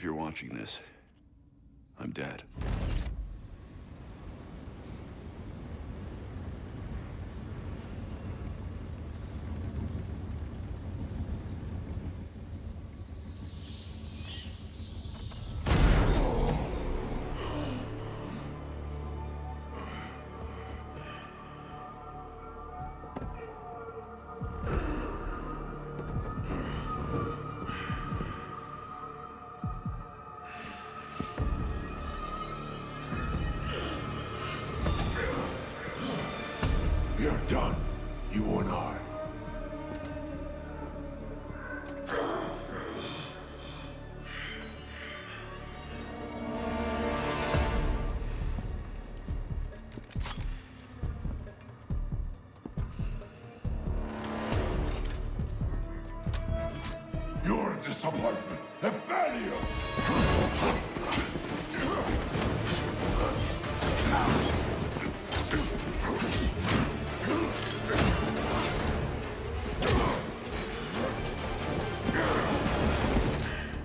you're watching this, I'm dead. We're done, you and I. You're a disappointment, a failure!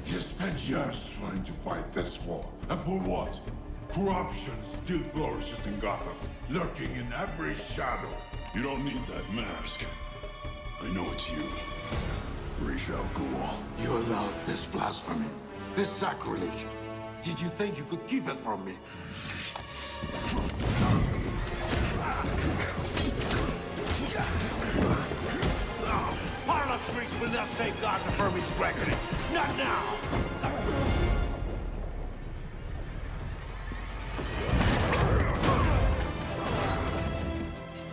You spent years trying to fight this war, and for what? Corruption still flourishes in Gotham, lurking in every shadow. You don't need that mask. I know it's you. Ra's al Ghul. You allowed this blasphemy, this sacrilege. Did you think you could keep it from me? Parliament Streets will not save Gotham from his reckoning. Not now!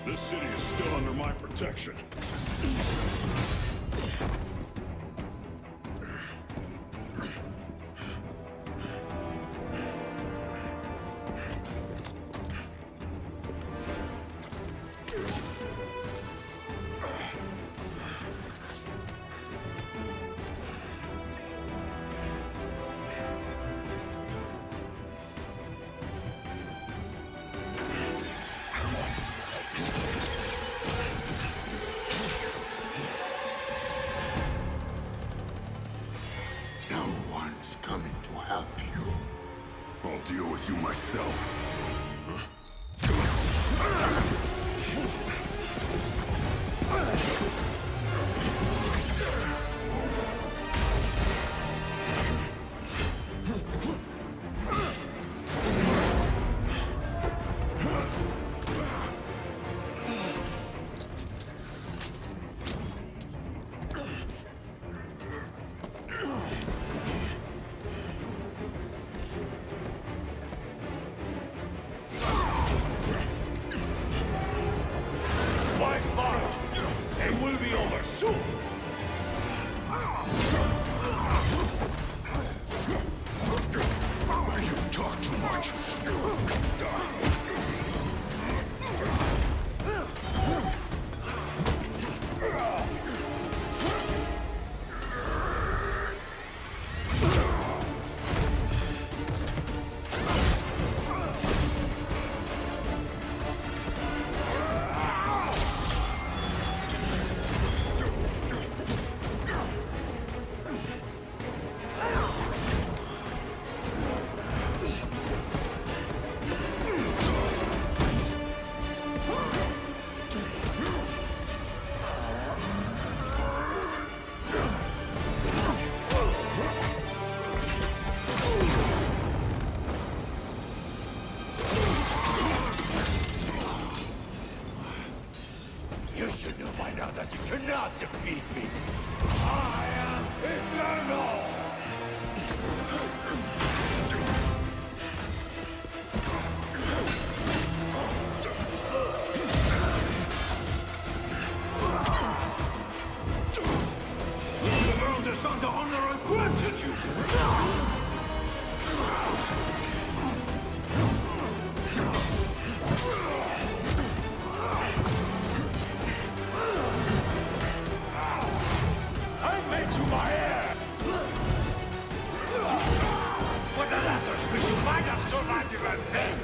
This city is still under my protection. No one's coming to help you. I'll deal with you myself. White fire! It will be over soon! You talk too much. You should know by now that you cannot defeat me! I am eternal! The world is under honor and granted you! I made you my heir! But alas, you might have survived even this!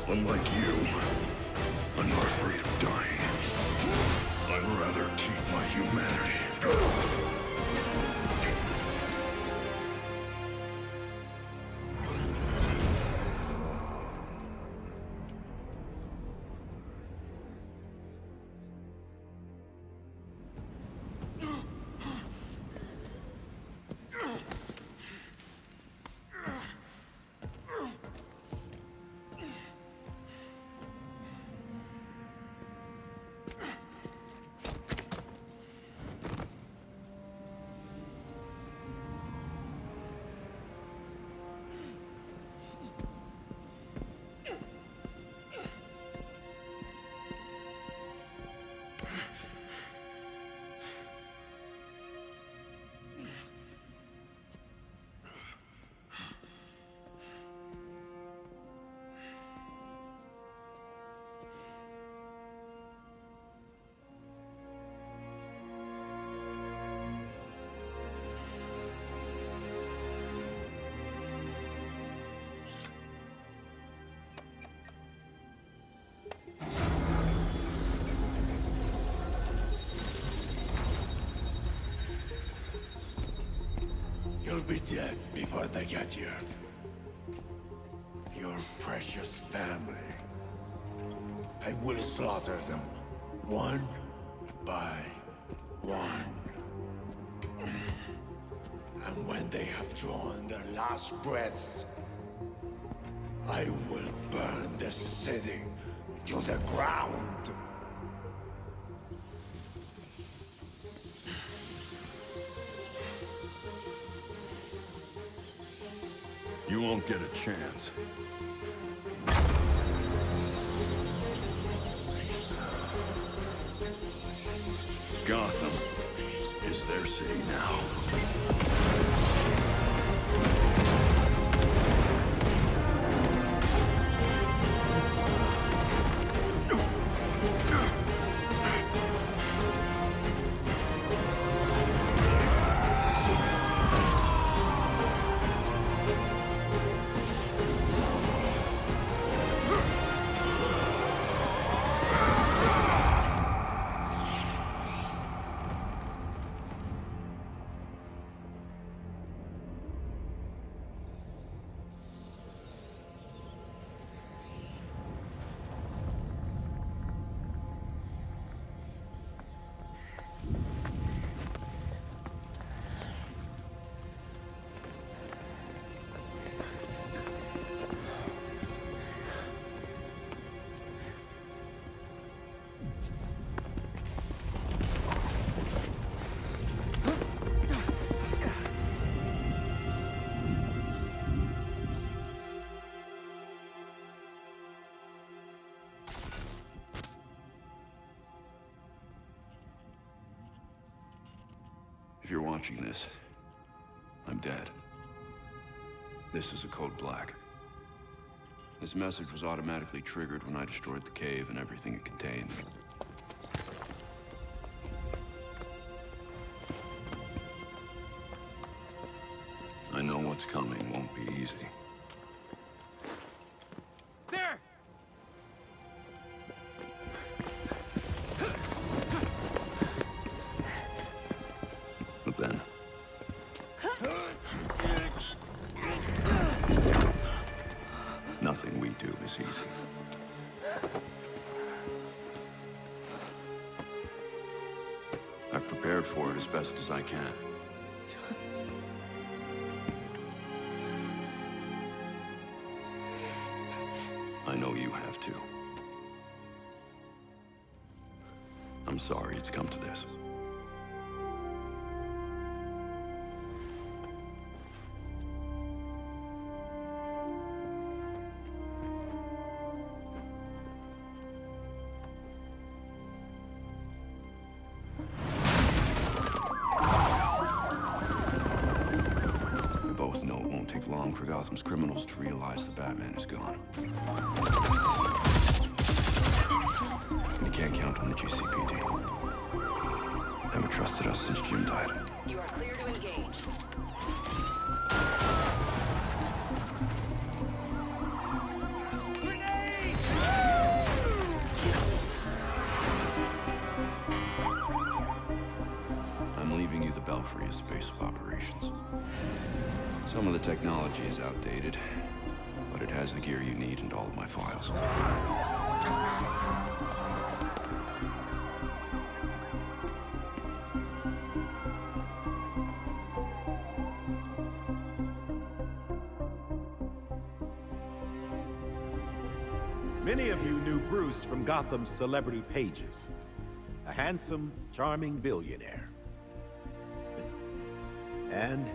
Unlike you, I'm not afraid of dying. I'd rather keep my humanity. be dead before they get here. Your precious family. I will slaughter them, one by one. And when they have drawn their last breaths, I will burn the city to the ground. You won't get a chance. Gotham is their city now. If you're watching this, I'm dead. This is a code black. This message was automatically triggered when I destroyed the cave and everything it contained. I know what's coming won't be easy. There! But then... nothing we do is easy. I've prepared for it as best as I can. I know you have too. I'm sorry it's come to this. We both know it won't take long for Gotham's criminals to realize the Batman is gone. You can't count on the GCPD. Haven't trusted us since Jim died. You are clear to engage. I'm leaving you the Belfry as base of operations. Some of the technology is outdated, but it has the gear you need and all of my files. Many of you knew Bruce from Gotham's celebrity pages. A handsome, charming billionaire. And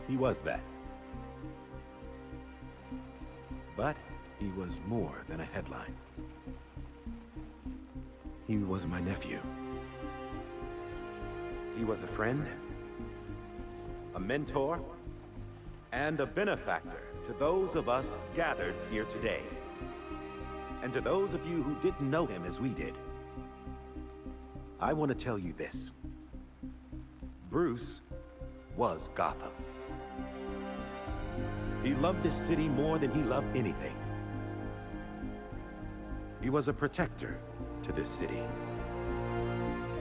he was that. But he was more than a headline. He was my nephew. He was a friend, a mentor, and a benefactor to those of us gathered here today. And to those of you who didn't know him as we did, I want to tell you this. Bruce was Gotham. He loved this city more than he loved anything. He was a protector to this city.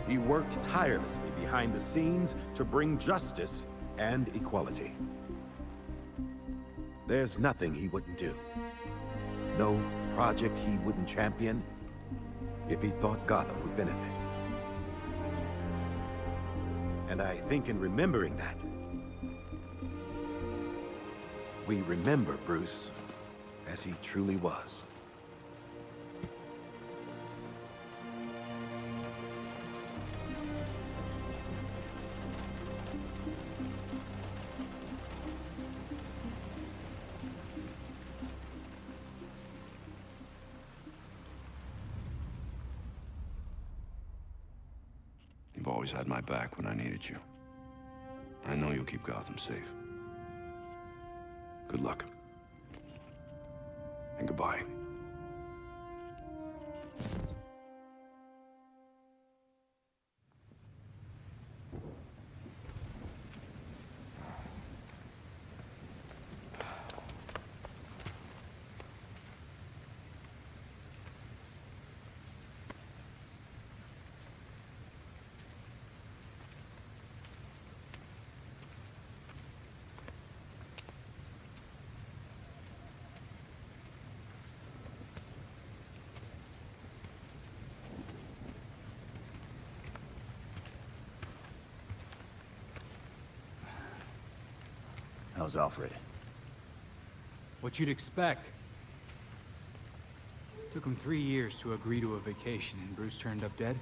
He worked tirelessly behind the scenes to bring justice and equality. There's nothing he wouldn't do. No project he wouldn't champion if he thought Gotham would benefit. And I think in remembering that, we remember Bruce as he truly was. You've always had my back when I needed you. I know you'll keep Gotham safe. Good luck. And goodbye. How's Alfred? What you'd expect. Took him 3 years to agree to a vacation, and Bruce turned up dead.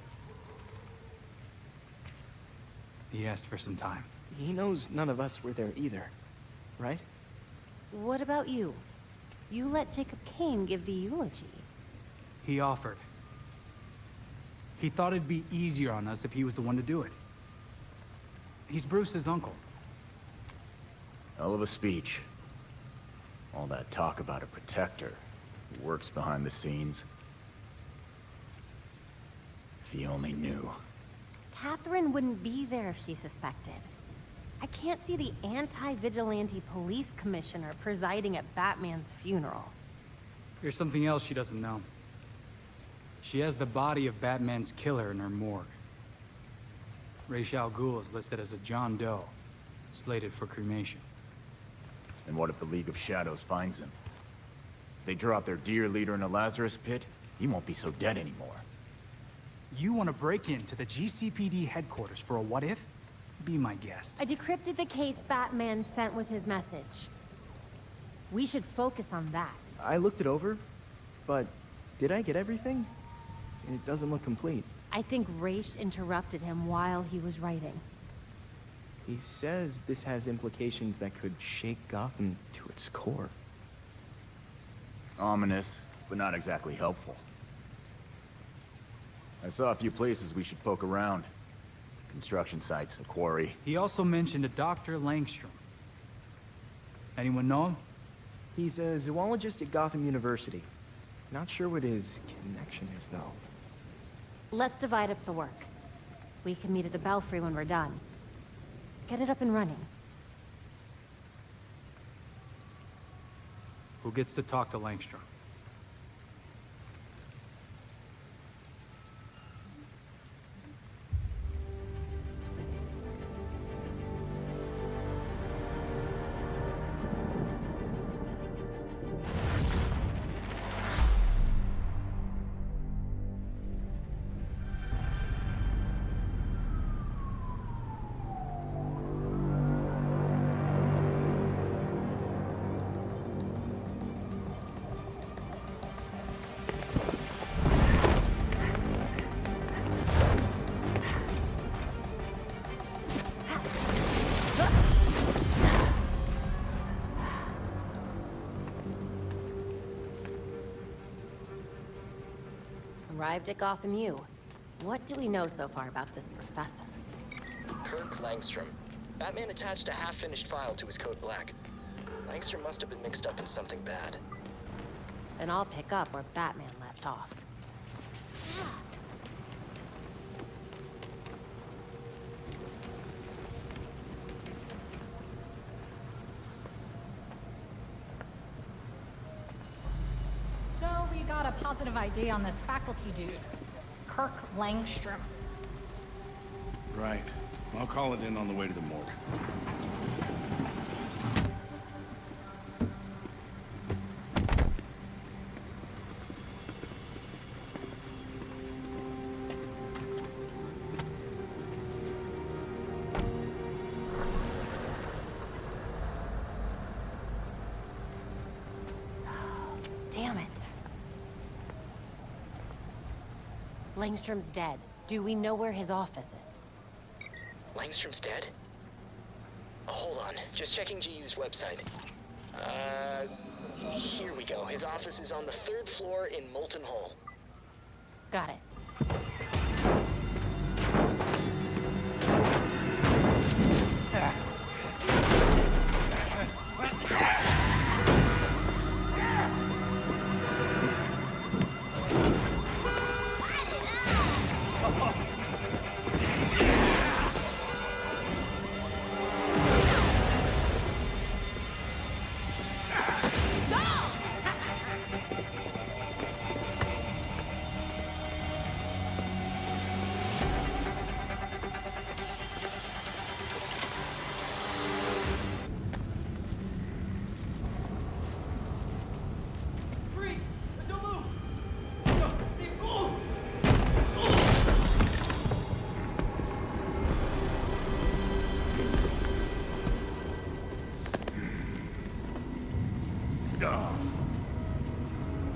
He asked for some time. He knows none of us were there either, right? What about you? You let Jacob Kane give the eulogy. He offered. He thought it'd be easier on us if he was the one to do it. He's Bruce's uncle. Hell of a speech. All that talk about a protector who works behind the scenes. If he only knew. Catherine wouldn't be there if she suspected. I can't see the anti-vigilante police commissioner presiding at Batman's funeral. Here's something else she doesn't know. She has the body of Batman's killer in her morgue. Ra's al Ghul is listed as a John Doe, slated for cremation. And what if the League of Shadows finds him? If they drop their dear leader in a Lazarus pit, he won't be so dead anymore. You want to break into the GCPD headquarters for a what-if? Be my guest. I decrypted the case Batman sent with his message. We should focus on that. I looked it over, but did I get everything? It doesn't look complete. I think Ra's interrupted him while he was writing. He says this has implications that could shake Gotham to its core. Ominous, but not exactly helpful. I saw a few places we should poke around. Construction sites, a quarry. He also mentioned a Dr. Langstrom. Anyone know him? He's a zoologist at Gotham University. Not sure what his connection is, though. Let's divide up the work. We can meet at the Belfry when we're done. Get it up and running. Who gets to talk to Langstrom? Arrived at Gotham U. What do we know so far about this professor? Kirk Langstrom. Batman attached a half-finished file to his code black. Langstrom must have been mixed up in something bad. Then I'll pick up where Batman left off. So we got a positive ID on this faculty dude, Kirk Langstrom. Right. I'll call it in on the way to the morgue. Damn it. Langstrom's dead. Do we know where his office is? Langstrom's dead? Oh, hold on. Just checking GU's website. Here we go. His office is on the 3rd floor in Molten Hall. Got it.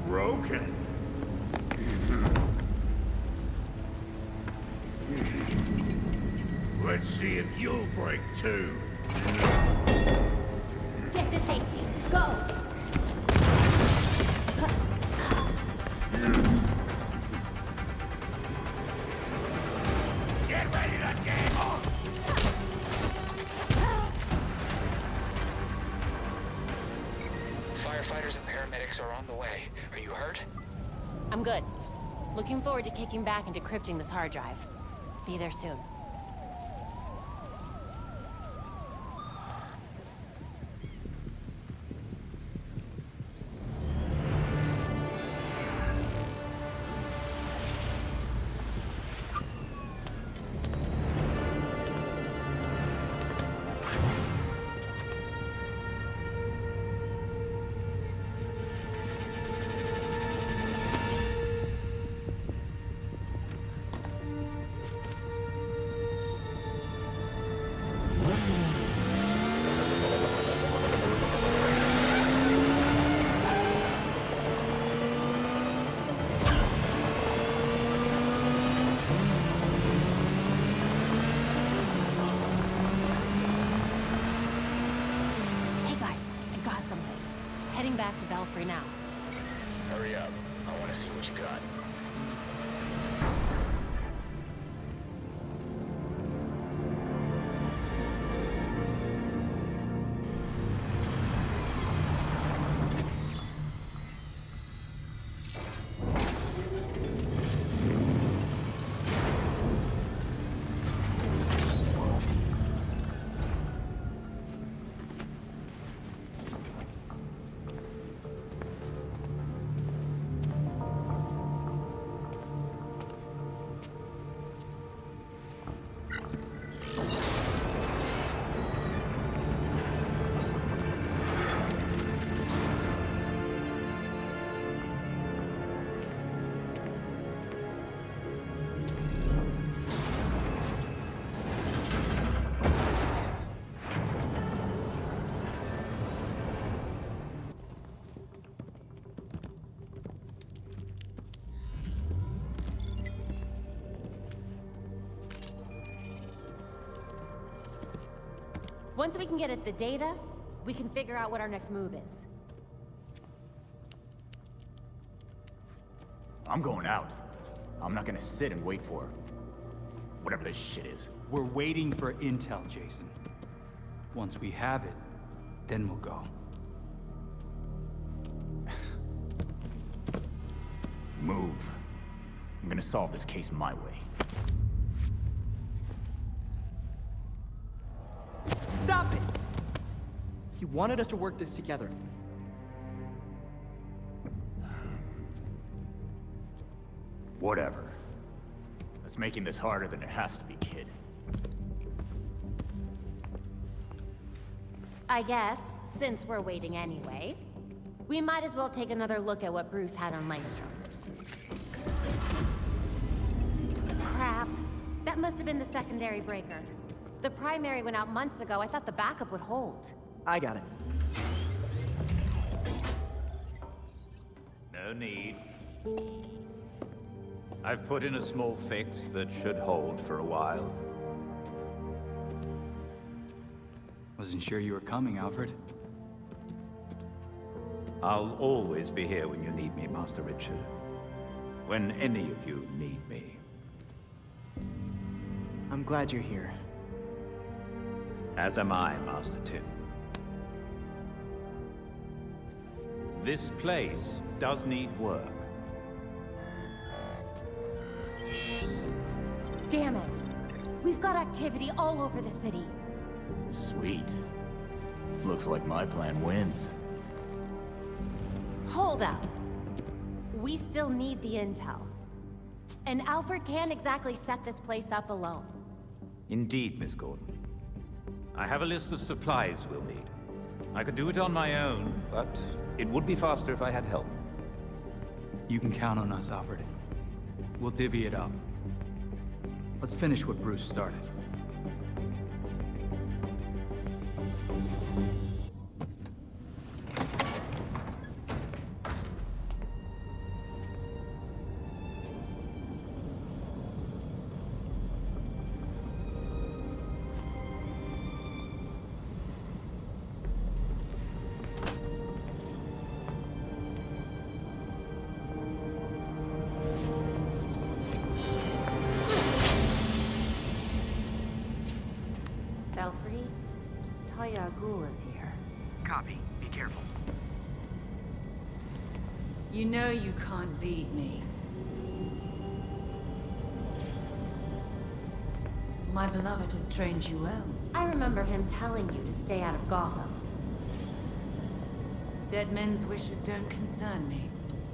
Broken. Let's see if you'll break too. Get to safety. Go! Get ready to game on! Firefighters and paramedics are on the way. Are you hurt? I'm good. Looking forward to kicking back and decrypting this hard drive. Be there soon. Heading back to Belfry now. Hurry up. I want to see what you got. Once we can get at the data, we can figure out what our next move is. I'm going out. I'm not gonna sit and wait for whatever this shit is. We're waiting for intel, Jason. Once we have it, then we'll go. Move. I'm gonna solve this case my way. Stop it! He wanted us to work this together. Whatever. That's making this harder than it has to be, kid. I guess, since we're waiting anyway, we might as well take another look at what Bruce had on Langstrom. Crap. That must have been the secondary breaker. The primary went out months ago. I thought the backup would hold. I got it. No need. I've put in a small fix that should hold for a while. Wasn't sure you were coming, Alfred. I'll always be here when you need me, Master Richard. When any of you need me. I'm glad you're here. As am I, Master Tim. This place does need work. Damn it. We've got activity all over the city. Sweet. Looks like my plan wins. Hold up. We still need the intel. And Alfred can't exactly set this place up alone. Indeed, Miss Gordon. I have a list of supplies we'll need. I could do it on my own, but it would be faster if I had help. You can count on us, Alfred. We'll divvy it up. Let's finish what Bruce started. Belfry, Talia Ghul is here. Copy. Be careful. You know you can't beat me. My beloved has trained you well. I remember him telling you to stay out of Gotham. Dead men's wishes don't concern me.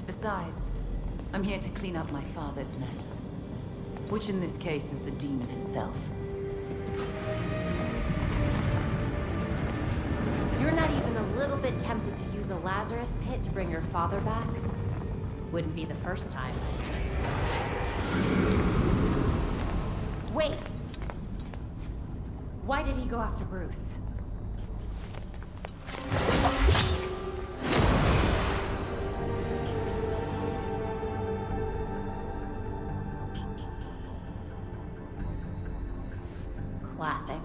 Besides, I'm here to clean up my father's mess. Which in this case is the demon himself. You're not even a little bit tempted to use a Lazarus pit to bring your father back? Wouldn't be the first time. Wait! Why did he go after Bruce? Classic.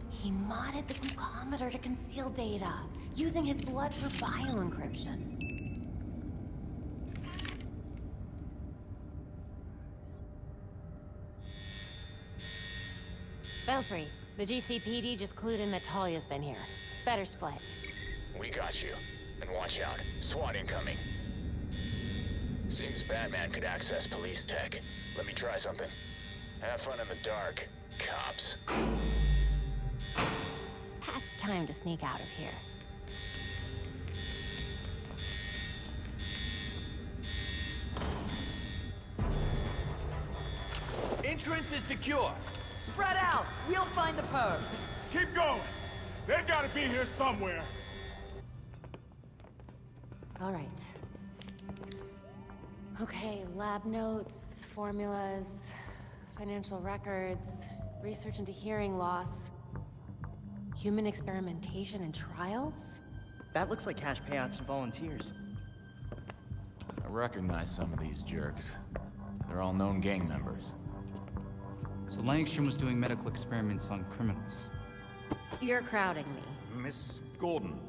He modded the glucometer to conceal data, using his blood for bioencryption. Belfry, the GCPD just clued in that Talia's been here. Better split. We got you. And watch out. SWAT incoming. Seems Batman could access police tech. Let me try something. Have fun in the dark, cops. Past time to sneak out of here. Entrance is secure. Spread out. We'll find the perp. Keep going. They gotta be here somewhere. All right. Okay, lab notes, formulas, financial records, research into hearing loss. Human experimentation and trials? That looks like cash payouts to volunteers. I recognize some of these jerks. They're all known gang members. So Langstrom was doing medical experiments on criminals. You're crowding me. Miss Gordon.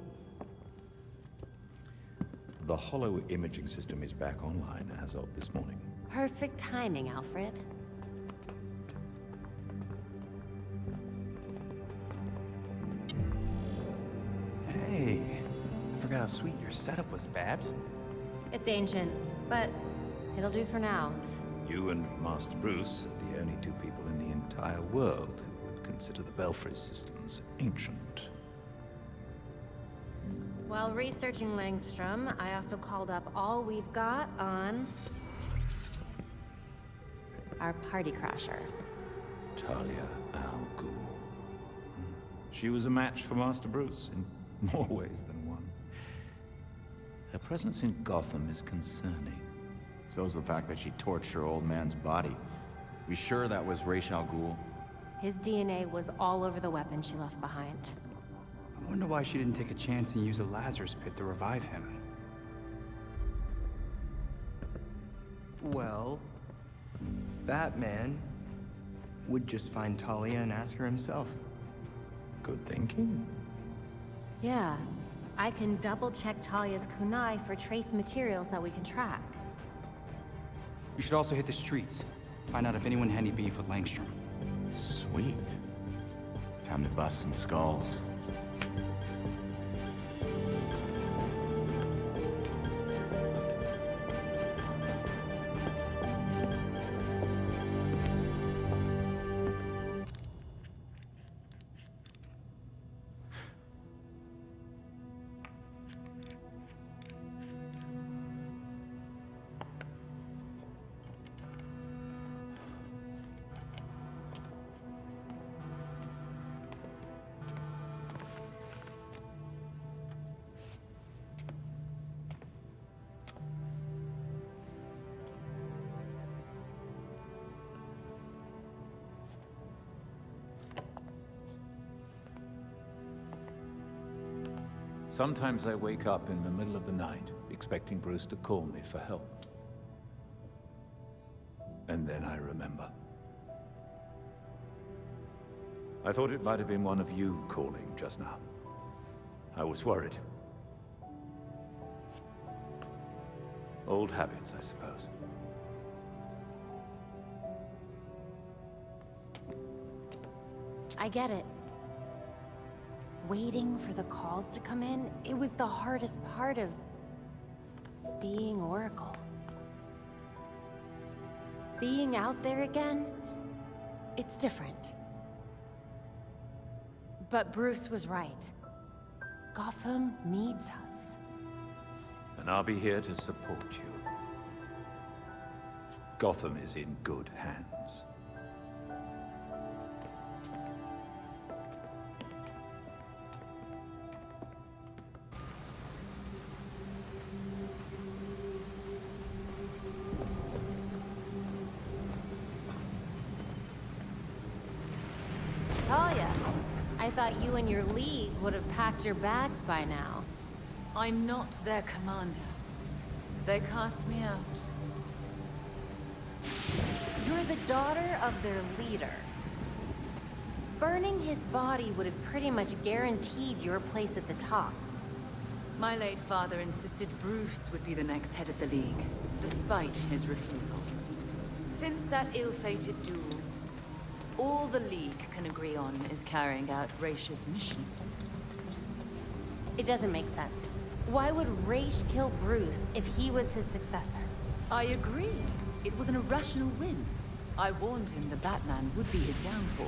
The hollow imaging system is back online as of this morning. Perfect timing, Alfred. Hey, I forgot how sweet your setup was, Babs. It's ancient, but it'll do for now. You and Master Bruce are the only two people in the entire world who would consider the Belfry systems ancient. While researching Langstrom, I also called up all we've got on our party crasher. Talia al Ghul. She was a match for Master Bruce in more ways than one. Her presence in Gotham is concerning. So is the fact that she torched her old man's body. We sure that was Ra's al Ghul? His DNA was all over the weapon she left behind. I wonder why she didn't take a chance and use the Lazarus pit to revive him. Well, Batman would just find Talia and ask her himself. Good thinking. Yeah, I can double-check Talia's kunai for trace materials that we can track. You should also hit the streets. Find out if anyone had any beef with Langstrom. Sweet. Time to bust some skulls. Sometimes I wake up in the middle of the night, expecting Bruce to call me for help. And then I remember. I thought it might have been one of you calling just now. I was worried. Old habits, I suppose. I get it. Waiting for the calls to come in, it was the hardest part of being Oracle. Being out there again, it's different. But Bruce was right. Gotham needs us. And I'll be here to support you. Gotham is in good hands. Talia, I thought you and your league would have packed your bags by now. I'm not their commander. They cast me out. You're the daughter of their leader. Burning his body would have pretty much guaranteed your place at the top. My late father insisted Bruce would be the next head of the League, despite his refusal. Since that ill-fated duel, all the League can agree on is carrying out Raish's mission. It doesn't make sense. Why would Raish kill Bruce if he was his successor? I agree. It was an irrational whim. I warned him the Batman would be his downfall.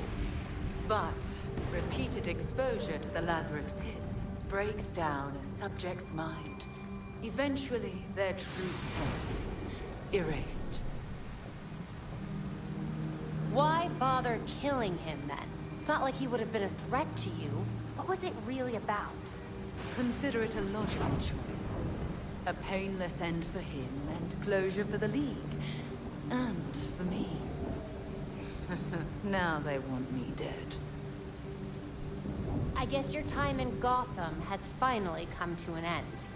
But repeated exposure to the Lazarus pits breaks down a subject's mind. Eventually, their true self is erased. Why bother killing him then? It's not like he would have been a threat to you. What was it really about? Consider it a logical choice. A painless end for him and closure for the League. And for me. Now they want me dead. I guess your time in Gotham has finally come to an end.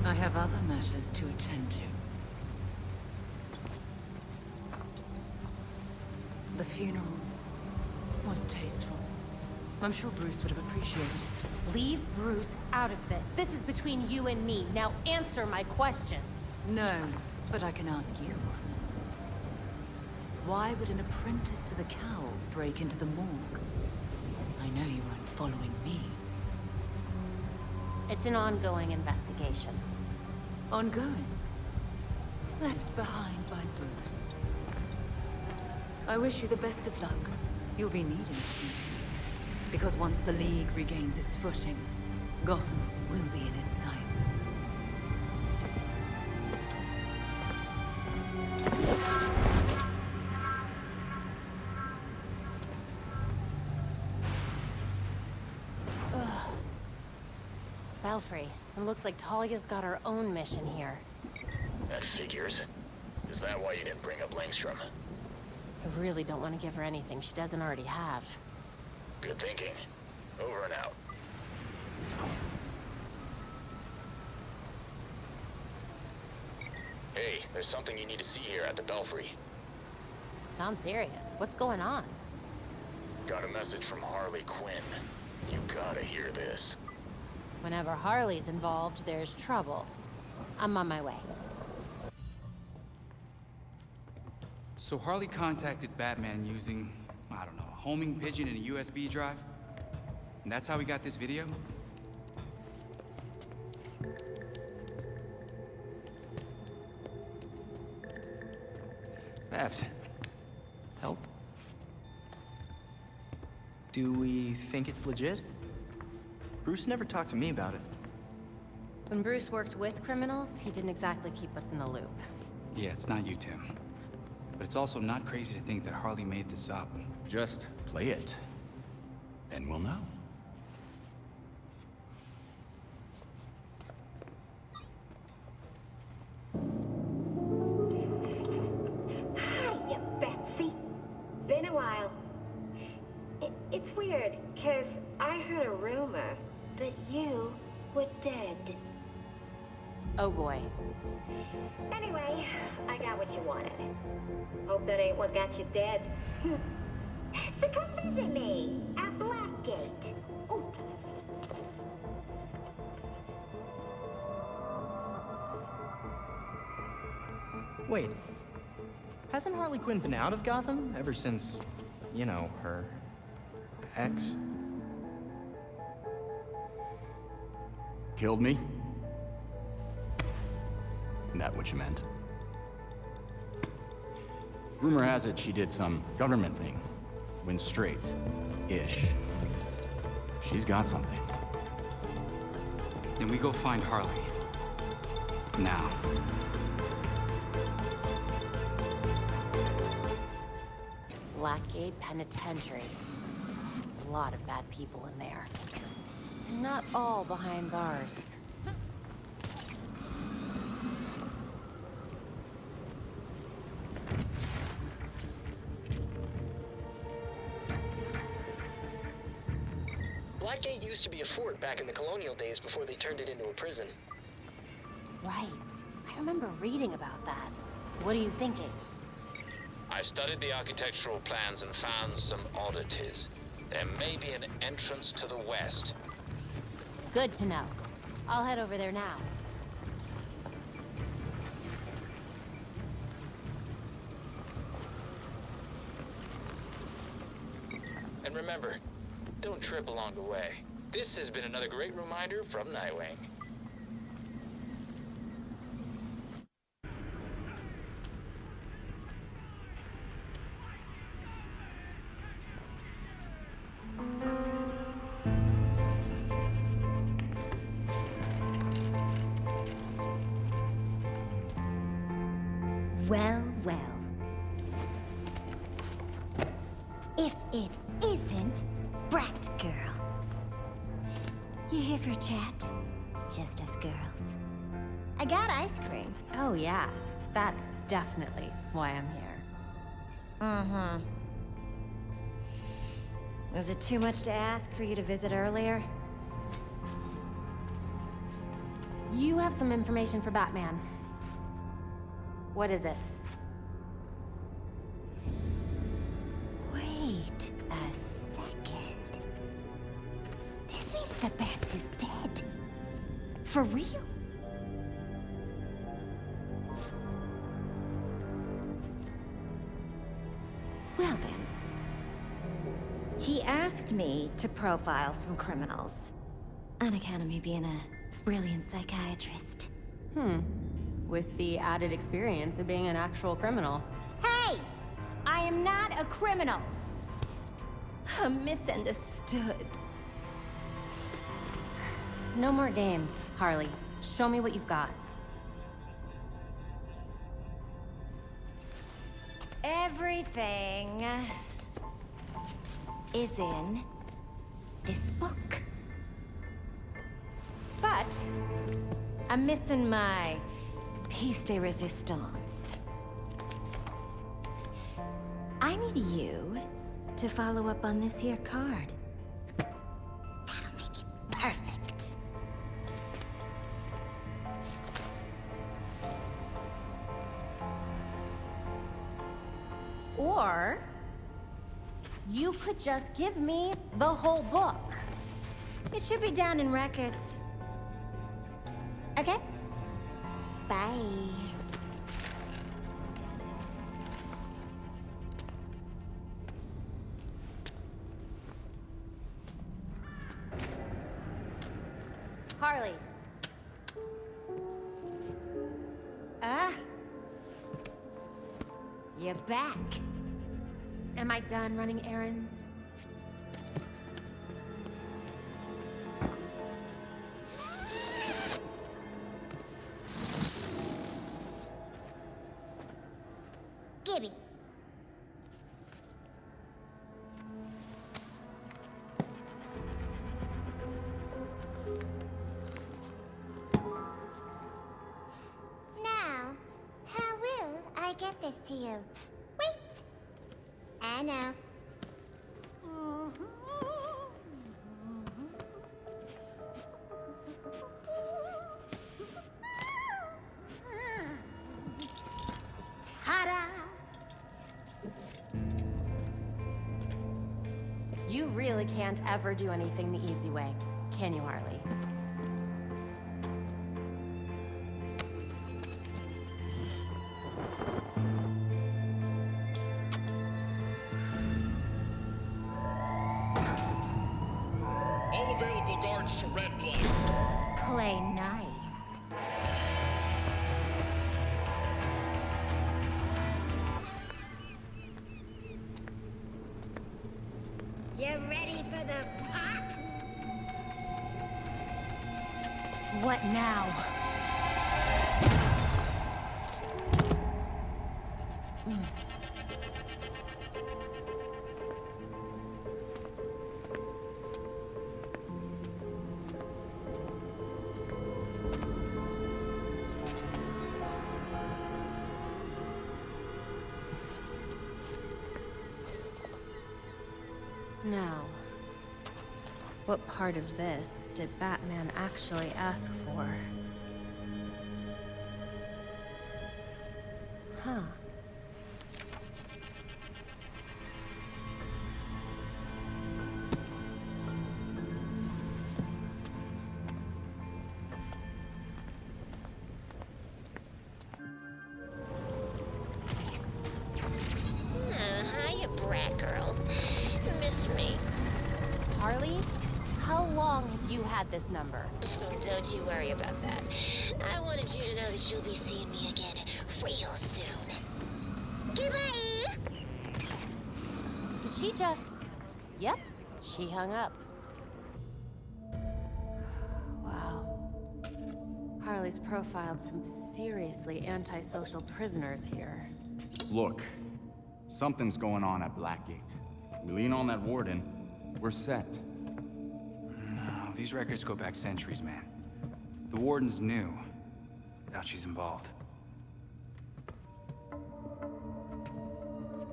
I have other matters to attend to. The funeral was tasteful. I'm sure Bruce would have appreciated it. Leave Bruce out of this. This is between you and me. Now answer my question. No, but I can ask you. Why would an apprentice to the cowl break into the morgue? I know you weren't following me. It's an ongoing investigation. Ongoing? Left behind by Bruce. I wish you the best of luck. You'll be needing it soon. Because once the League regains its footing, Gotham will be in its sights. Belfry, it looks like Talia's got her own mission here. That figures. Is that why you didn't bring up Langstrom? I really don't want to give her anything she doesn't already have. Good thinking. Over and out. Hey, there's something you need to see here at the Belfry. Sounds serious. What's going on? Got a message from Harley Quinn. You gotta hear this. Whenever Harley's involved, there's trouble. I'm on my way. So Harley contacted Batman using, I don't know, a homing pigeon and a USB drive? And that's how we got this video? Babs, help? Do we think it's legit? Bruce never talked to me about it. When Bruce worked with criminals, he didn't exactly keep us in the loop. Yeah, it's not you, Tim. But it's also not crazy to think that Harley made this up. Just play it, and we'll know. Hiya, Betsy. Been a while. It's weird, 'cause I heard a rumor that you were dead. Oh boy. Anyway, I got what you wanted. Hope that ain't what got you dead. So come visit me at Blackgate. Ooh. Wait. Hasn't Harley Quinn been out of Gotham ever since, you know, her ex? Killed me? That what you meant? Rumor has it she did some government thing. Went straight-ish. She's got something. Then we go find Harley. Now. Blackgate Penitentiary. A lot of bad people in there. And not all behind bars. Blackgate used to be a fort back in the colonial days before they turned it into a prison. Right. I remember reading about that. What are you thinking? I've studied the architectural plans and found some oddities. There may be an entrance to the west. Good to know. I'll head over there now. And remember, don't trip along the way. This has been another great reminder from Nightwing. Well, well. If it isn't Batgirl. You here for a chat? Just us girls. I got ice cream. Oh yeah, that's definitely why I'm here. Mm-hmm. Was it too much to ask for you to visit earlier? You have some information for Batman. What is it? Wait a second. This means that Bats is dead. For real? Well then. He asked me to profile some criminals. On account of me being a brilliant psychiatrist. With the added experience of being an actual criminal. Hey! I I'm not a criminal. I'm misunderstood. No more games, Harley. Show me what you've got. Everything is in this book. But I'm missing my piece de resistance. I need you to follow up on this here card. That'll make it perfect. Or you could just give me the whole book. It should be down in records. Okay? Bye. Harley. You're back. Am I done running errands? Gibby. Now, how will I get this to you? Wait. I know. Ta-da! You really can't ever do anything the easy way, can you, Harley? All available guards to Red Blood. Play nice. You ready for the pop? What now? Now, what part of this did Batman actually ask for? Huh. Hiya, Batgirl. Miss me? Harley, how long have you had this number? Don't you worry about that. I wanted you to know that you'll be seeing me again real soon. Goodbye! Did she just... Yep, she hung up. Wow. Harley's profiled some seriously antisocial prisoners here. Look, something's going on at Blackgate. We lean on that warden, we're set. No, these records go back centuries, man. The warden's new. Doubt she's involved.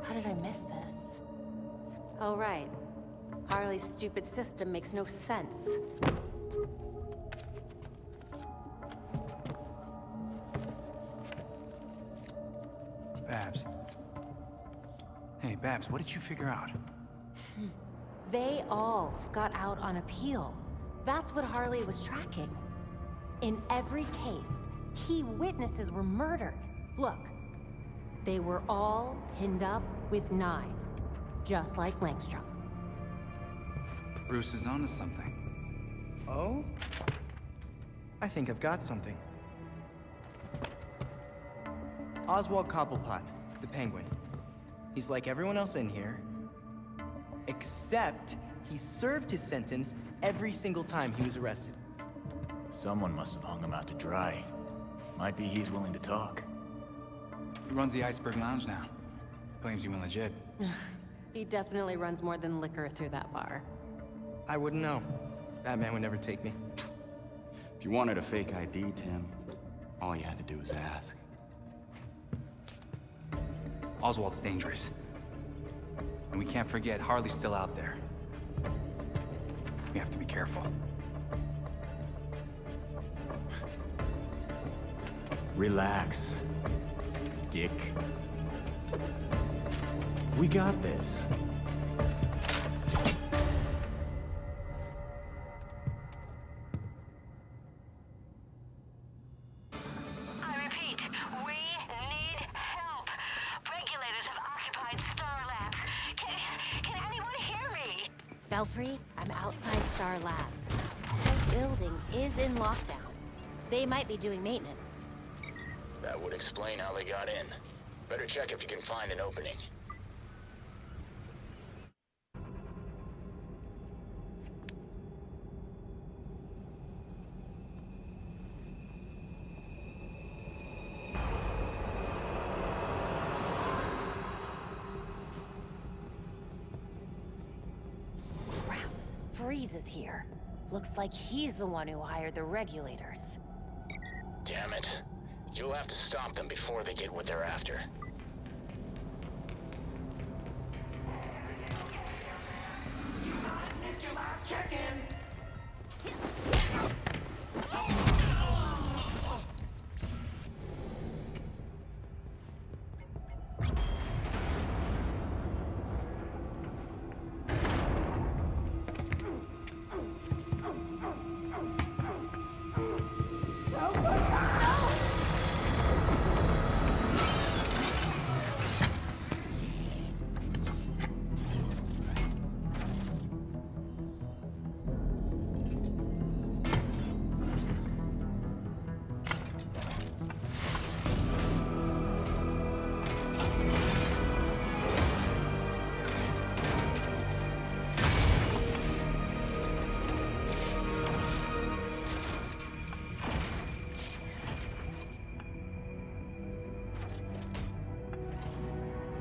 How did I miss this? Oh, right. Harley's stupid system makes no sense. Babs. Hey, Babs, what did you figure out? They all got out on appeal. That's what Harley was tracking. In every case, key witnesses were murdered. Look, they were all pinned up with knives, just like Langstrom. Bruce is onto something. Oh? I think I've got something. Oswald Cobblepot, the Penguin. He's like everyone else in here, except he served his sentence every single time he was arrested. Someone must have hung him out to dry. Might be he's willing to talk. He runs the Iceberg Lounge now. Claims he went legit. He definitely runs more than liquor through that bar. I wouldn't know. Batman would never take me. If you wanted a fake ID, Tim, all you had to do was ask. Oswald's dangerous. And we can't forget Harley's still out there. We have to be careful. Relax, dick. We got this. I repeat, we need help. Regulators have occupied Star Labs. Can anyone hear me? Belfry, I'm outside Star Labs. The whole building is in lockdown. They might be doing maintenance. That would explain how they got in. Better check if you can find an opening. Crap, Freeze is here. Looks like he's the one who hired the regulators. Damn it. You'll have to stop them before they get what they're after. Missed your last check-in.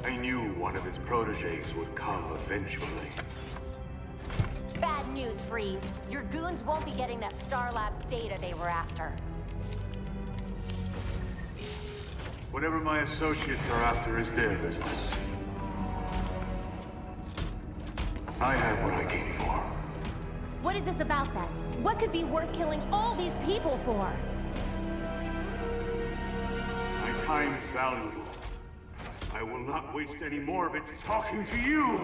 I knew one of his protégés would come eventually. Bad news, Freeze. Your goons won't be getting that Star Labs data they were after. Whatever my associates are after is their business. I have what I came for. What is this about then? What could be worth killing all these people for? My time is valuable. I will not waste any more of it talking to you!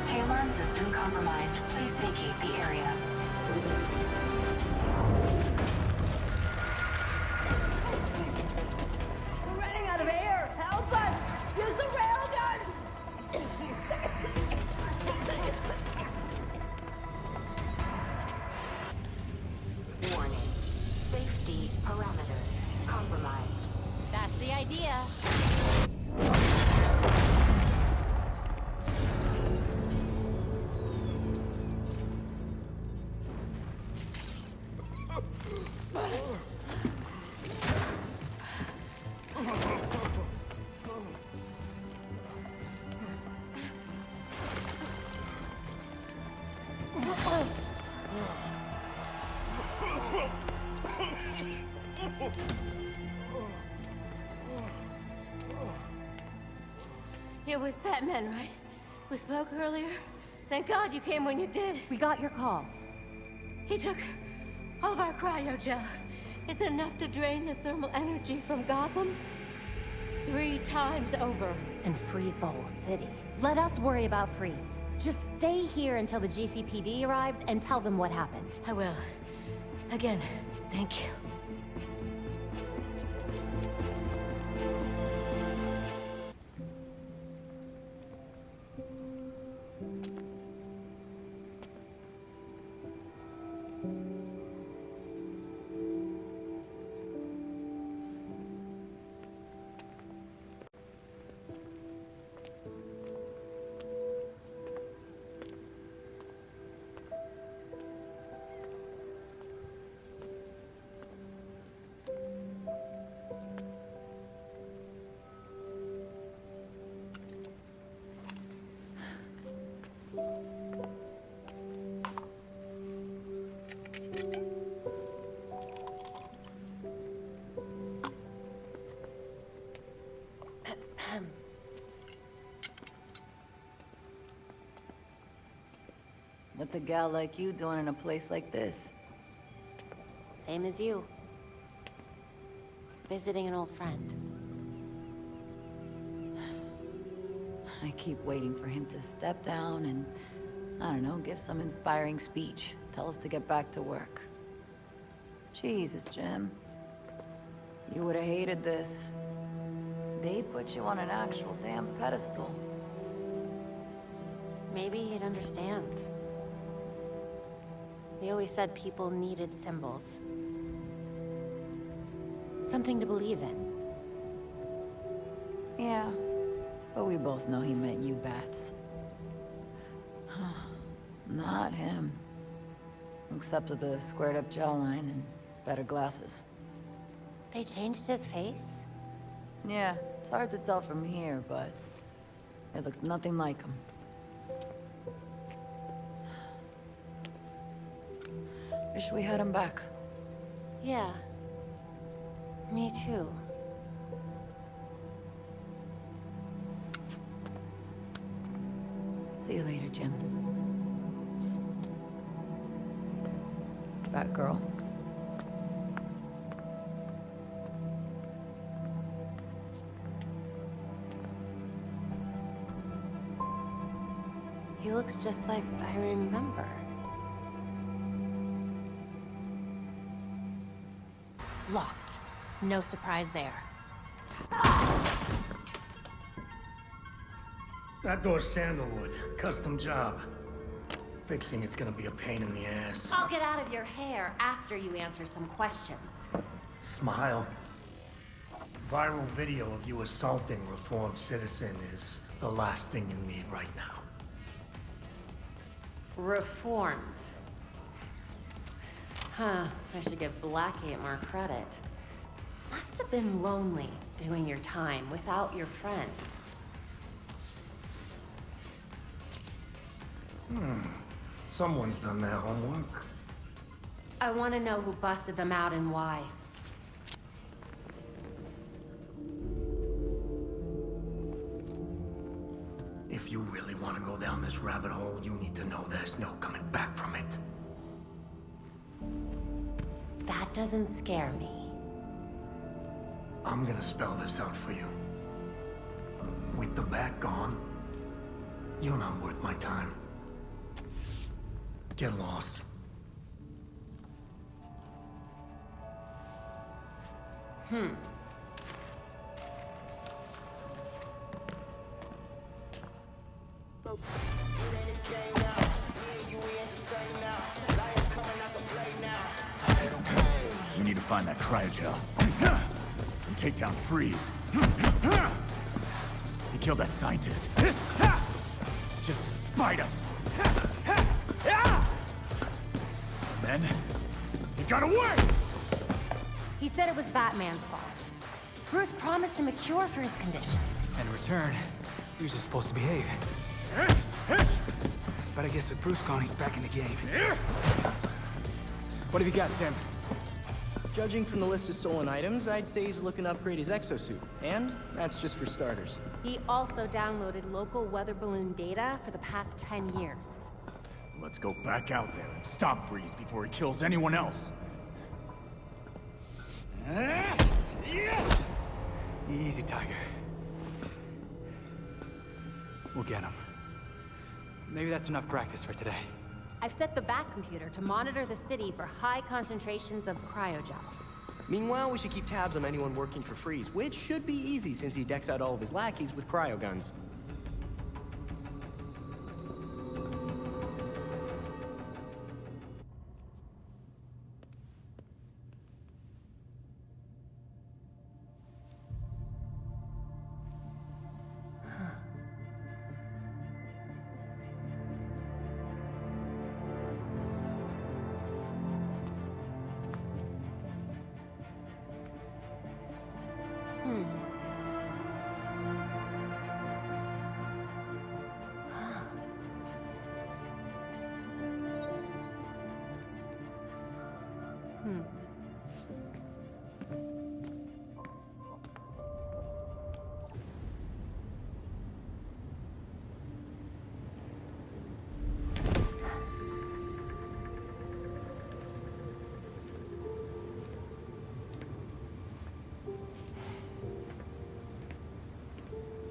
Halon system compromised. Please vacate the area. We're running out of air! Help us! Use the railgun! Warning. Safety parameters compromised. That's the idea. It was Batman, right? We spoke earlier. Thank God you came when you did. We got your call. He took all of our cryogel. It's enough to drain the thermal energy from Gotham 3 times over. And freeze the whole city. Let us worry about Freeze. Just stay here until the GCPD arrives and tell them what happened. I will. Again, thank you. What's a gal like you doing in a place like this? Same as you. Visiting an old friend. I keep waiting for him to step down and, I don't know, give some inspiring speech. Tell us to get back to work. Jesus, Jim. You would have hated this. They put you on an actual damn pedestal. Maybe he'd understand. He always said people needed symbols. Something to believe in. Yeah, but we both know he meant you bats. Not him. Except with the squared-up jawline and better glasses. They changed his face? Yeah, it's hard to tell from here, but it looks nothing like him. Wish we had him back. Yeah. Me too. See you later, Jim. Batgirl. He looks just like I remember. Locked. No surprise there. That door's sandalwood. Custom job. Fixing it's gonna be a pain in the ass. I'll get out of your hair after you answer some questions. Smile. Viral video of you assaulting reformed citizen is the last thing you need right now. Reformed. Huh, I should give Blackgate more credit. Must have been lonely doing your time without your friends. Someone's done their homework. I want to know who busted them out and why. If you really want to go down this rabbit hole, you need to know there's no coming back from it. That doesn't scare me. I'm gonna spell this out for you. With the bat gone, you're not worth my time. Get lost. We need to find that cryogel. And take down Freeze. He killed that scientist. Just to spite us. And then, he got away! He said it was Batman's fault. Bruce promised him a cure for his condition. In return, he was just supposed to behave. But I guess with Bruce gone, he's back in the game. What have you got, Tim? Judging from the list of stolen items, I'd say he's looking to upgrade his exosuit. And that's just for starters. He also downloaded local weather balloon data for the past 10 years. Let's go back out there and stop Freeze before he kills anyone else. Yes! Easy, Tiger. We'll get him. Maybe that's enough practice for today. I've set the Bat computer to monitor the city for high concentrations of cryogel. Meanwhile, we should keep tabs on anyone working for Freeze, which should be easy since he decks out all of his lackeys with cryo guns.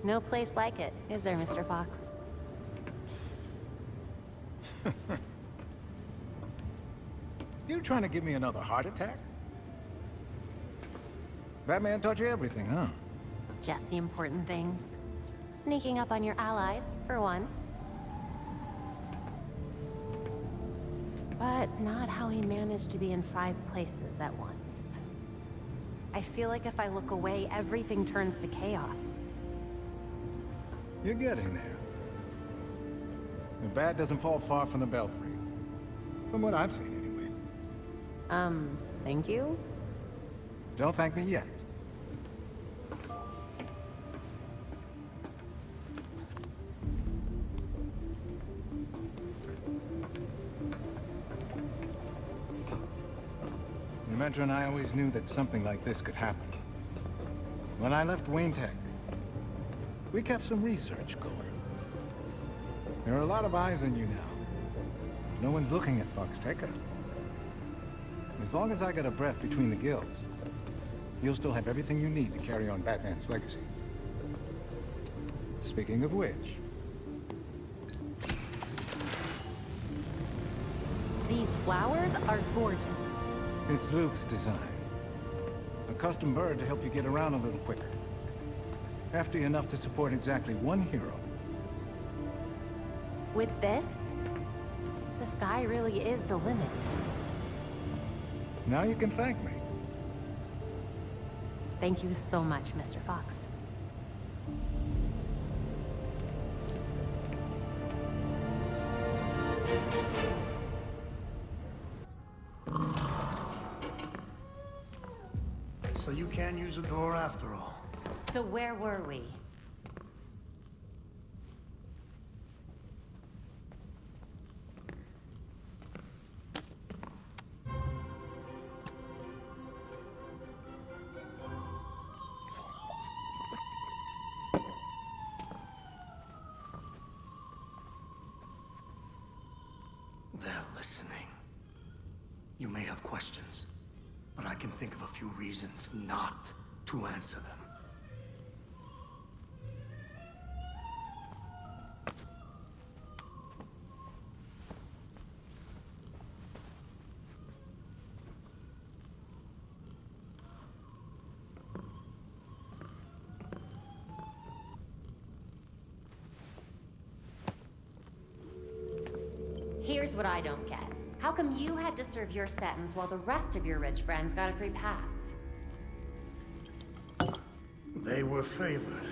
No place like it, is there, Mr. Fox? You trying to give me another heart attack? Batman taught you everything, huh? Just the important things. Sneaking up on your allies, for one. But not how he managed to be in 5 places at once. I feel like if I look away, everything turns to chaos. You're getting there. The bat doesn't fall far from the belfry. From what I've seen, anyway. Thank you? Don't thank me yet. Demetra and I always knew that something like this could happen. When I left Wayne Tech, we kept some research going. There are a lot of eyes on you now. No one's looking at Foxteca. As long as I got a breath between the guilds, you'll still have everything you need to carry on Batman's legacy. Speaking of which... These flowers are gorgeous. It's Luke's design. A custom bird to help you get around a little quicker. Hefty enough to support exactly one hero. With this, the sky really is the limit. Now you can thank me. Thank you so much, Mr. Fox. So you can't use the door after all. So where were we? They're listening. You may have questions, but I can think of a few reasons not to answer them. Here's what I don't get. How come you had to serve your sentence while the rest of your rich friends got a free pass? They were favored.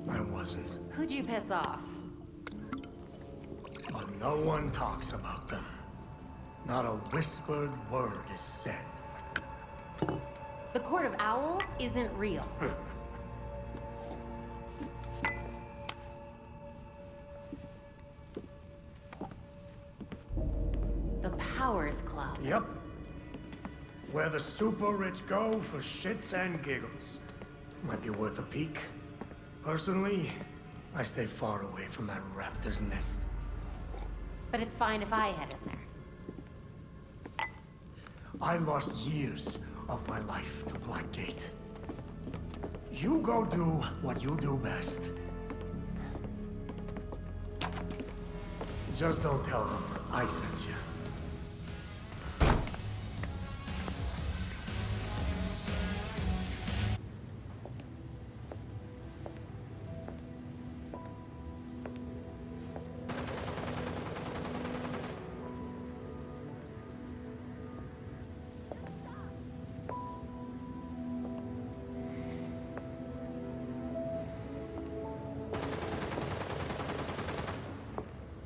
I wasn't. Who'd you piss off? But no one talks about them. Not a whispered word is said. The Court of Owls isn't real. The Powers Club. Yep. Where the super rich go for shits and giggles. Might be worth a peek. Personally, I stay far away from that raptor's nest. But it's fine if I head in there. I lost years of my life to Blackgate. You go do what you do best. Just don't tell them I sent you.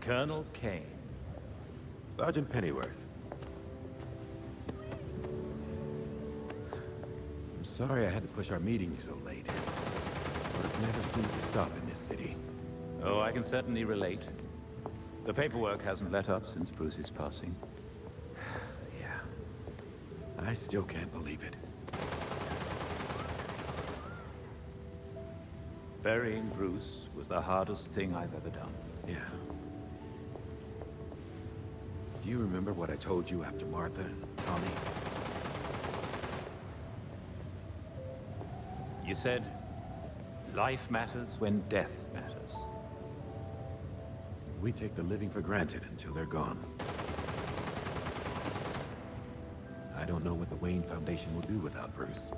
Colonel Kane. Sergeant Pennyworth. I'm sorry I had to push our meeting so late. Work never seems to stop in this city. Oh, I can certainly relate. The paperwork hasn't let up since Bruce's passing. Yeah. I still can't believe it. Burying Bruce was the hardest thing I've ever done. Yeah. Do you remember what I told you after Martha and Tommy? You said Life matters when death matters. We take the living for granted until they're gone. I don't know what the Wayne Foundation will do without Bruce.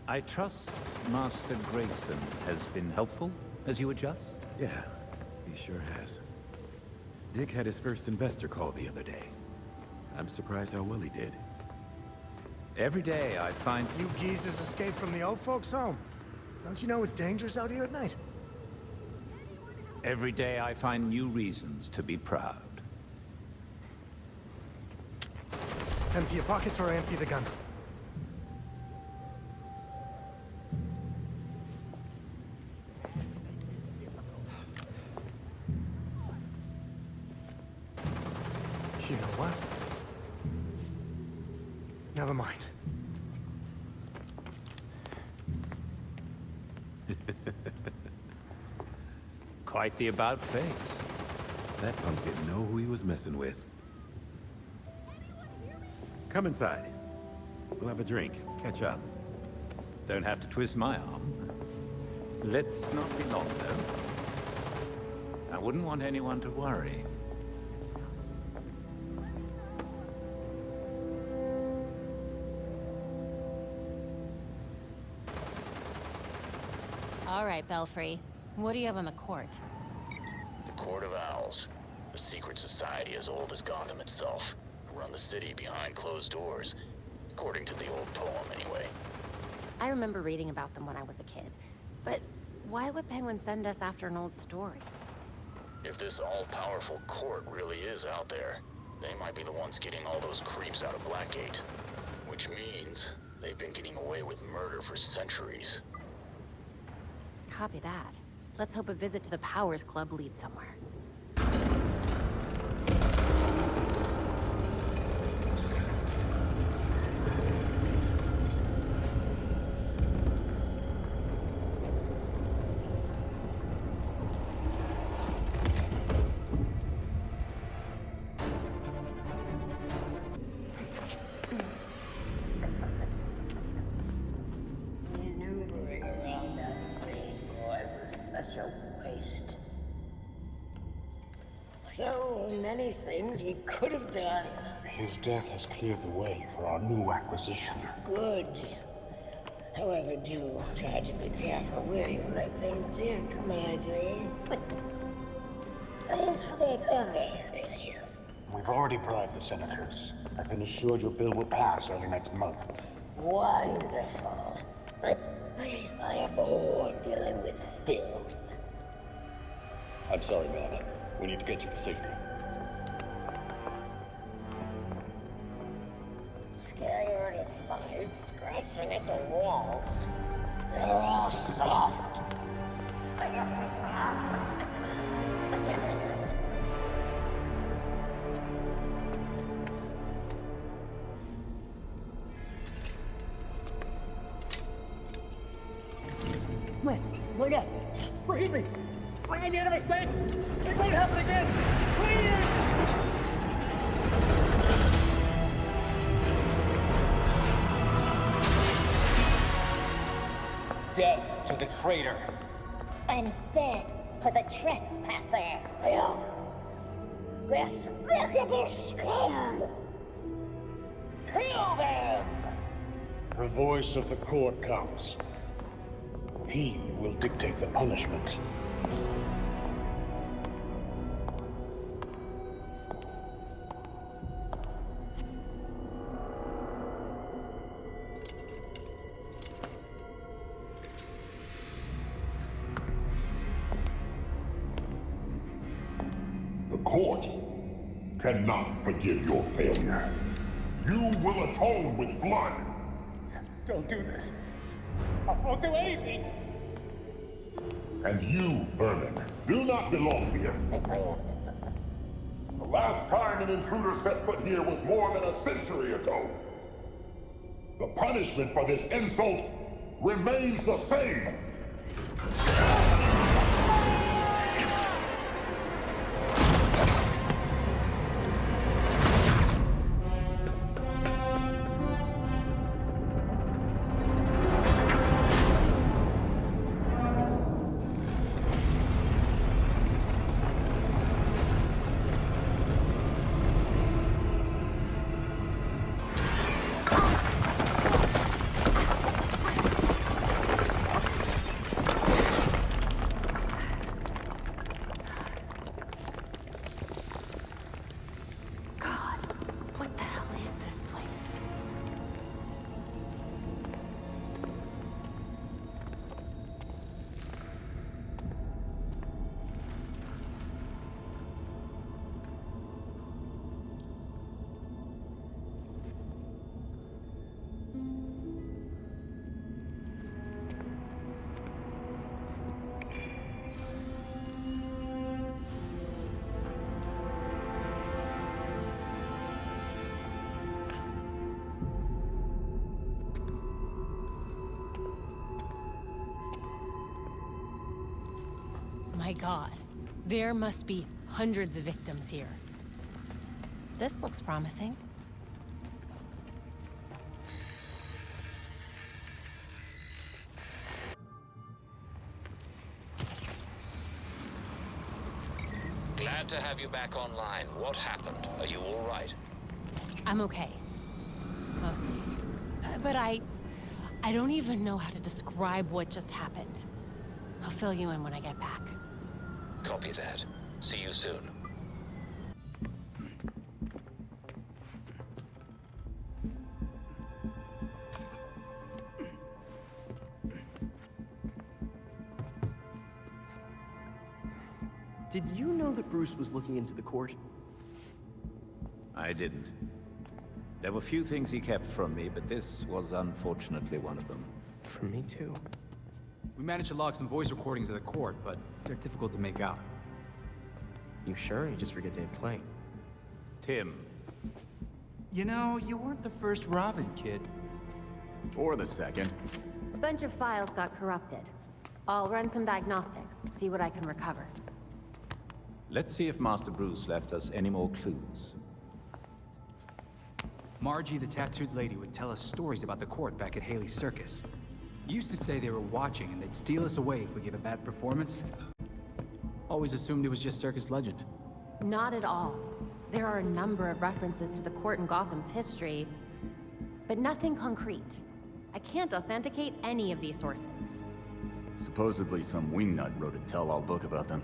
I trust Master Grayson has been helpful as you adjust? Yeah, he sure has. Dick had his first investor call the other day. I'm surprised how well he did. Every day I find... You geezers escaped from the old folks' home. Don't you know it's dangerous out here at night? Every day I find new reasons to be proud. Empty your pockets or empty the gun. You know what? Never mind. Quite the about-face. That punk didn't know who he was messing with. Come inside. We'll have a drink, catch up. Don't have to twist my arm. Let's not be long, though. I wouldn't want anyone to worry. All right, Belfry. What do you have on the court? The Court of Owls. A secret society as old as Gotham itself. Run the city behind closed doors. According to the old poem, anyway. I remember reading about them when I was a kid. But why would Penguin send us after an old story? If this all-powerful court really is out there, they might be the ones getting all those creeps out of Blackgate. Which means they've been getting away with murder for centuries. Copy that. Let's hope a visit to the Powers Club leads somewhere. Maneuvering around that thing, boy, was such a waste. So many things we could have done. His death has cleared the way for our new acquisition. Good. However, do try to be careful where you let them dig, my dear. As for that other issue, We've already bribed the senators. I've been assured your bill will pass early next month. wonderful. I am bored dealing with filth. I'm sorry, man. We need to get you to safety. Scared of flies scratching at the walls. They're all soft. Wait up! Forgive me! I made a mistake! It won't happen again! Please! Death to the traitor! And dead to the trespasser. Filth. Despicable scum! Kill them! The voice of the court comes. He will dictate the punishment. The court cannot forgive your failure. You will atone with blood. Don't do this. I won't do anything! And you, Vermin, do not belong here. The last time an intruder set foot here was more than a century ago. The punishment for this insult remains the same. my god. There must be hundreds of victims here. This looks promising. Glad to have you back online. What happened? Are you all right? I'm okay. Mostly. But I don't even know how to describe what just happened. I'll fill you in when I get back. Copy that. See you soon. Did you know that Bruce was looking into the court? I didn't. There were few things he kept from me, but this was unfortunately one of them. From me too. We managed to log some voice recordings of the court, but they're difficult to make out. You sure? You just forget they play. Tim. You know, you weren't the first Robin, kid. Or the second. A bunch of files got corrupted. I'll run some diagnostics, see what I can recover. Let's see if Master Bruce left us any more clues. Margie, the tattooed lady, would tell us stories about the court back at Haley's Circus. Used to say they were watching and they'd steal us away if we gave a bad performance. Always assumed it was just circus legend. Not at all. There are a number of references to the court in Gotham's history, but nothing concrete. I can't authenticate any of these sources. Supposedly some wingnut wrote a tell-all book about them.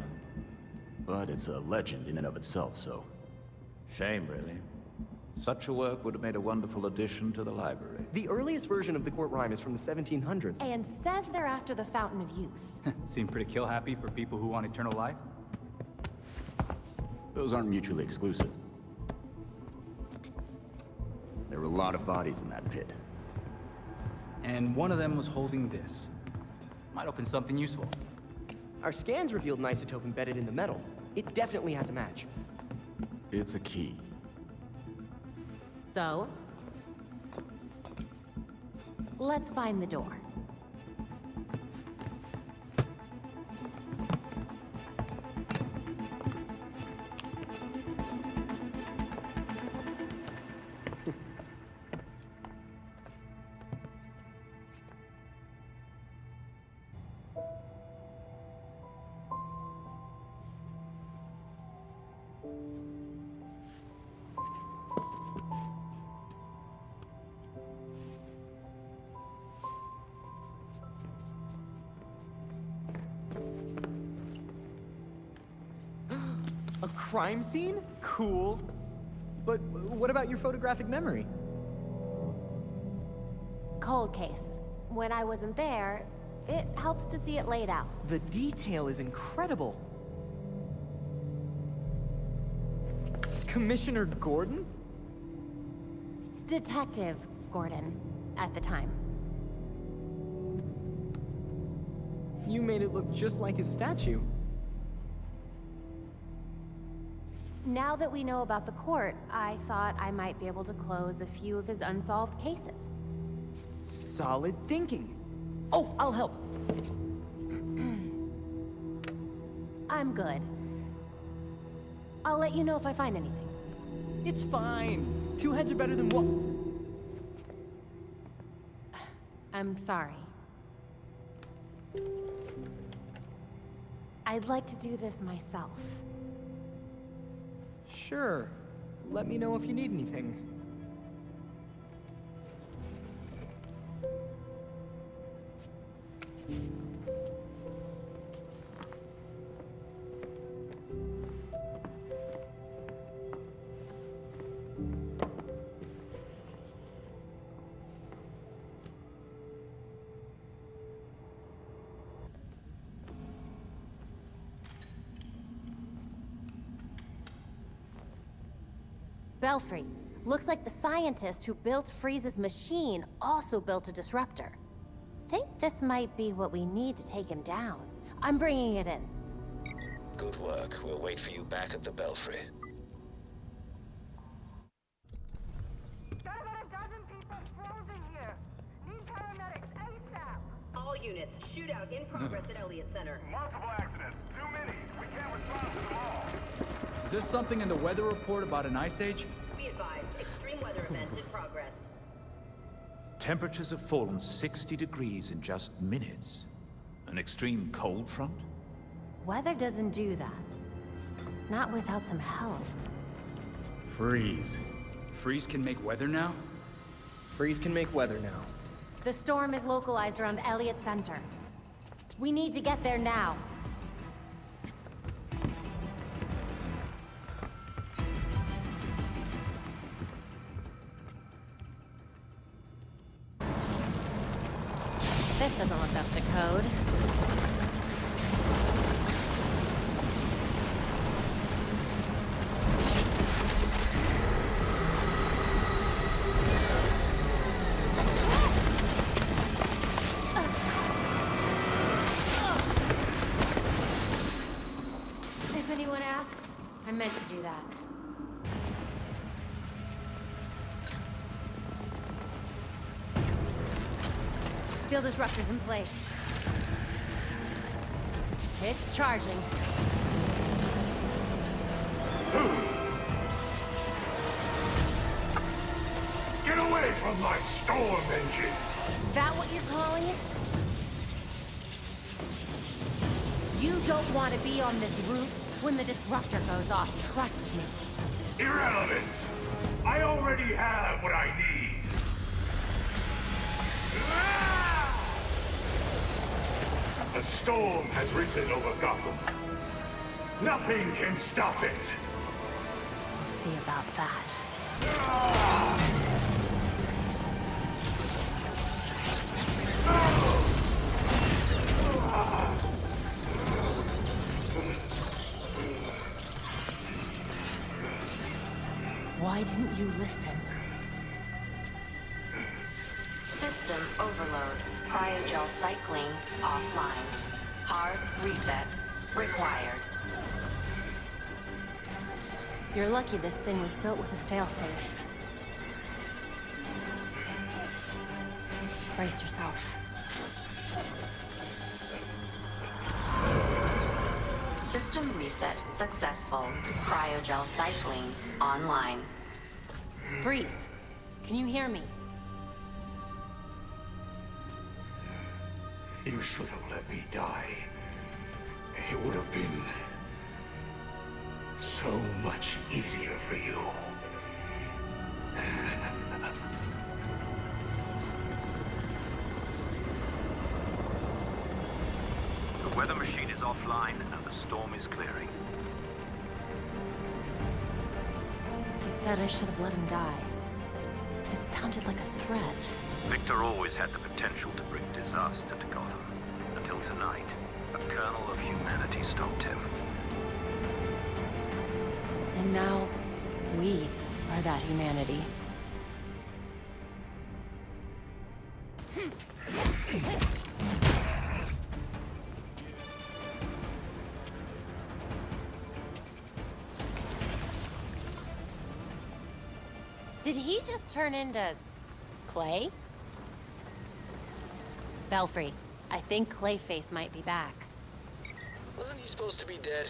But it's a legend in and of itself, so... Shame, really. Such a work would have made a wonderful addition to the library. The earliest version of the court rhyme is from the 1700s. And says they're after the Fountain of Youth. Seem pretty kill-happy for people who want eternal life. Those aren't mutually exclusive. There were a lot of bodies in that pit. And one of them was holding this. Might open something useful. Our scans revealed an isotope embedded in the metal. It definitely has a match. It's a key. So? Let's find the door. A crime scene? Cool. But what about your photographic memory? Cold case. When I wasn't there, it helps to see it laid out. The detail is incredible. Commissioner Gordon? Detective Gordon, at the time. You made it look just like his statue. Now that we know about the court, I thought I might be able to close a few of his unsolved cases. Solid thinking. Oh, I'll help. I'm good. I'll let you know if I find anything. It's fine. Two heads are better than one. I'm sorry. I'd like to do this myself. Sure. Let me know if you need anything. Belfry. Looks like the scientist who built Freeze's machine also built a disruptor. Think this might be what we need to take him down. I'm bringing it in. Good work. We'll wait for you back at the Belfry. Got about a dozen people frozen here. Need paramedics ASAP. All units, shootout in progress at Elliott Center. Multiple accidents. Too many. Is this something in the weather report about an ice age? Be advised, extreme weather event in progress. Temperatures have fallen 60 degrees in just minutes. An extreme cold front? Weather doesn't do that. Not without some help. Freeze. Freeze can make weather now? Freeze can make weather now. The storm is localized around Elliott Center. We need to get there now. This doesn't look up to code. If anyone asks, I meant to do that. Field disruptors in place. It's charging. Get away from my storm engine! Is that what you're calling it? You don't want to be on this roof when the disruptor goes off, trust me. Irrelevant! I already have what I need! A storm has risen over Gotham. Nothing can stop it! We'll see about that. Why didn't you listen? System overload. Cryogel cycling offline. Hard reset required. You're lucky this thing was built with a failsafe. Brace yourself. System reset successful. Cryogel cycling online. Freeze! Can you hear me? You should have let me die. It would have been so much easier for you. The weather machine is offline and the storm is clearing. He said I should have let him die. But it sounded like a threat. Victor always had the potential to bring disaster to Gotham. Until tonight, a kernel of humanity stopped him. And now, we are that humanity. Did he just turn into Clay? Belfry, I think Clayface might be back. Wasn't he supposed to be dead?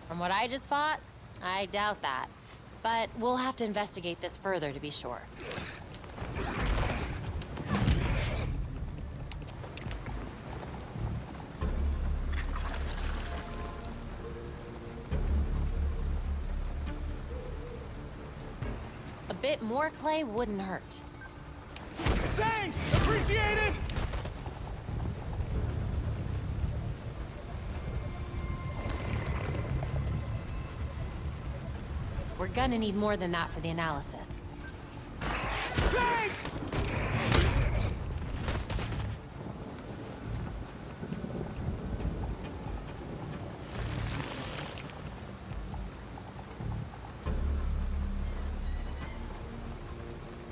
From what I just fought, I doubt that. But we'll have to investigate this further to be sure. A bit more clay wouldn't hurt. Thanks! Appreciate it! We're gonna need more than that for the analysis. Thanks!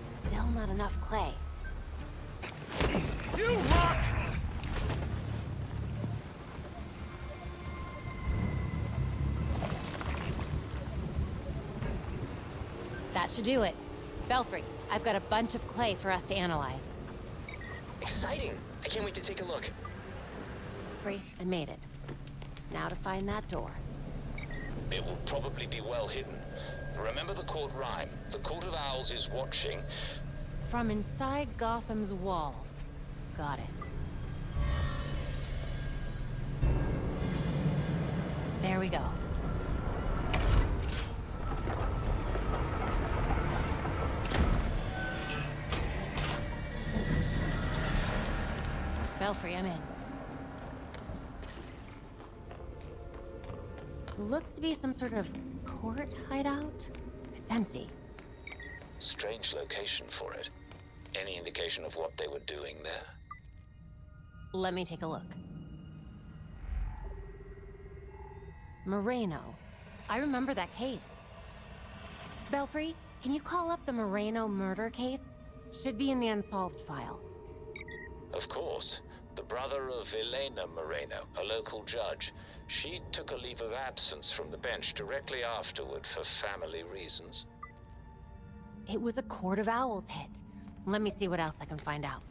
Still not enough clay. You rock! That should do it. Belfry, I've got a bunch of clay for us to analyze. Exciting! I can't wait to take a look. Belfry, I made it. Now to find that door. It will probably be well hidden. Remember the court rhyme. The Court of Owls is watching. From inside Gotham's walls. Got it. There we go. Belfry, I'm in. Looks to be some sort of court hideout. It's empty. Strange location for it. Any indication of what they were doing there? Let me take a look. Moreno. I remember that case. Belfry, can you call up the Moreno murder case? Should be in the unsolved file. Of course. The brother of Elena Moreno, a local judge. She took a leave of absence from the bench directly afterward for family reasons. It was a Court of Owls hit. Let me see what else I can find out.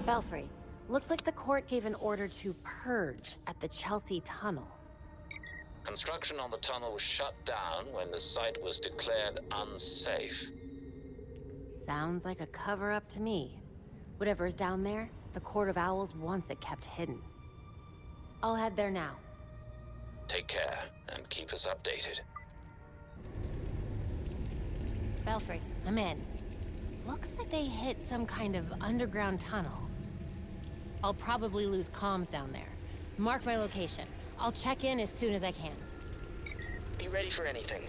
Belfry, looks like the court gave an order to purge at the Chelsea Tunnel. Construction on the tunnel was shut down when the site was declared unsafe. Sounds like a cover-up to me. Whatever's down there, the Court of Owls wants it kept hidden. I'll head there now. Take care, and keep us updated. Belfry, I'm in. Looks like they hit some kind of underground tunnel. I'll probably lose comms down there. Mark my location. I'll check in as soon as I can. Be ready for anything.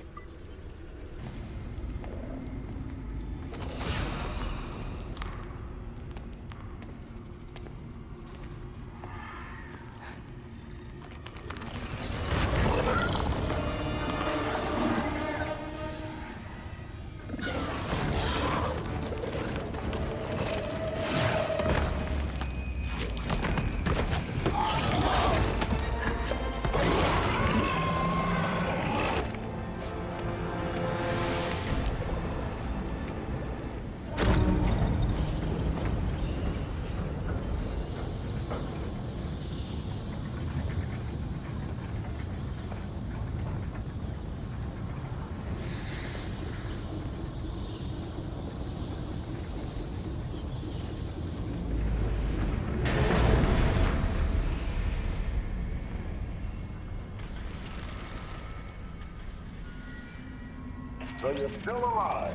So you're still alive.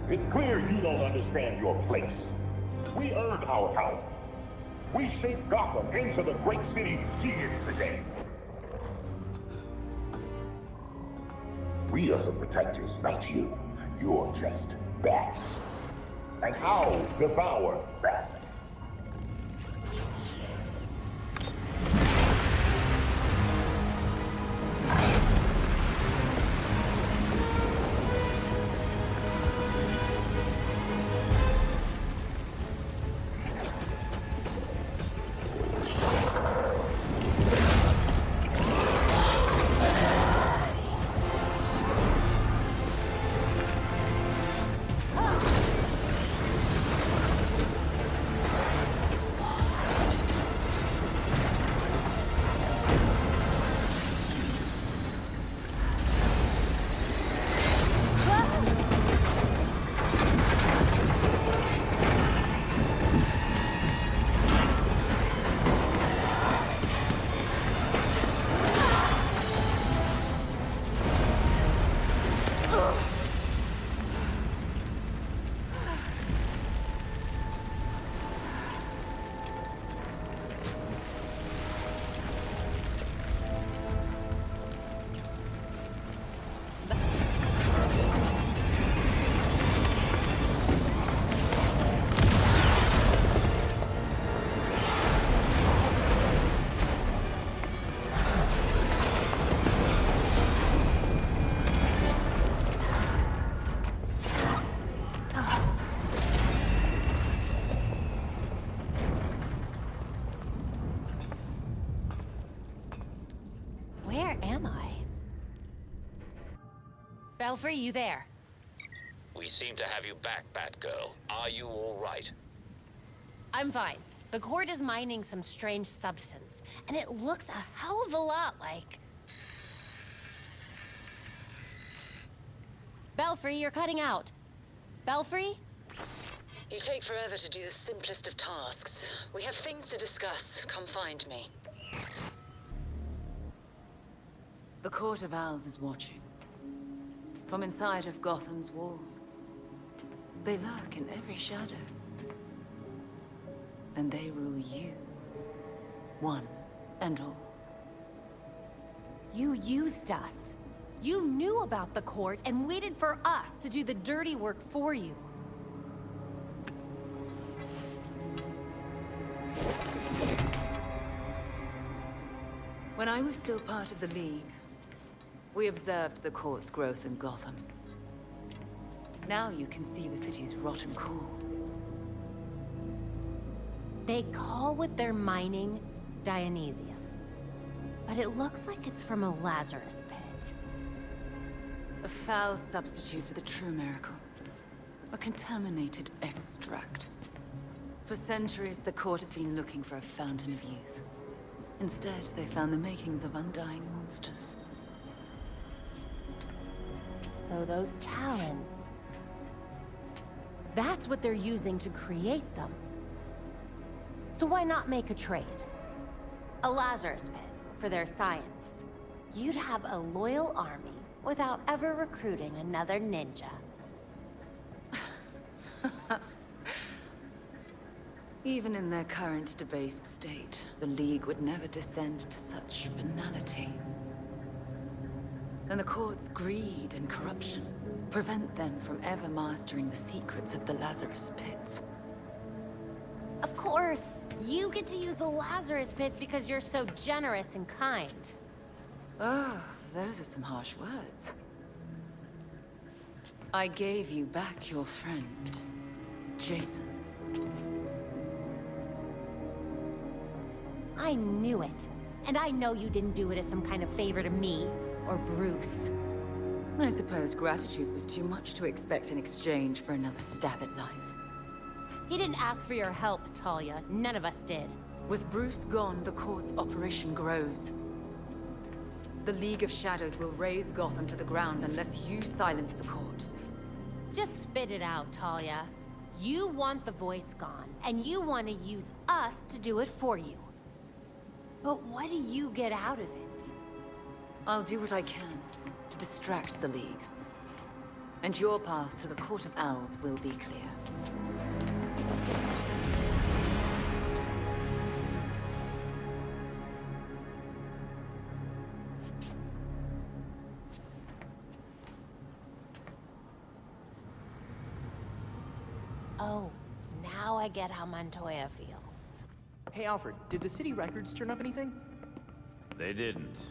It's clear you don't understand your place. We earned our power. We shaped Gotham into the great city she is today. We are the protectors, not you. You're just bats. And owls devour bats. Belfry, you there? We seem to have you back, Batgirl. Are you all right? I'm fine. The court is mining some strange substance, and it looks a hell of a lot like... Belfry, you're cutting out. Belfry? You take forever to do the simplest of tasks. We have things to discuss. Come find me. The Court of Owls is watching. From inside of Gotham's walls. They lurk in every shadow. And they rule you. One and all. You used us. You knew about the court and waited for us to do the dirty work for you. When I was still part of the League, we observed the court's growth in Gotham. Now you can see the city's rotten core. They call what they're mining Dionysium. But it looks like it's from a Lazarus pit. A foul substitute for the true miracle. A contaminated extract. For centuries, the court has been looking for a fountain of youth. Instead, they found the makings of undying monsters. So those talons... that's what they're using to create them. So why not make a trade? A Lazarus pit for their science. You'd have a loyal army without ever recruiting another ninja. Even in their current debased state, the League would never descend to such banality. And the court's greed and corruption prevent them from ever mastering the secrets of the Lazarus pits. Of course! You get to use the Lazarus pits because you're so generous and kind. Oh, those are some harsh words. I gave you back your friend, Jason. I knew it. And I know you didn't do it as some kind of favor to me, or Bruce. I suppose gratitude was too much to expect in exchange for another stab at life. He didn't ask for your help, Talia. None of us did. With Bruce gone, the court's operation grows. The League of Shadows will raze Gotham to the ground unless you silence the court. Just spit it out, Talia. You want the voice gone, and you want to use us to do it for you. But what do you get out of it? I'll do what I can to distract the League. And your path to the Court of Owls will be clear. Oh, now I get how Montoya feels. Hey, Alfred, did the city records turn up anything? They didn't.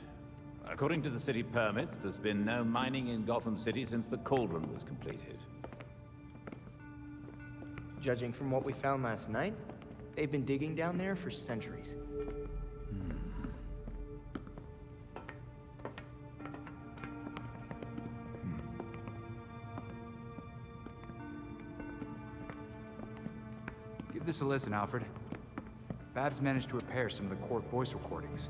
According to the city permits, there's been no mining in Gotham City since the Cauldron was completed. Judging from what we found last night, they've been digging down there for centuries. Give this a listen, Alfred. Babs managed to repair some of the court voice recordings.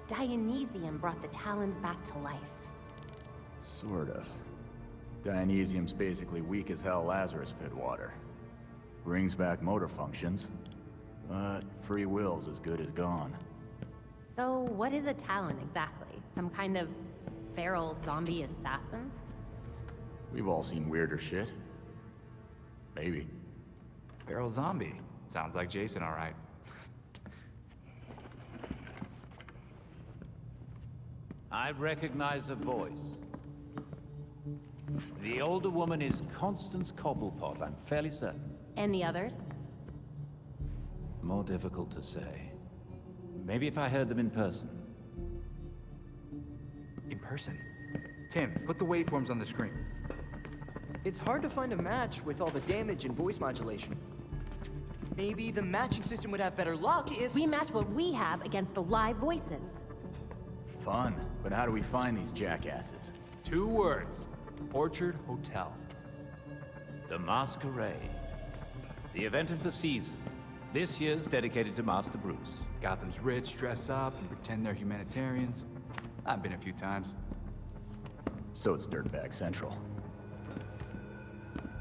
Dionysium brought the Talons back to life. Sort of. Dionysium's basically weak as hell Lazarus pit water. Brings back motor functions, but free will's as good as gone. So what is a Talon exactly? Some kind of feral zombie assassin? We've all seen weirder shit. Maybe. Feral zombie. Sounds like Jason, all right. I recognize a voice. The older woman is Constance Cobblepot, I'm fairly certain. And the others? More difficult to say. Maybe if I heard them in person. In person? Tim, put the waveforms on the screen. It's hard to find a match with all the damage and voice modulation. Maybe the matching system would have better luck if... We match what we have against the live voices. Fun, but how do we find these jackasses? 2 words. Orchard Hotel. The Masquerade. The event of the season. This year's dedicated to Master Bruce. Gotham's rich dress up and pretend they're humanitarians. I've been a few times. So it's Dirtbag Central.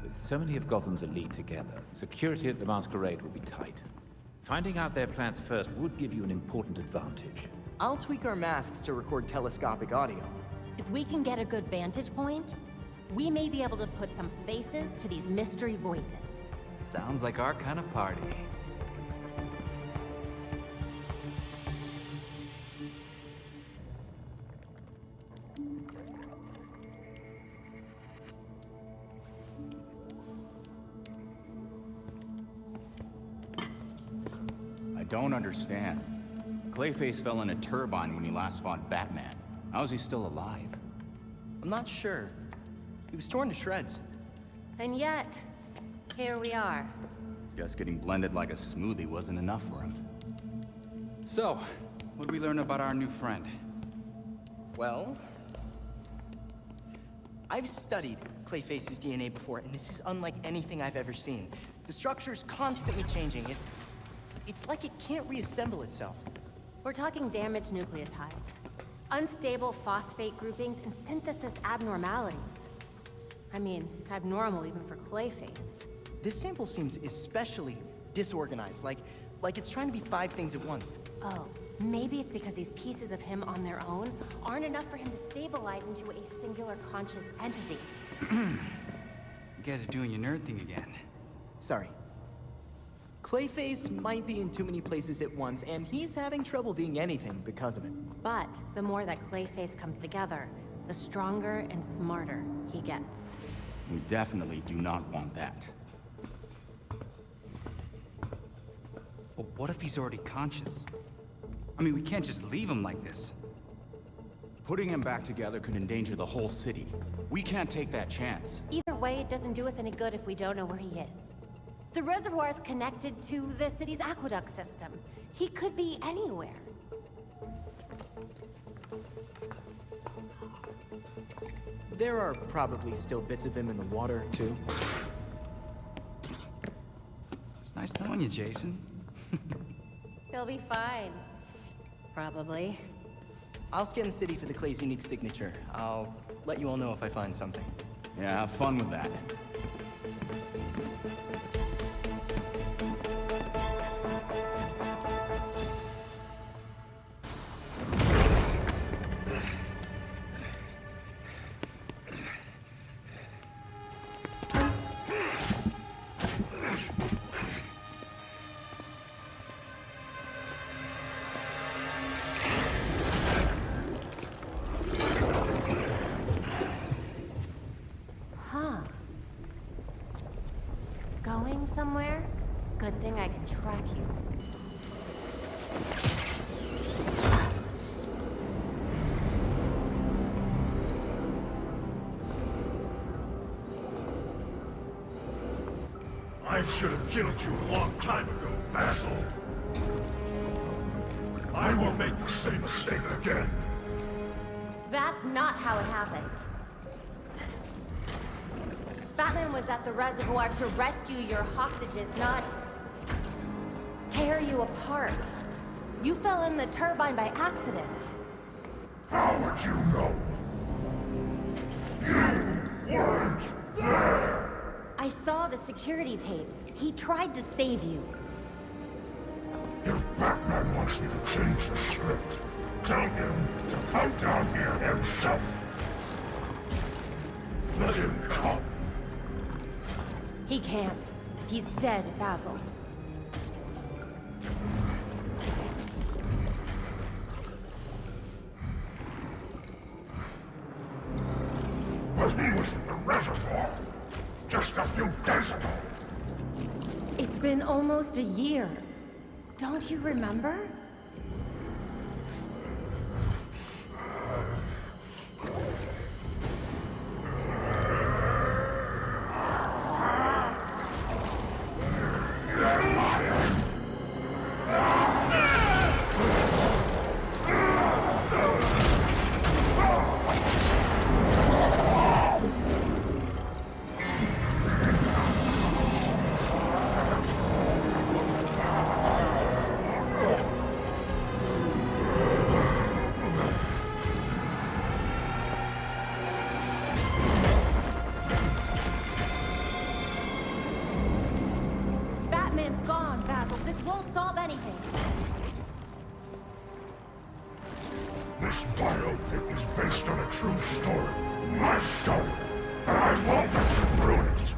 With so many of Gotham's elite together, security at the Masquerade will be tight. Finding out their plans first would give you an important advantage. I'll tweak our masks to record telescopic audio. If we can get a good vantage point, we may be able to put some faces to these mystery voices. Sounds like our kind of party. I don't understand. Clayface fell in a turbine when he last fought Batman. How is he still alive? I'm not sure. He was torn to shreds. And yet, here we are. Guess getting blended like a smoothie wasn't enough for him. So, what did we learn about our new friend? Well, I've studied Clayface's DNA before, and this is unlike anything I've ever seen. The structure's constantly changing. It's like it can't reassemble itself. We're talking damaged nucleotides, unstable phosphate groupings, and synthesis abnormalities. I mean, abnormal even for Clayface. This sample seems especially disorganized, like it's trying to be 5 things at once. Oh, maybe it's because these pieces of him on their own aren't enough for him to stabilize into a singular conscious entity. You guys are doing your nerd thing again. Sorry. Clayface might be in too many places at once, and he's having trouble being anything because of it. But the more that Clayface comes together, the stronger and smarter he gets. We definitely do not want that. But what if he's already conscious? I mean, we can't just leave him like this. Putting him back together could endanger the whole city. We can't take that chance. Either way, it doesn't do us any good if we don't know where he is. The reservoir is connected to the city's aqueduct system. He could be anywhere. There are probably still bits of him in the water, too. It's nice knowing you, Jason. He'll be fine. Probably. I'll scan the city for the Clay's unique signature. I'll let you all know if I find something. Yeah, have fun with that. Going somewhere? Good thing I can track you. I should have killed you a long time ago, Basil. I won't make the same mistake again. That's not how it happened. Batman was at the reservoir to rescue your hostages, not tear you apart. You fell in the turbine by accident. How would you know? You weren't there! I saw the security tapes. He tried to save you. If Batman wants me to change the script, tell him to come down here himself. Let him come. He can't. He's dead, Basil. But he was in the reservoir just a few days ago. It's been almost a year. Don't you remember? won't solve anything. This biopic is based on a true story. My story. And I won't let you ruin it.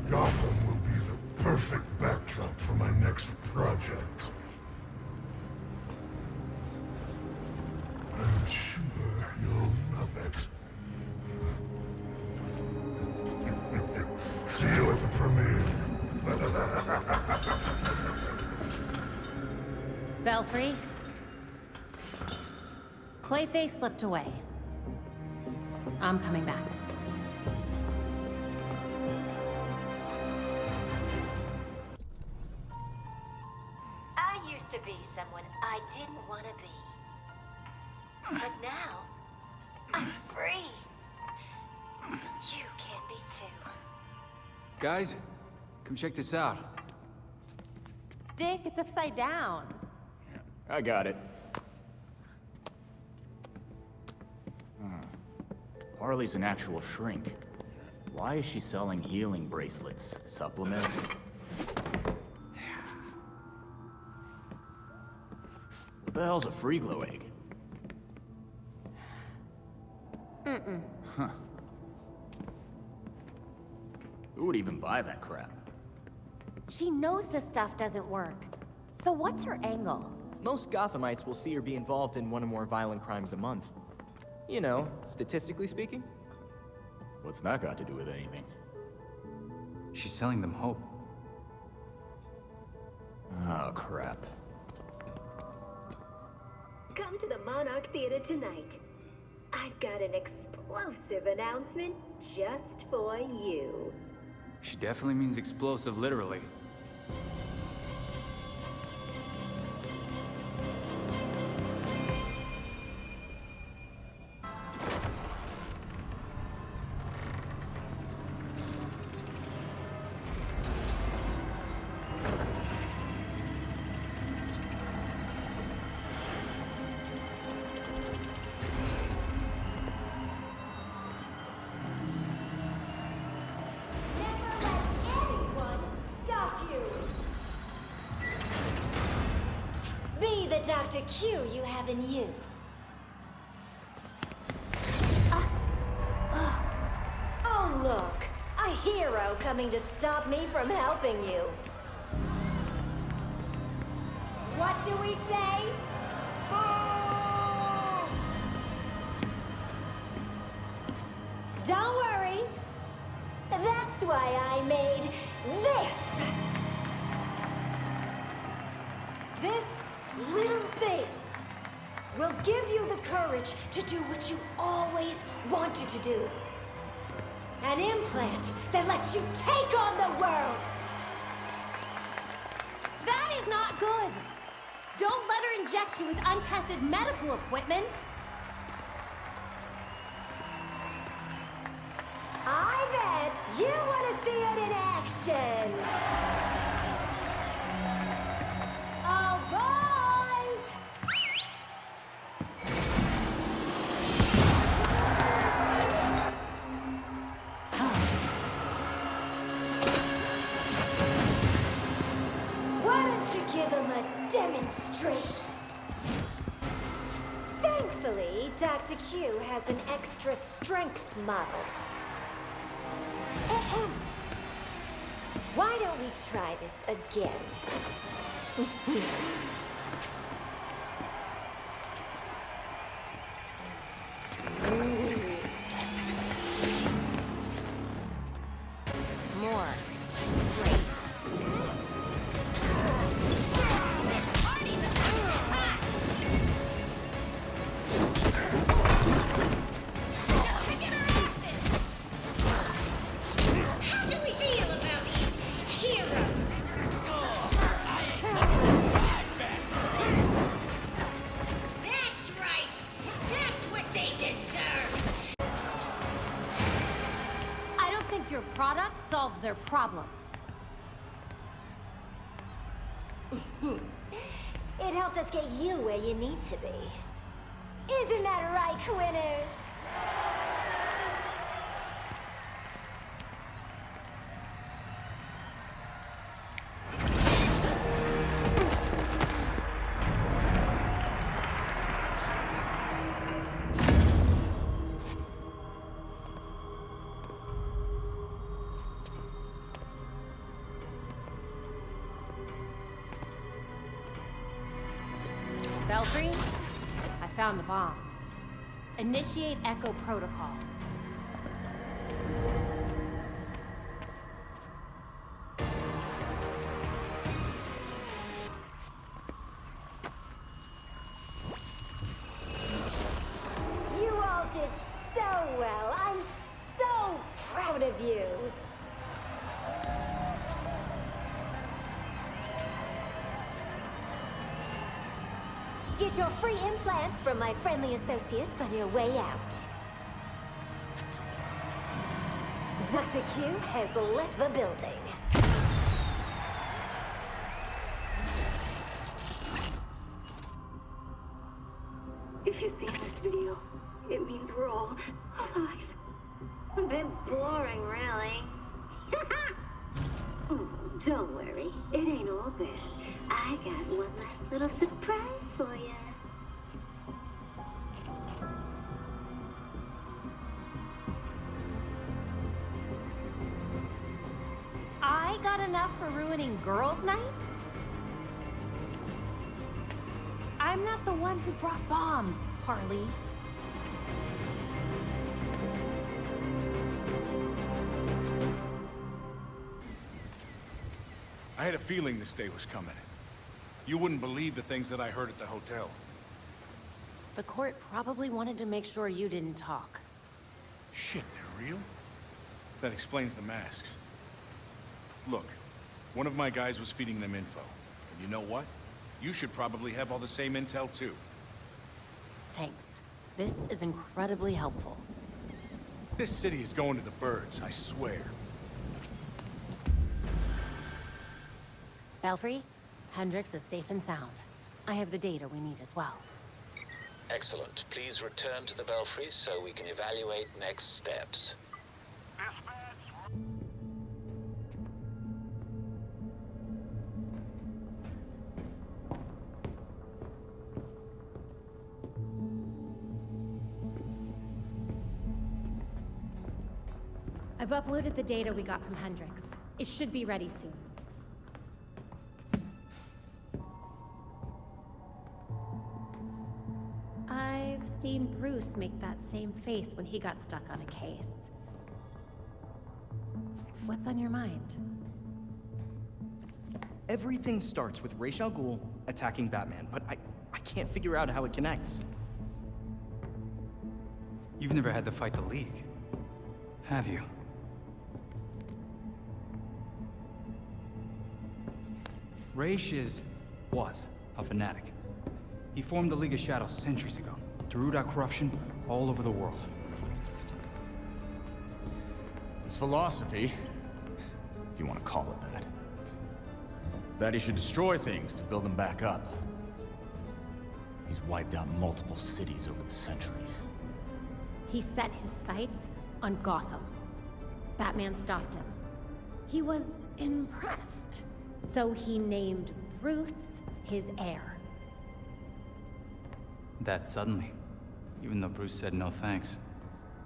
Gotham will be the perfect backdrop for my next project. I'm sure you'll love it. See you at the premiere. Belfry? Clayface slipped away. I'm coming back. I used to be someone I didn't want to be. But now, I'm free. You can be too. Guys, come check this out. Dick, it's upside down. I got it. Harley's an actual shrink. Why is she selling healing bracelets? Supplements? What the hell's a free glow egg? Mm-mm. Huh. Who would even buy that crap? She knows this stuff doesn't work. So what's her angle? Most Gothamites will see her be involved in one or more violent crimes a month. You know, statistically speaking. What's that got to do with anything? She's selling them hope. Oh, crap. Come to the Monarch Theater tonight. I've got an explosive announcement just for you. She definitely means explosive, literally. Be the Dr. Q you have in you. Oh, look! A hero coming to stop me from helping you. What do we say? Don't worry. That's why I made this. This little thing will give you the courage to do what you always wanted to do. An implant that lets you take on the world. That is not good! Don't let her inject you with untested medical equipment! I bet you want to see it in action! Oh, boys! Why don't you give him a demonstration? Thankfully, Dr. Q has an extra strength model. Why don't we try this again? More. Great. How do we feel about these heroes? That's right. That's what they deserve. I don't think your product solved their problems. It helped us get you where you need to be. Isn't that right, Quinners? Belfry, I found the bombs. Initiate Echo Protocol. You all did so well. I'm so proud of you. Get your free implants from my friendly associates on your way out. Dr. Q has left the building. If you've seen this video, it means we're all alive. A bit boring, really. Oh, don't worry. It ain't all bad. I got one last little surprise for you. I got enough for ruining girls' night? I'm not the one who brought bombs, Harley. I had a feeling this day was coming. You wouldn't believe the things that I heard at the hotel. The court probably wanted to make sure you didn't talk. Shit, they're real? That explains the masks. Look, one of my guys was feeding them info. And you know what? You should probably have all the same intel too. Thanks. This is incredibly helpful. This city is going to the birds, I swear. Belfry, Hendricks is safe and sound. I have the data we need as well. Excellent. Please return to the Belfry so we can evaluate next steps. I've uploaded the data we got from Hendricks. It should be ready soon. I've seen Bruce make that same face when he got stuck on a case. What's on your mind? Everything starts with Ra's al Ghul attacking Batman, but I can't figure out how it connects. You've never had to fight the League, have you? Ra's was a fanatic. He formed the League of Shadows centuries ago to root out corruption all over the world. His philosophy, if you want to call it that, is that he should destroy things to build them back up. He's wiped out multiple cities over the centuries. He set his sights on Gotham. Batman stopped him. He was impressed, so he named Bruce his heir. That suddenly, even though Bruce said no thanks.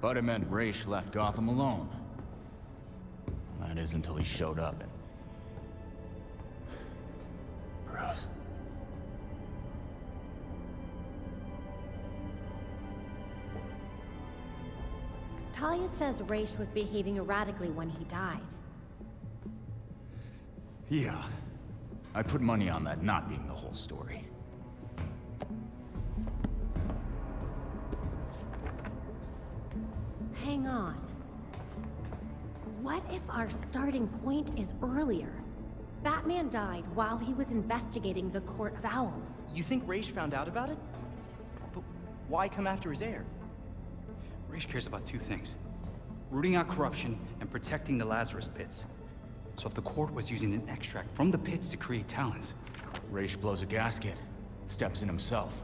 But it meant Ra's left Gotham alone. That is until he showed up and Talia says Raish was behaving erratically when he died. Yeah. I put money on that not being the whole story. Hang on. What if our starting point is earlier? Batman died while he was investigating the Court of Owls. You think Raish found out about it? But why come after his heir? Raish cares about two things: rooting out corruption and protecting the Lazarus Pits. So if the court was using an extract from the pits to create talents... Raish blows a gasket, steps in himself.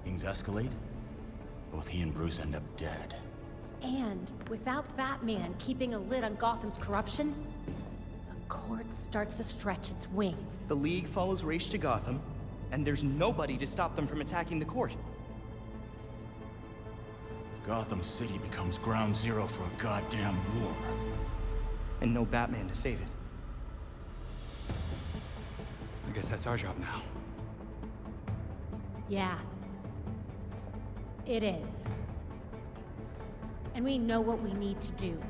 Things escalate. Both he and Bruce end up dead. And without Batman keeping a lid on Gotham's corruption, the court starts to stretch its wings. The League follows Raish to Gotham, and there's nobody to stop them from attacking the court. Gotham City becomes ground zero for a goddamn war. And no Batman to save it. I guess that's our job now. Yeah. It is. And we know what we need to do.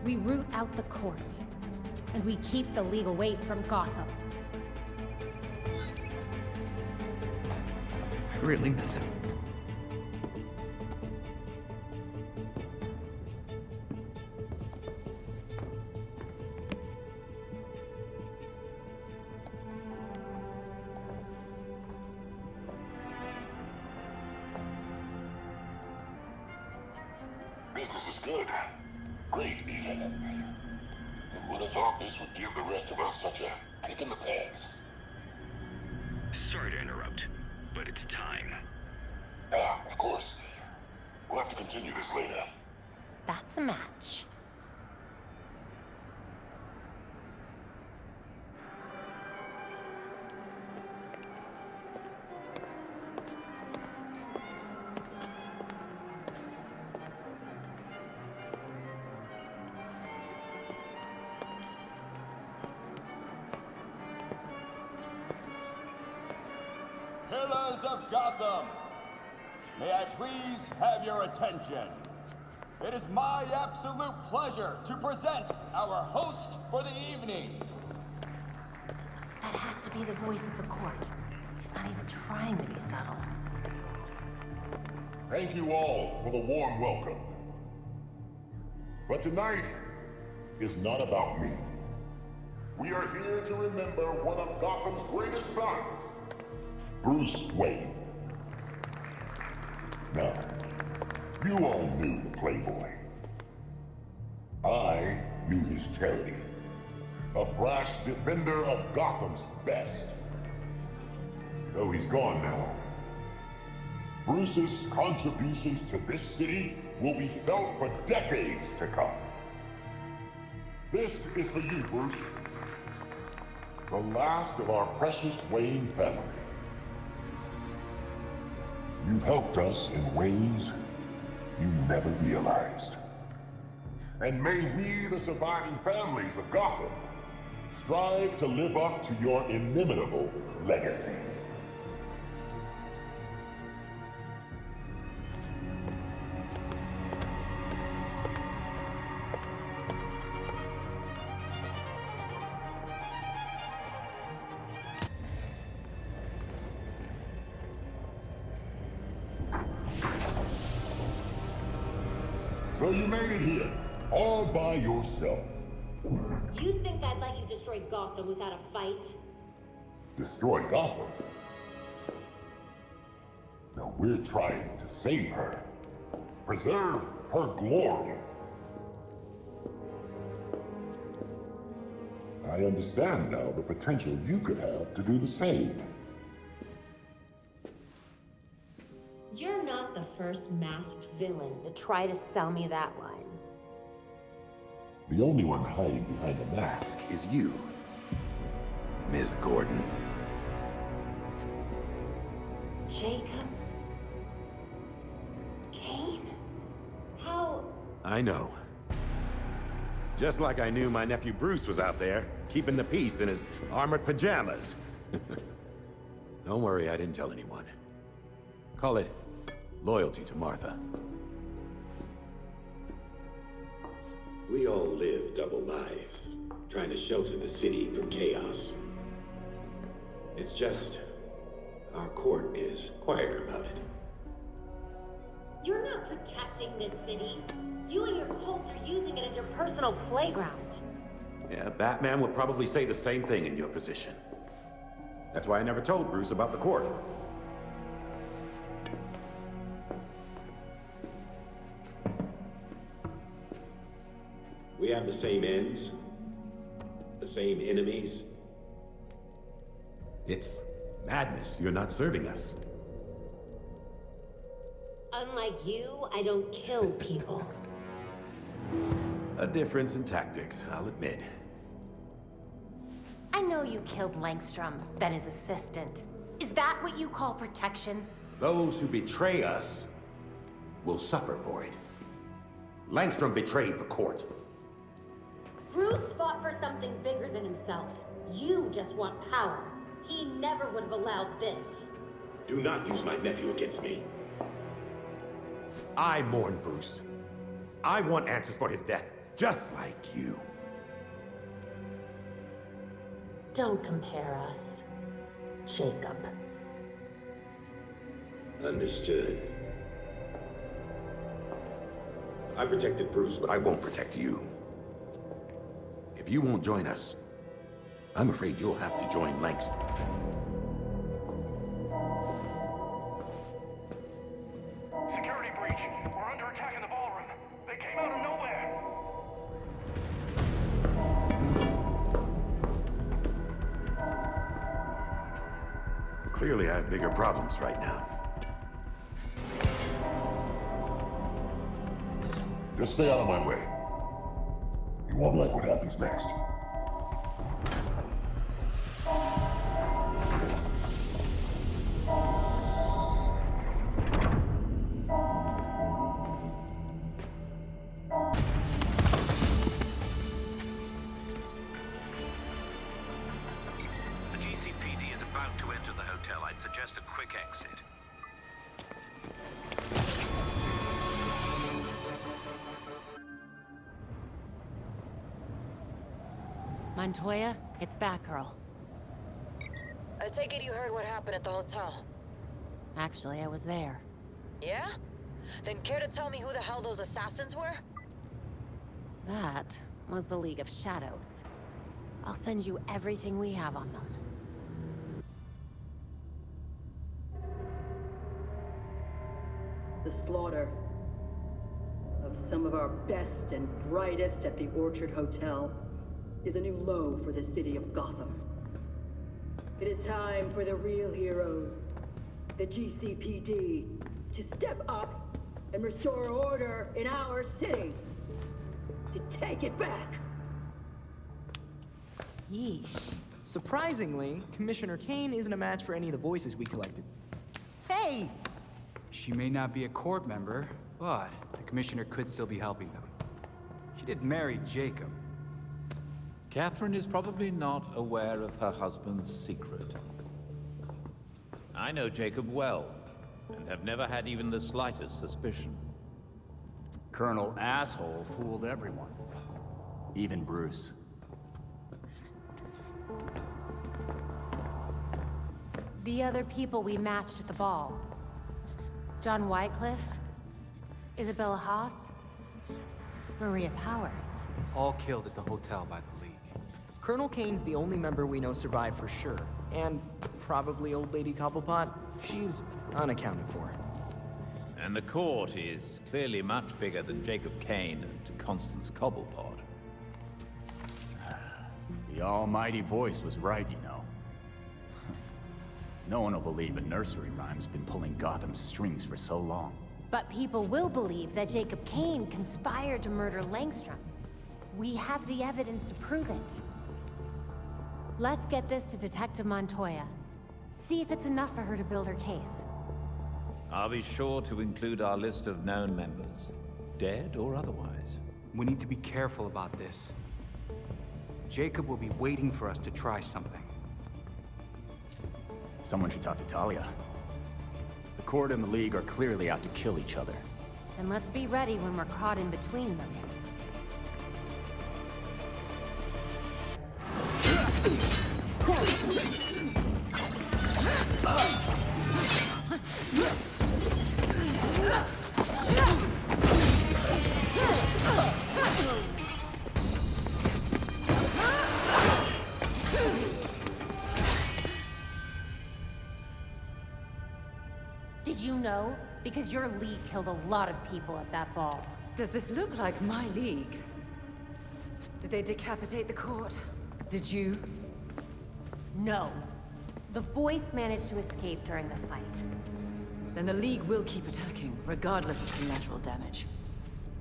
We root out the court, and we keep the League away from Gotham. I really miss him. Business is good. Great, even. Who would have thought this would give the rest of us such a kick in the pants? Sorry to interrupt, but it's time. Of course. We'll have to continue this later. That's a match. Pillars of Gotham, may I please have your attention? It is my absolute pleasure to present our host for the evening. That has to be the voice of the court. He's not even trying to be subtle. Thank you all for the warm welcome. But tonight is not about me. We are here to remember one of Gotham's greatest sons, Bruce Wayne. Now, you all knew the Playboy. I knew his charity. A brash defender of Gotham's best. Though he's gone now, Bruce's contributions to this city will be felt for decades to come. This is for you, Bruce. The last of our precious Wayne family. You've helped us in ways you never realized. And may we, the surviving families of Gotham, strive to live up to your inimitable legacy. So you made it here, all by yourself. You think I'd let you destroy Gotham without a fight? Destroy Gotham? No, we're trying to save her. Preserve her glory. I understand now the potential you could have to do the same. You're not the first masked villain to try to sell me that line. The only one hiding behind the mask is you, Ms. Gordon. Jacob? Kane? How? I know. Just like I knew my nephew Bruce was out there, keeping the peace in his armored pajamas. Don't worry, I didn't tell anyone. Call it loyalty to Martha. We all live double lives, trying to shelter the city from chaos. It's just, our court is quieter about it. You're not protecting this city. You and your cult are using it as your personal playground. Yeah, Batman would probably say the same thing in your position. That's why I never told Bruce about the court. We have the same ends, the same enemies. It's madness. You're not serving us. Unlike you, I don't kill people. A difference in tactics, I'll admit. I know you killed Langstrom, then his assistant. Is that what you call protection? Those who betray us will suffer for it. Langstrom betrayed the court. Bruce fought for something bigger than himself. You just want power. He never would have allowed this. Do not use my nephew against me. I mourn Bruce. I want answers for his death, just like you. Don't compare us, Jacob. Understood. I protected Bruce, but I won't protect you. If you won't join us, I'm afraid you'll have to join Langstrom. Security breach. We're under attack in the ballroom. They came out of nowhere. Clearly, I have bigger problems right now. Just stay out of my way. You won't like what happens next. The GCPD is about to enter the hotel. I'd suggest a quick exit. Montoya, it's Batgirl. I take it you heard what happened at the hotel. Actually, I was there. Yeah? Then care to tell me who the hell those assassins were? That was the League of Shadows. I'll send you everything we have on them. The slaughter of some of our best and brightest at the Orchard Hotel is a new low for the city of Gotham. It is time for the real heroes, the GCPD, to step up and restore order in our city. To take it back. Yeesh. Surprisingly, Commissioner Kane isn't a match for any of the voices we collected. Hey! She may not be a court member, but the commissioner could still be helping them. She did marry Jacob. Catherine is probably not aware of her husband's secret. I know Jacob well, and have never had even the slightest suspicion. Colonel Asshole fooled everyone. Even Bruce. The other people we matched at the ball. John Wycliffe, Isabella Haas, Maria Powers. All killed at the hotel by the League. Colonel Kane's the only member we know survived for sure. And probably Old Lady Cobblepot. She's unaccounted for. And the court is clearly much bigger than Jacob Kane and Constance Cobblepot. The almighty voice was right, you know. No one will believe a nursery rhyme's been pulling Gotham's strings for so long. But people will believe that Jacob Kane conspired to murder Langstrom. We have the evidence to prove it. Let's get this to Detective Montoya. See if it's enough for her to build her case. I'll be sure to include our list of known members, dead or otherwise. We need to be careful about this. Jacob will be waiting for us to try something. Someone should talk to Talia. The court and the League are clearly out to kill each other. And let's be ready when we're caught in between them. Did you know? Because your league killed a lot of people at that ball. Does this look like my league? Did they decapitate the court? Did you? No. The voice managed to escape during the fight. Then the league will keep attacking, regardless of collateral damage.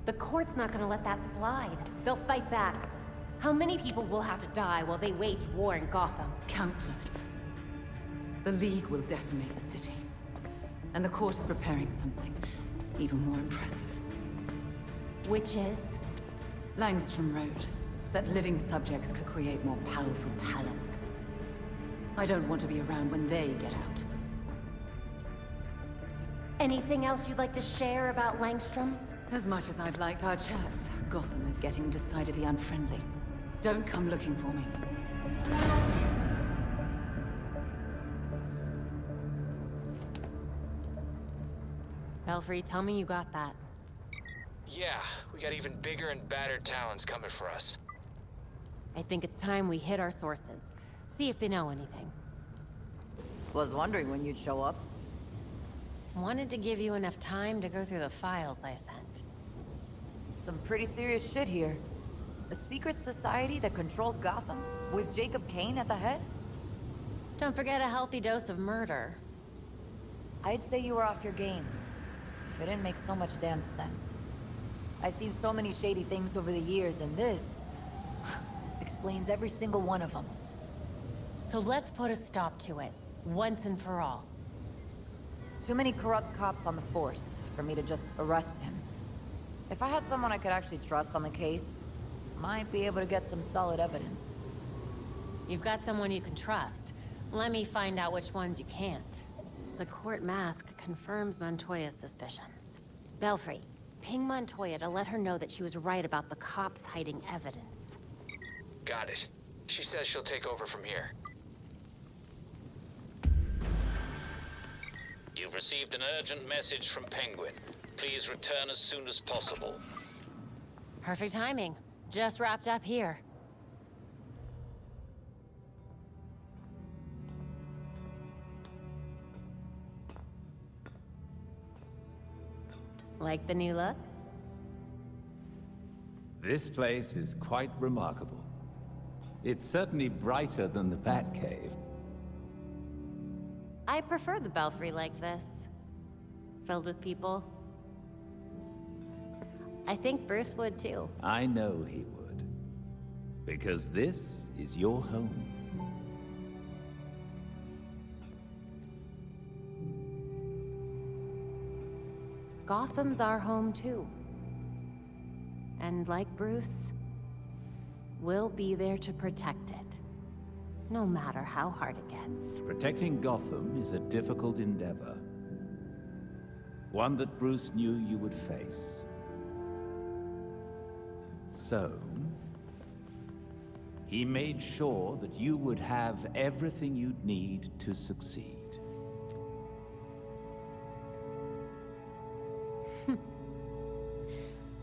The court's not gonna let that slide. They'll fight back. How many people will have to die while they wage war in Gotham? Countless. The league will decimate the city. And the court is preparing something even more impressive. Which is? Langstrom wrote that living subjects could create more powerful talents. I don't want to be around when they get out. Anything else you'd like to share about Langstrom? As much as I've liked our chats, Gotham is getting decidedly unfriendly. Don't come looking for me. Belfry, tell me you got that. Yeah, we got even bigger and badder talents coming for us. I think it's time we hit our sources. See if they know anything. Was wondering when you'd show up. Wanted to give you enough time to go through the files I sent. Some pretty serious shit here. A secret society that controls Gotham, with Jacob Kane at the head? Don't forget a healthy dose of murder. I'd say you were off your game. If it didn't make so much damn sense. I've seen so many shady things over the years, and this explains every single one of them. So let's put a stop to it, once and for all. Too many corrupt cops on the force for me to just arrest him. If I had someone I could actually trust on the case, might be able to get some solid evidence. You've got someone you can trust. Let me find out which ones you can't. The court mask confirms Montoya's suspicions. Belfry, ping Montoya to let her know that she was right about the cops hiding evidence. Got it. She says she'll take over from here. You've received an urgent message from Penguin. Please return as soon as possible. Perfect timing. Just wrapped up here. Like the new look? This place is quite remarkable. It's certainly brighter than the Batcave. I prefer the Belfry like this. Filled with people. I think Bruce would too. I know he would. Because this is your home. Gotham's our home too. And like Bruce, we'll be there to protect it. No matter how hard it gets. Protecting Gotham is a difficult endeavor. One that Bruce knew you would face. So, he made sure that you would have everything you'd need to succeed.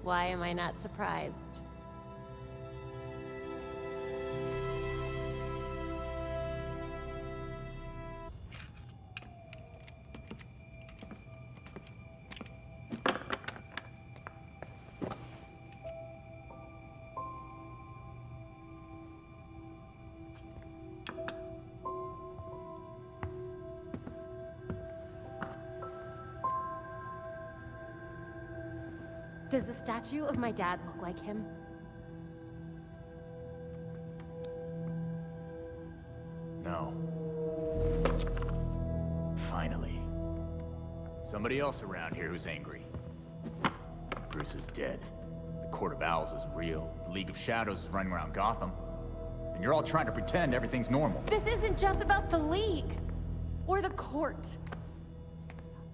Why am I not surprised? Does the statue of my dad look like him? No. Finally. Somebody else around here who's angry. Bruce is dead. The Court of Owls is real. The League of Shadows is running around Gotham. And you're all trying to pretend everything's normal. This isn't just about the League. Or the court.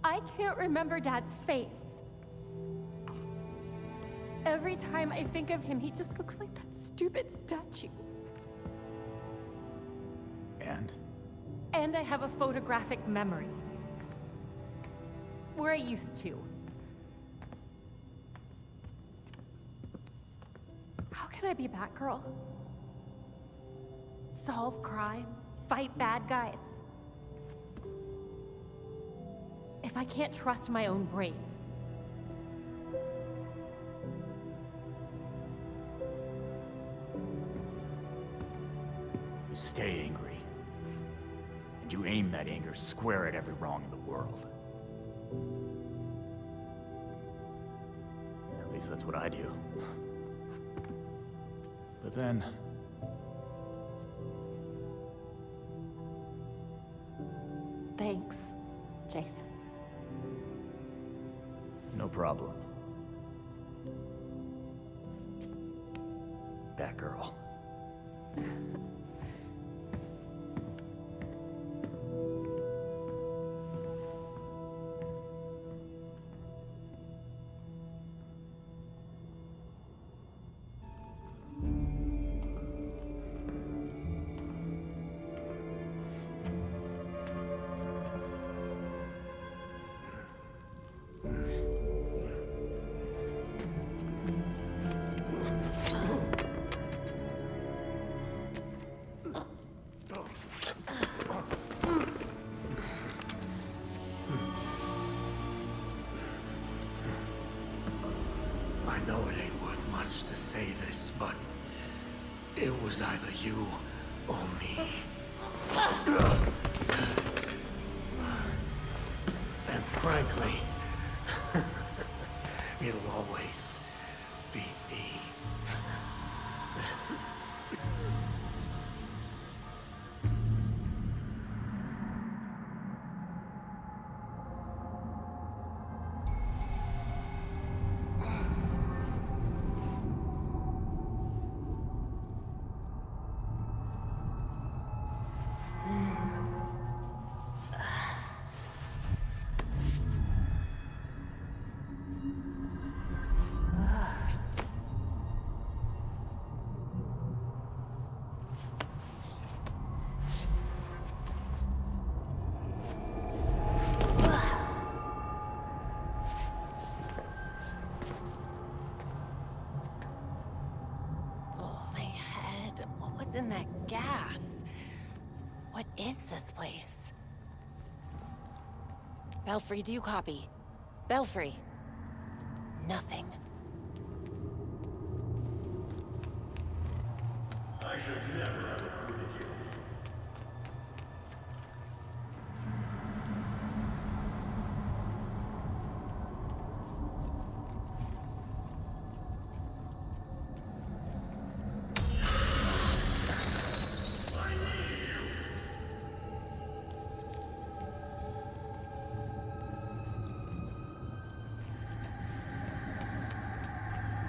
I can't remember Dad's face. Every time I think of him, he just looks like that stupid statue. And I have a photographic memory. Where I used to. How can I be Batgirl? Solve crime, fight bad guys. If I can't trust my own brain. You stay angry. And you aim that anger square at every wrong in the world. At least that's what I do. But then... Thanks, Jason. No problem. Batgirl. I know it ain't worth much to say this, but it was either you or me. And frankly, it'll always be me. In that gas? What is this place? Belfry, do you copy? Belfry. Nothing. I should never have recruited you.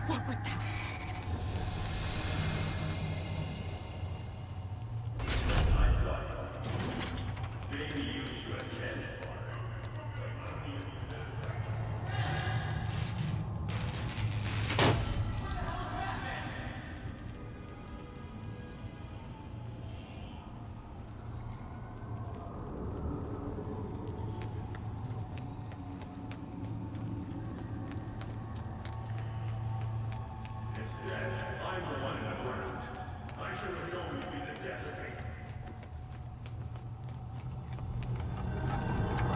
What was that? I thought maybe use you as cannon fodder. Instead, I'm the one in the ground. I should have known you'd be the designate.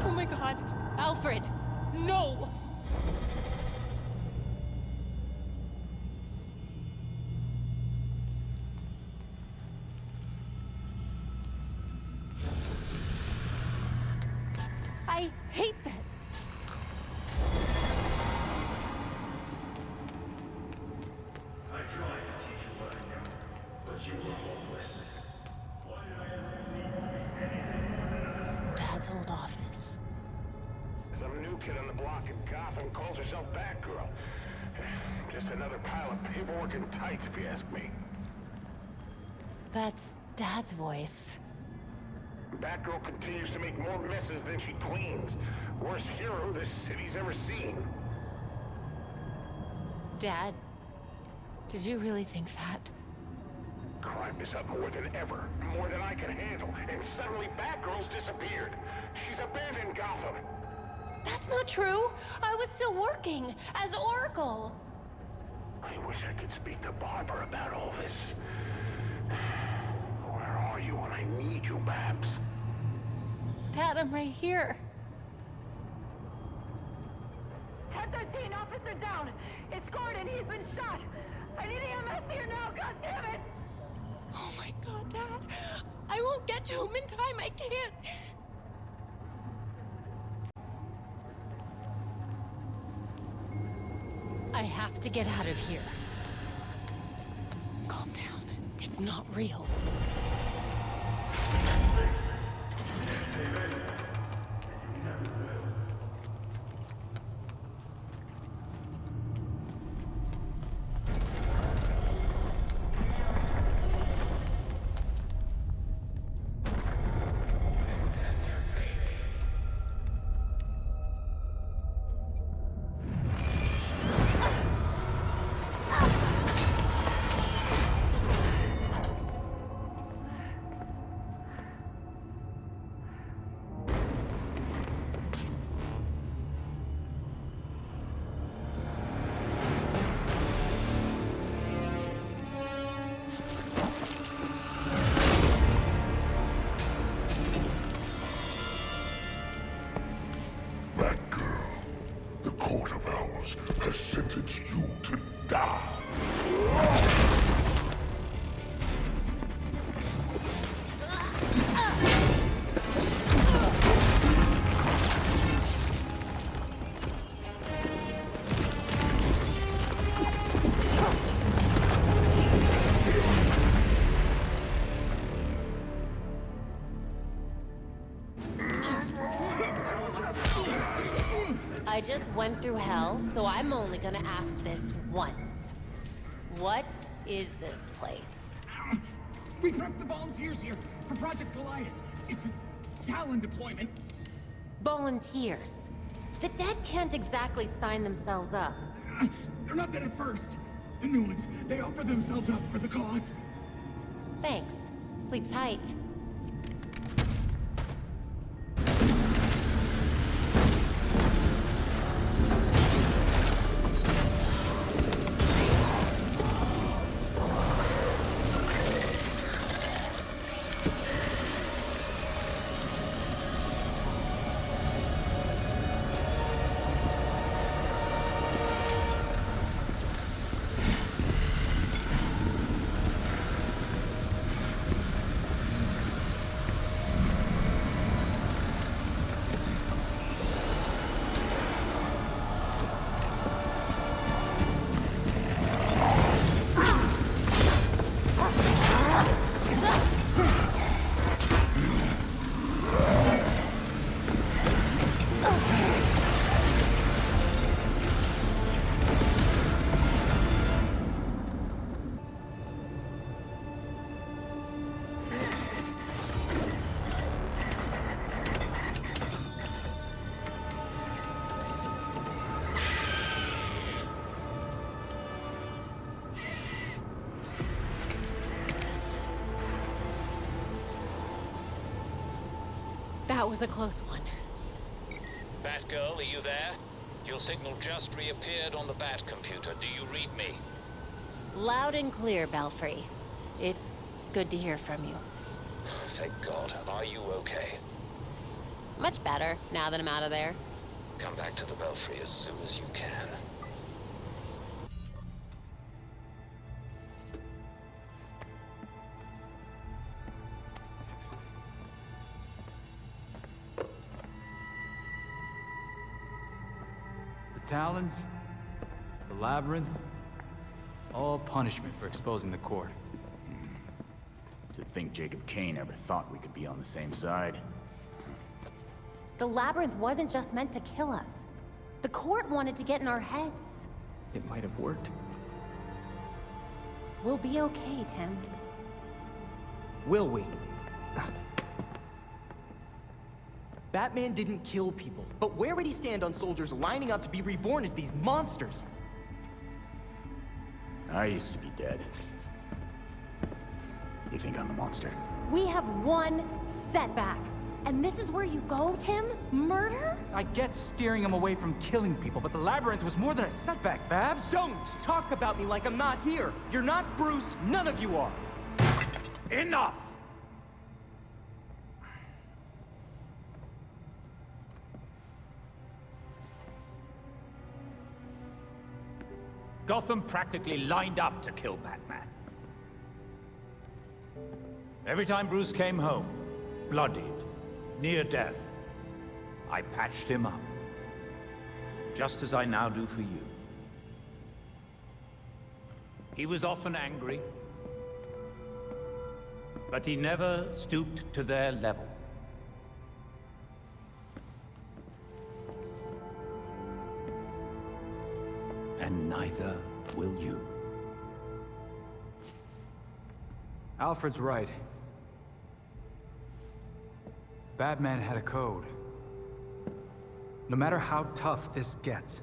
Oh my god, Alfred! No! I hate this! I tried to teach you what I knew, but you were hopeless. Why did I ever think you'd be anything more than a... Dad's old office. Some new kid on the block in Gotham calls herself Batgirl. Just another pile of paperwork and tights, if you ask me. That's Dad's voice. Batgirl continues to make more messes than she cleans. Worst hero this city's ever seen. Dad, did you really think that? Crime is up more than ever, more than I can handle, and suddenly Batgirl's disappeared. She's abandoned Gotham. That's not true. I was still working as Oracle. I wish I could speak to Barbara about all this. Where are you when I need you, Babs? Dad, I'm right here. 1013, officer down. It's Gordon. He's been shot. I need EMS here now. God damn it! Oh my God, Dad. I won't get to him in time. I can't. I have to get out of here. Calm down. It's not real. Batgirl, the court of owls has sentenced you to die. I just went through hell, so I'm only gonna ask this once. What is this place? We prepped the volunteers here for Project Goliath. It's a Talon deployment. Volunteers? The dead can't exactly sign themselves up. They're not dead at first. The new ones, they offer themselves up for the cause. Thanks. Sleep tight. That was a close one. Batgirl, are you there? Your signal just reappeared on the Bat computer. Do you read me? Loud and clear, Belfry. It's good to hear from you. Thank God. Are you okay? Much better, now that I'm out of there. Come back to the Belfry as soon as you can. Talons, the Labyrinth, all punishment for exposing the court. To think Jacob Kane ever thought we could be on the same side. The Labyrinth wasn't just meant to kill us. The court wanted to get in our heads. It might have worked. We'll be okay, Tim. Will we? Batman didn't kill people, but where would he stand on soldiers lining up to be reborn as these monsters? I used to be dead. You think I'm the monster? We have one setback. And this is where you go, Tim? Murder? I get steering him away from killing people, but the labyrinth was more than a setback, Babs. Don't talk about me like I'm not here. You're not Bruce. None of you are. Enough! Gotham practically lined up to kill Batman. Every time Bruce came home, bloodied, near death, I patched him up. Just as I now do for you. He was often angry, but he never stooped to their level. And neither will you. Alfred's right. Batman had a code. No matter how tough this gets,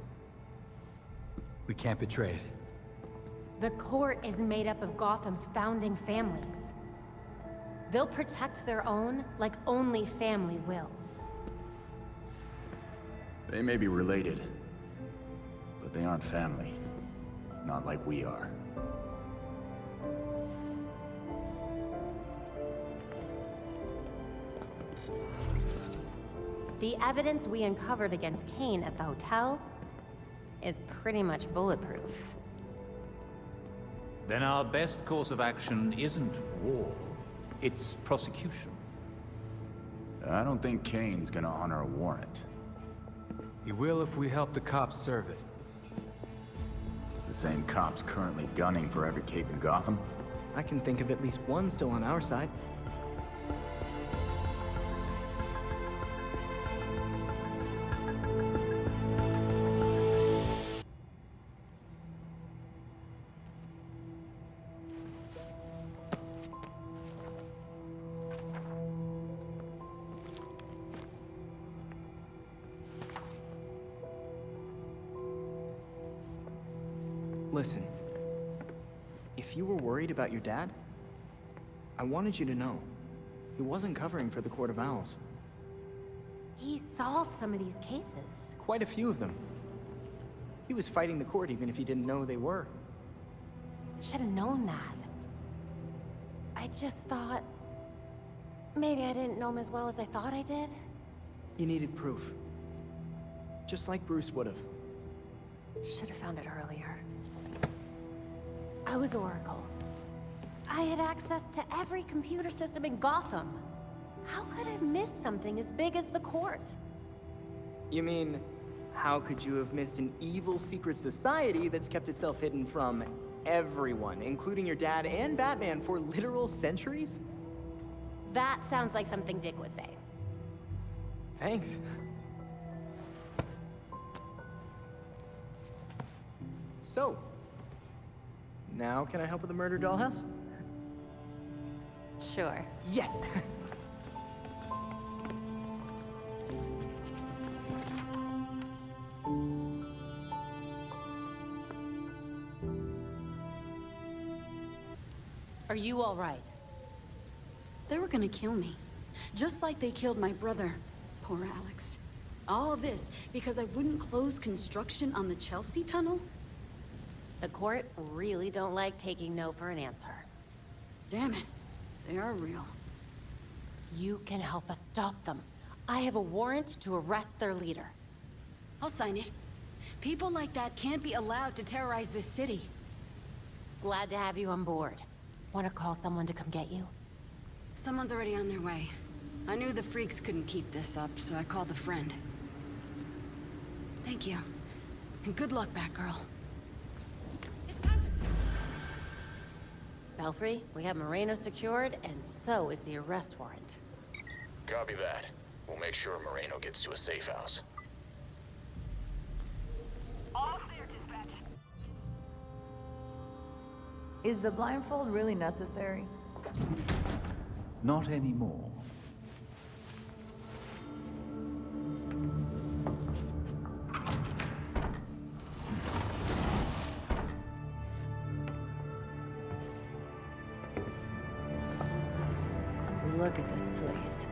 we can't betray it. The court is made up of Gotham's founding families. They'll protect their own like only family will. They may be related, but they aren't family. Not like we are. The evidence we uncovered against Kane at the hotel is pretty much bulletproof. Then our best course of action isn't war, it's prosecution. I don't think Kane's gonna honor a warrant. He will if we help the cops serve it. The same cops currently gunning for every cape in Gotham? I can think of at least one still on our side. Listen, if you were worried about your dad, I wanted you to know, he wasn't covering for the Court of Owls. He solved some of these cases. Quite a few of them. He was fighting the court even if he didn't know they were. Should have known that. I just thought... maybe I didn't know him as well as I thought I did? You needed proof. Just like Bruce would have. Should have found it earlier. I was Oracle. I had access to every computer system in Gotham. How could I have missed something as big as the court? You mean, how could you have missed an evil secret society that's kept itself hidden from everyone, including your dad and Batman, for literal centuries? That sounds like something Dick would say. Thanks. So, now can I help with the murder dollhouse? Sure. Yes! Are you all right? They were gonna kill me. Just like they killed my brother. Poor Alex. All this because I wouldn't close construction on the Chelsea tunnel? The court really don't like taking no for an answer. Damn it. They are real. You can help us stop them. I have a warrant to arrest their leader. I'll sign it. People like that can't be allowed to terrorize this city. Glad to have you on board. Want to call someone to come get you? Someone's already on their way. I knew the freaks couldn't keep this up, so I called a friend. Thank you. And good luck, Batgirl. Belfry, we have Moreno secured, and so is the arrest warrant. Copy that. We'll make sure Moreno gets to a safe house. All clear, dispatch. Is the blindfold really necessary? Not anymore. look at this place.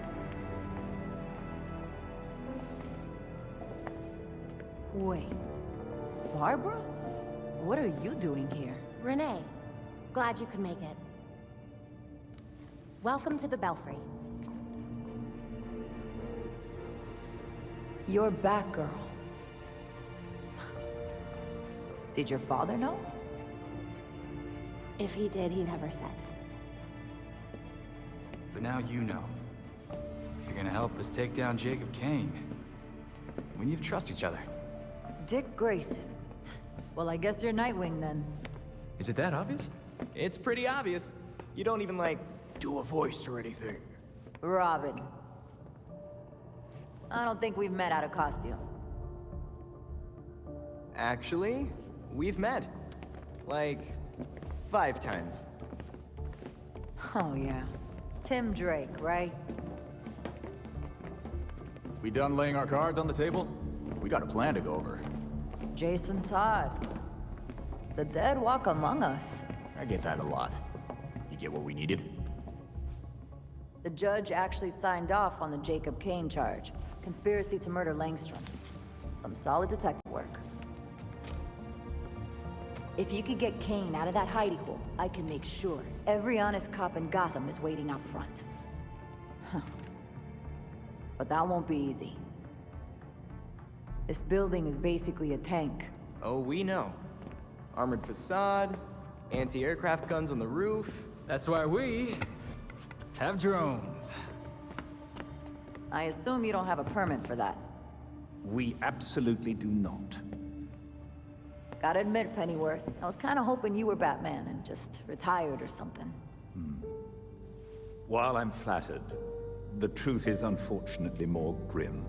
Wait. Barbara? What are you doing here? Renee, glad you could make it. Welcome to the Belfry. You're Batgirl. Did your father know? If he did, he never said. But now you know. If you're gonna help us take down Jacob Kane, we need to trust each other. Dick Grayson. Well, I guess you're Nightwing then. Is it that obvious? It's pretty obvious. You don't even, like, do a voice or anything. Robin. I don't think we've met out of costume. Actually, we've met. Like, 5 times. Oh, yeah. Tim Drake, right? We done laying our cards on the table? We got a plan to go over. Jason Todd. The dead walk among us. I get that a lot. You get what we needed? The judge actually signed off on the Jacob Kane charge. Conspiracy to murder Langstrom. Some solid detective work. If you could get Kane out of that hidey hole, I can make sure every honest cop in Gotham is waiting out front. Huh. But that won't be easy. This building is basically a tank. Oh, we know. Armored facade, anti-aircraft guns on the roof. That's why we have drones. I assume you don't have a permit for that. We absolutely do not. Gotta admit, Pennyworth, I was kinda hoping you were Batman and just retired or something. While I'm flattered, the truth is unfortunately more grim.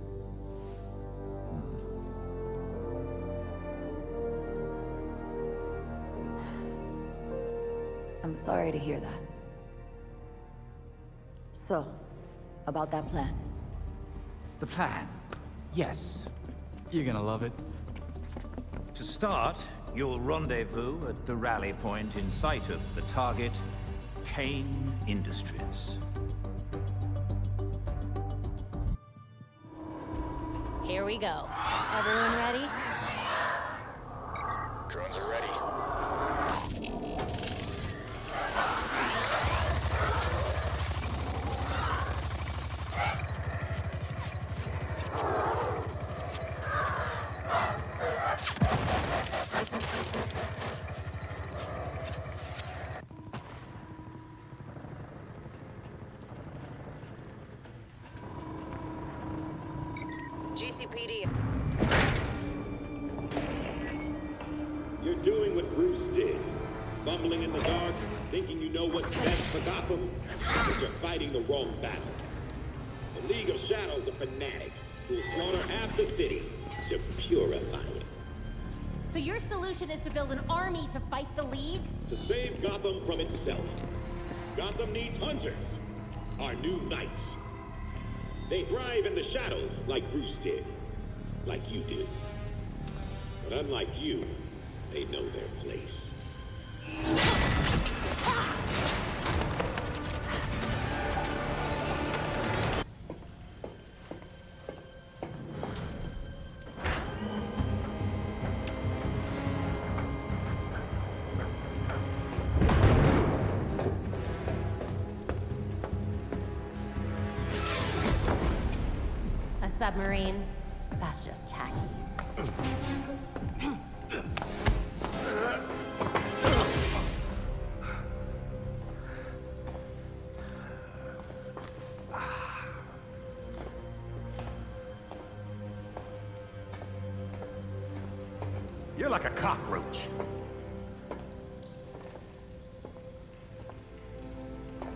I'm sorry to hear that. So, about that plan. The plan? Yes. You're gonna love it. To start, you'll rendezvous at the rally point in sight of the target, Kane Industries. Here we go. Everyone ready? Drones are ready. GCPD. You're doing what Bruce did. Fumbling in the dark, thinking you know what's best for Gotham, but you're fighting the wrong battle. The League of Shadows are fanatics who'll slaughter half the city to purify it. So your solution is to build an army to fight the League? To save Gotham from itself. Gotham needs hunters, our new knights. They thrive in the shadows like Bruce did, like you did. But unlike you, they know their place. A submarine? That's just tacky. You're like a cockroach.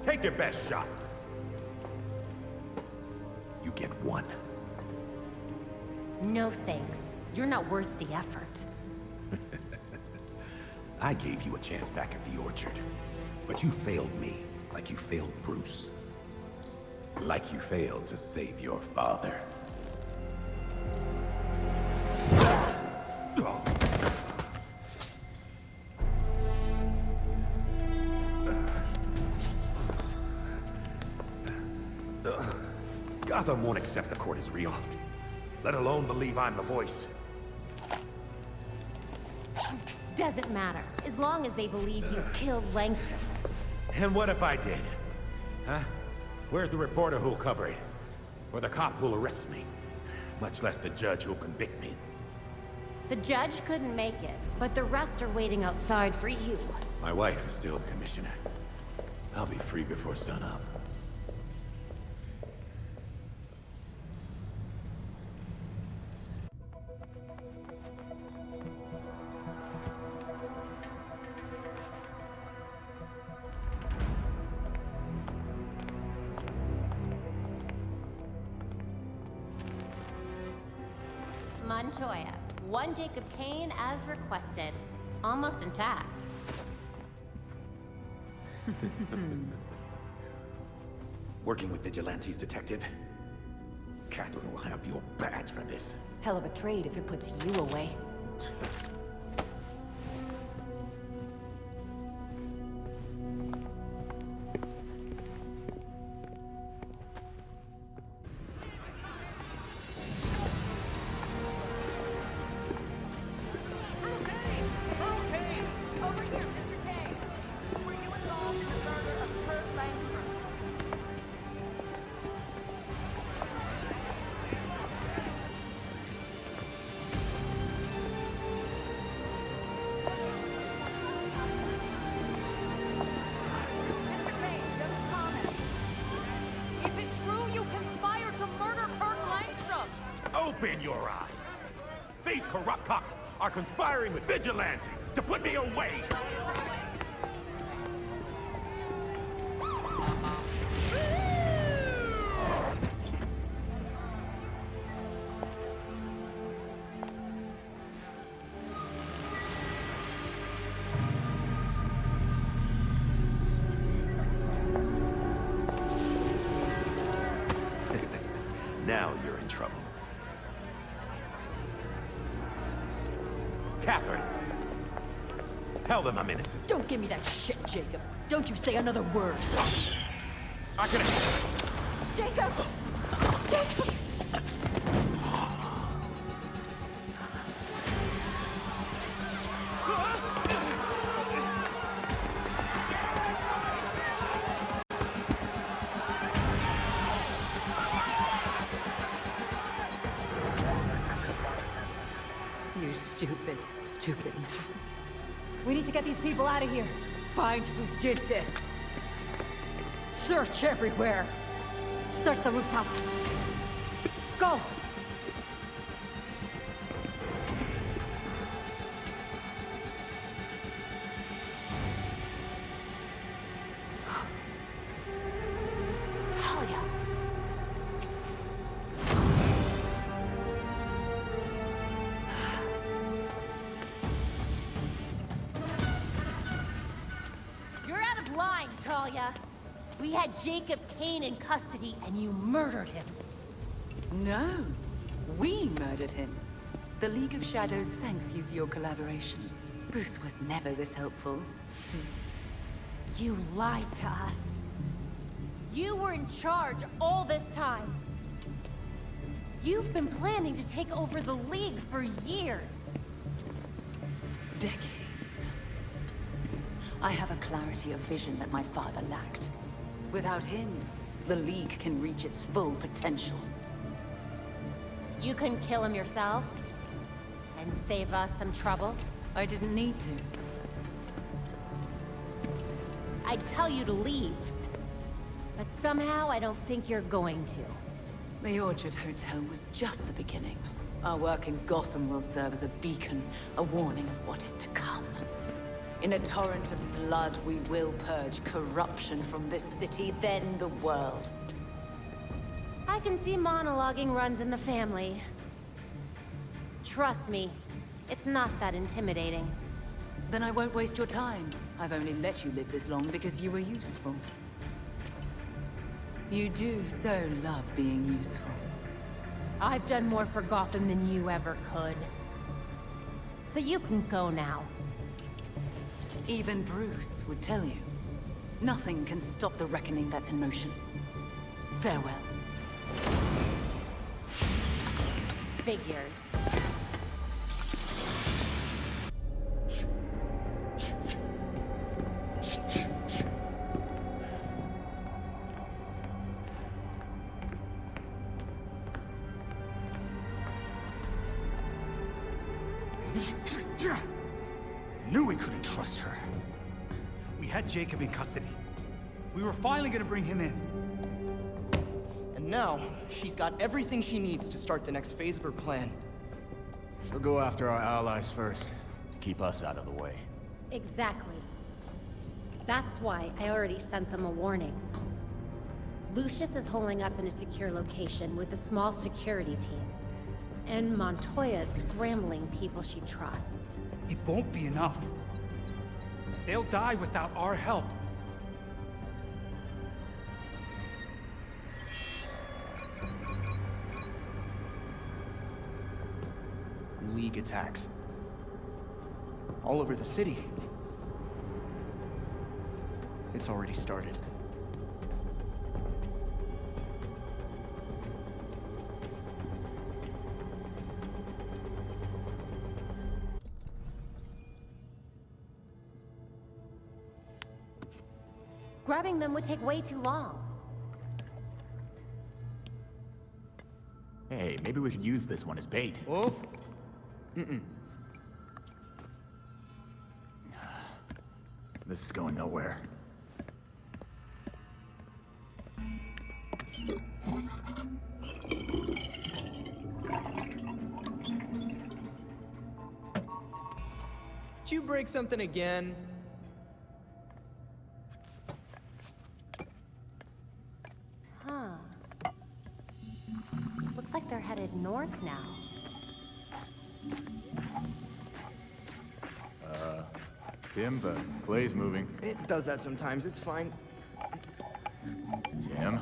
Take your best shot. You get one. No thanks. You're not worth the effort. I gave you a chance back at the Orchard, but you failed me like you failed Bruce. Like you failed to save your father. Gotham won't accept the court is real, let alone believe I'm the voice. Doesn't matter, as long as they believe you killed Langstrom. And what if I did? Huh? Where's the reporter who'll cover it? Or the cop who'll arrest me? Much less the judge who'll convict me. The judge couldn't make it, but the rest are waiting outside for you. My wife is still the commissioner. I'll be free before sunup. Montoya, 1 Jacob Kane as requested. Almost intact. Working with vigilantes, detective? Catherine will have your badge for this. Hell of a trade if it puts you away. Open your eyes! These corrupt cops are conspiring with vigilantes to put me away! Now you're in trouble. Catherine! Tell them I'm innocent. Don't give me that shit, Jacob. Don't you say another word. I can... Jacob! Jacob! You stupid, stupid man. We need to get these people out of here. Find who did this. Search everywhere. Search the rooftops. Go! Talia. You're out of line, Talia. We had Jacob Kane in custody, and you murdered him. No, we murdered him. The League of Shadows thanks you for your collaboration. Bruce was never this helpful. You lied to us. You were in charge all this time. You've been planning to take over the League for years. Decades. I have a clarity of vision that my father lacked. Without him, the League can reach its full potential. You couldn't kill him yourself? And save us some trouble? I didn't need to. I'd tell you to leave. But somehow I don't think you're going to. The Orchard Hotel was just the beginning. Our work in Gotham will serve as a beacon, a warning of what is to come. In a torrent of blood, we will purge corruption from this city, then the world. I can see monologuing runs in the family. Trust me, it's not that intimidating. Then I won't waste your time. I've only let you live this long because you were useful. You do so love being useful. I've done more for Gotham than you ever could. So you can go now. Even Bruce would tell you. Nothing can stop the reckoning that's in motion. Farewell. Figures. Knew we couldn't trust her. We had Jacob in custody. We were finally gonna bring him in. And now, she's got everything she needs to start the next phase of her plan. She'll go after our allies first, to keep us out of the way. Exactly. That's why I already sent them a warning. Lucius is holding up in a secure location with a small security team. And Montoya is scrambling people she trusts. It won't be enough. They'll die without our help. League attacks. All over the city. It's already started. Grabbing them would take way too long. Hey, maybe we could use this one as bait. Oh? Mm-mm. This is going nowhere. Did you break something again? Huh. Looks like they're headed north now. Tim, the clay's moving. It does that sometimes, it's fine. Tim?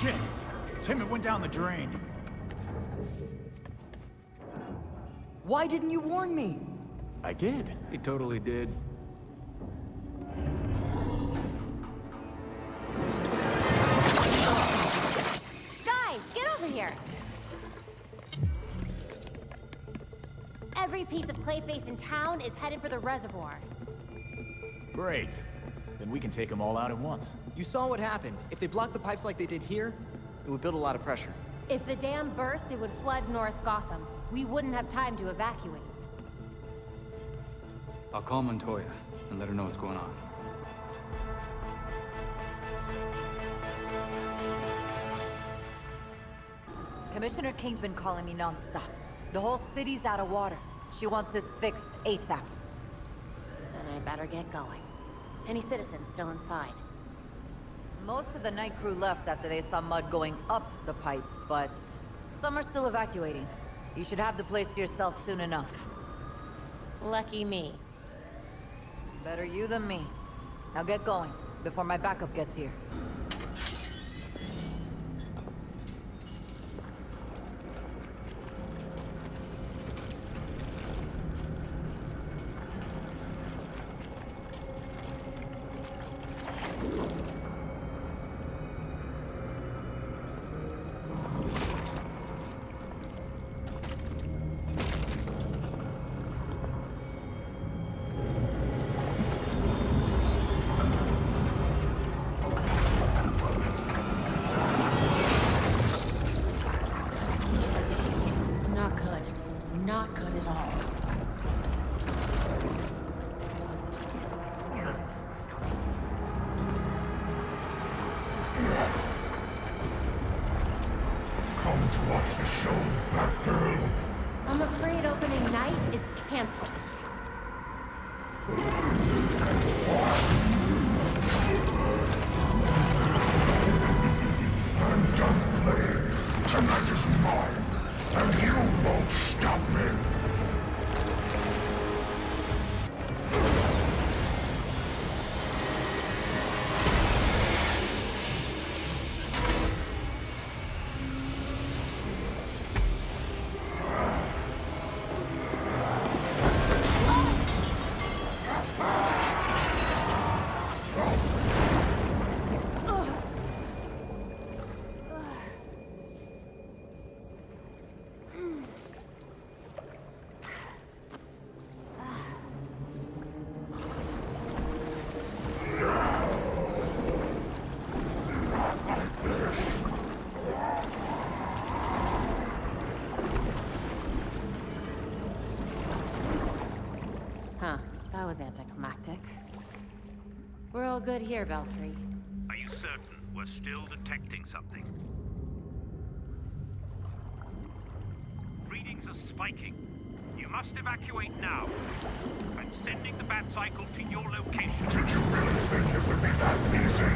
Shit! Tim, it went down the drain. Why didn't you warn me? I did. He totally did. Guys, get over here! Every piece of Clayface in town is headed for the reservoir. Great. Then we can take them all out at once. You saw what happened. If they blocked the pipes like they did here, it would build a lot of pressure. If the dam burst, it would flood North Gotham. We wouldn't have time to evacuate. I'll call Montoya and let her know what's going on. Commissioner King's been calling me non-stop. The whole city's out of water. She wants this fixed ASAP. Then I better get going. Any citizens still inside? Most of the night crew left after they saw mud going up the pipes, but some are still evacuating. You should have the place to yourself soon enough. Lucky me. Better you than me. Now get going, before my backup gets here. Not good at all. Come to watch the show, Batgirl. I'm afraid opening night is canceled. I'm done playing. Tonight is mine, and you won't stop me. was anticlimactic. We're all good here, Belfry. Are you certain we're still detecting something? Readings are spiking. You must evacuate now. I'm sending the bat cycle to your location. Did you really think it would be that easy?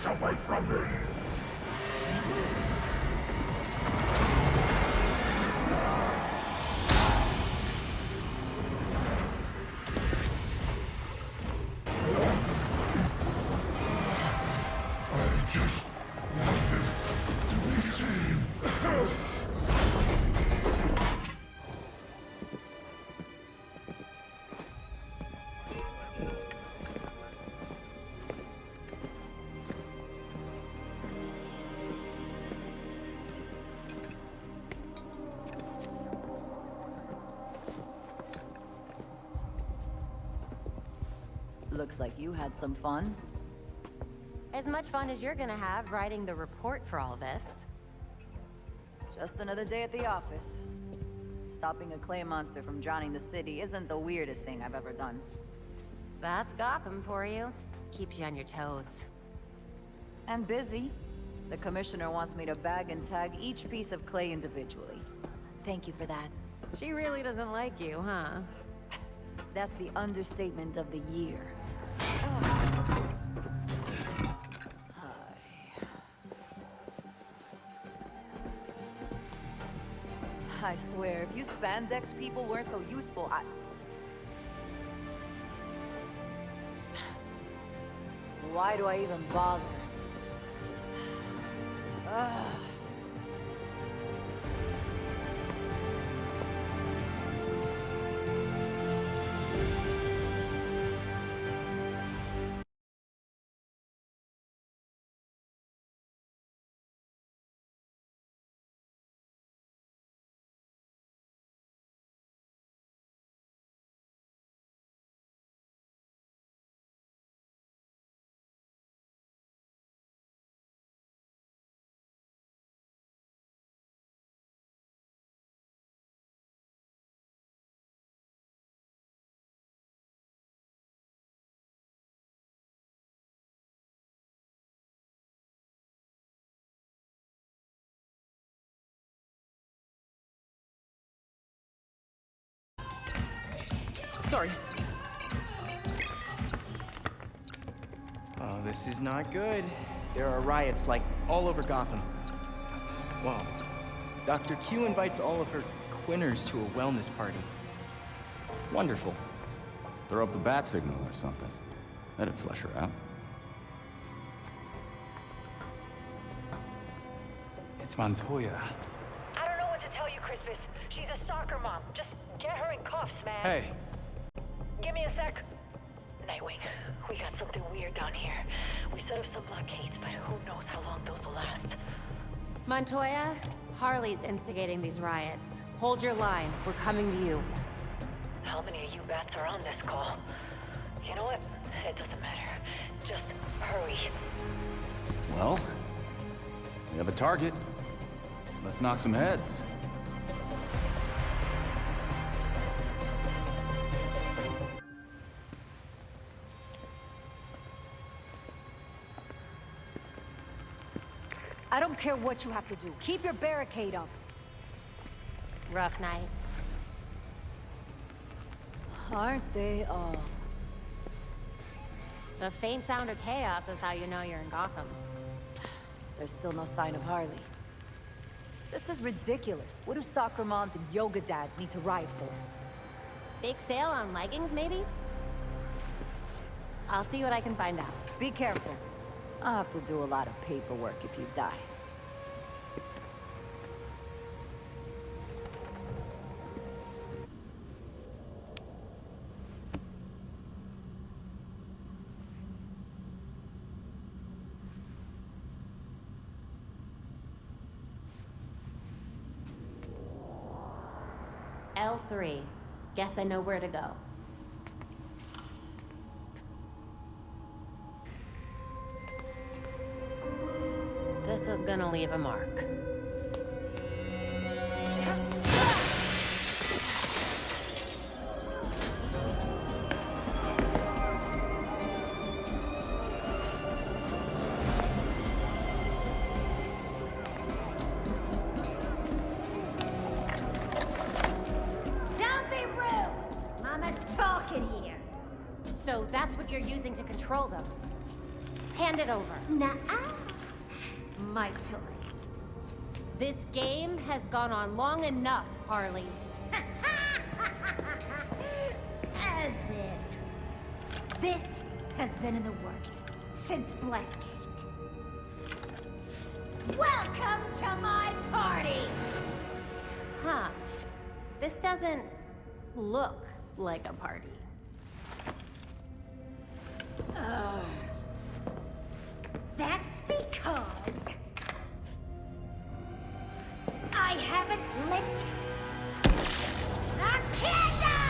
Away from me! I just wanted to be seen. Looks like you had some fun. As much fun as you're gonna have writing the report for all this. Just another day at the office. Stopping a clay monster from drowning the city isn't the weirdest thing I've ever done. That's Gotham for you. Keeps you on your toes. And busy. The commissioner wants me to bag and tag each piece of clay individually. Thank you for that. She really doesn't like you, huh? That's the understatement of the year. I swear, if you spandex people weren't so useful, why do I even bother? Ugh. Sorry. Oh, this is not good. There are riots, like, all over Gotham. Well, Dr. Q invites all of her quinners to a wellness party. Wonderful. Throw up the bat signal or something. That'd flush her out. It's Montoya. I don't know what to tell you, Crispus. She's a soccer mom. Just get her in cuffs, man. Hey. Give me a sec. Nightwing, we got something weird down here. We set up some blockades, but who knows how long those will last. Montoya, Harley's instigating these riots. Hold your line. We're coming to you. How many of you bats are on this call? You know what? It doesn't matter. Just hurry. Well, we have a target. Let's knock some heads. I don't care what you have to do. Keep your barricade up. Rough night. Aren't they all? The faint sound of chaos is how you know you're in Gotham. There's still no sign of Harley. This is ridiculous. What do soccer moms and yoga dads need to ride for? Big sale on leggings, maybe? I'll see what I can find out. Be careful. I'll have to do a lot of paperwork if you die. L3. Guess I know where to go. This is gonna leave a mark. Don't be rude! Mama's talking here. So that's what you're using to control them. Hand it over. Nuh-uh. My turn. This game has gone on long enough, Harley. As if. This has been in the works since Blackgate. Welcome to my party! Huh. This doesn't look like a party. That's because I haven't lit a candle!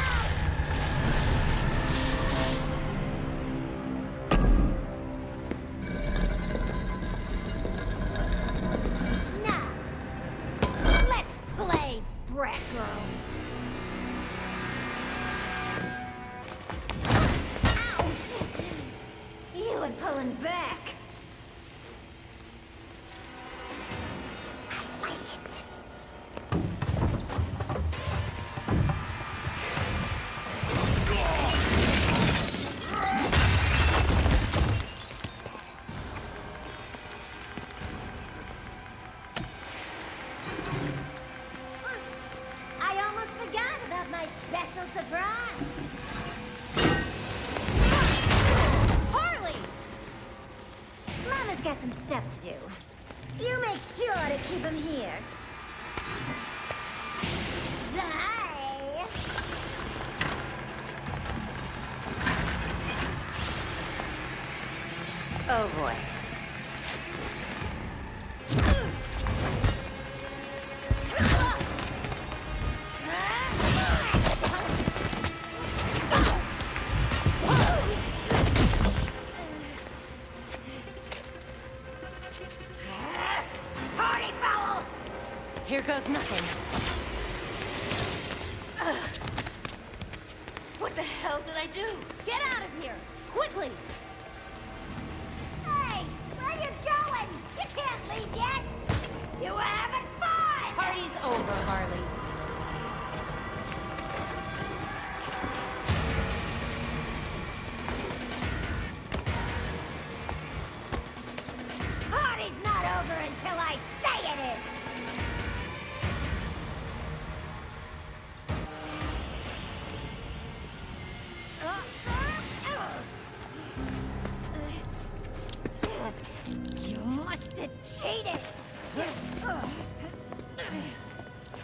Now, let's play Batgirl. Ouch! You were pulling back. I like it. I almost forgot about my special surprise. Harley! Mama's got some stuff to do. You make sure to keep him here. Bye. Oh boy. Party foul! Here goes nothing. What the hell did I do? Get out of here! Quickly! Hey, where you going? You can't leave yet. You were having fun. Party's over, Harley. Party's not over until I say it is. You must have cheated.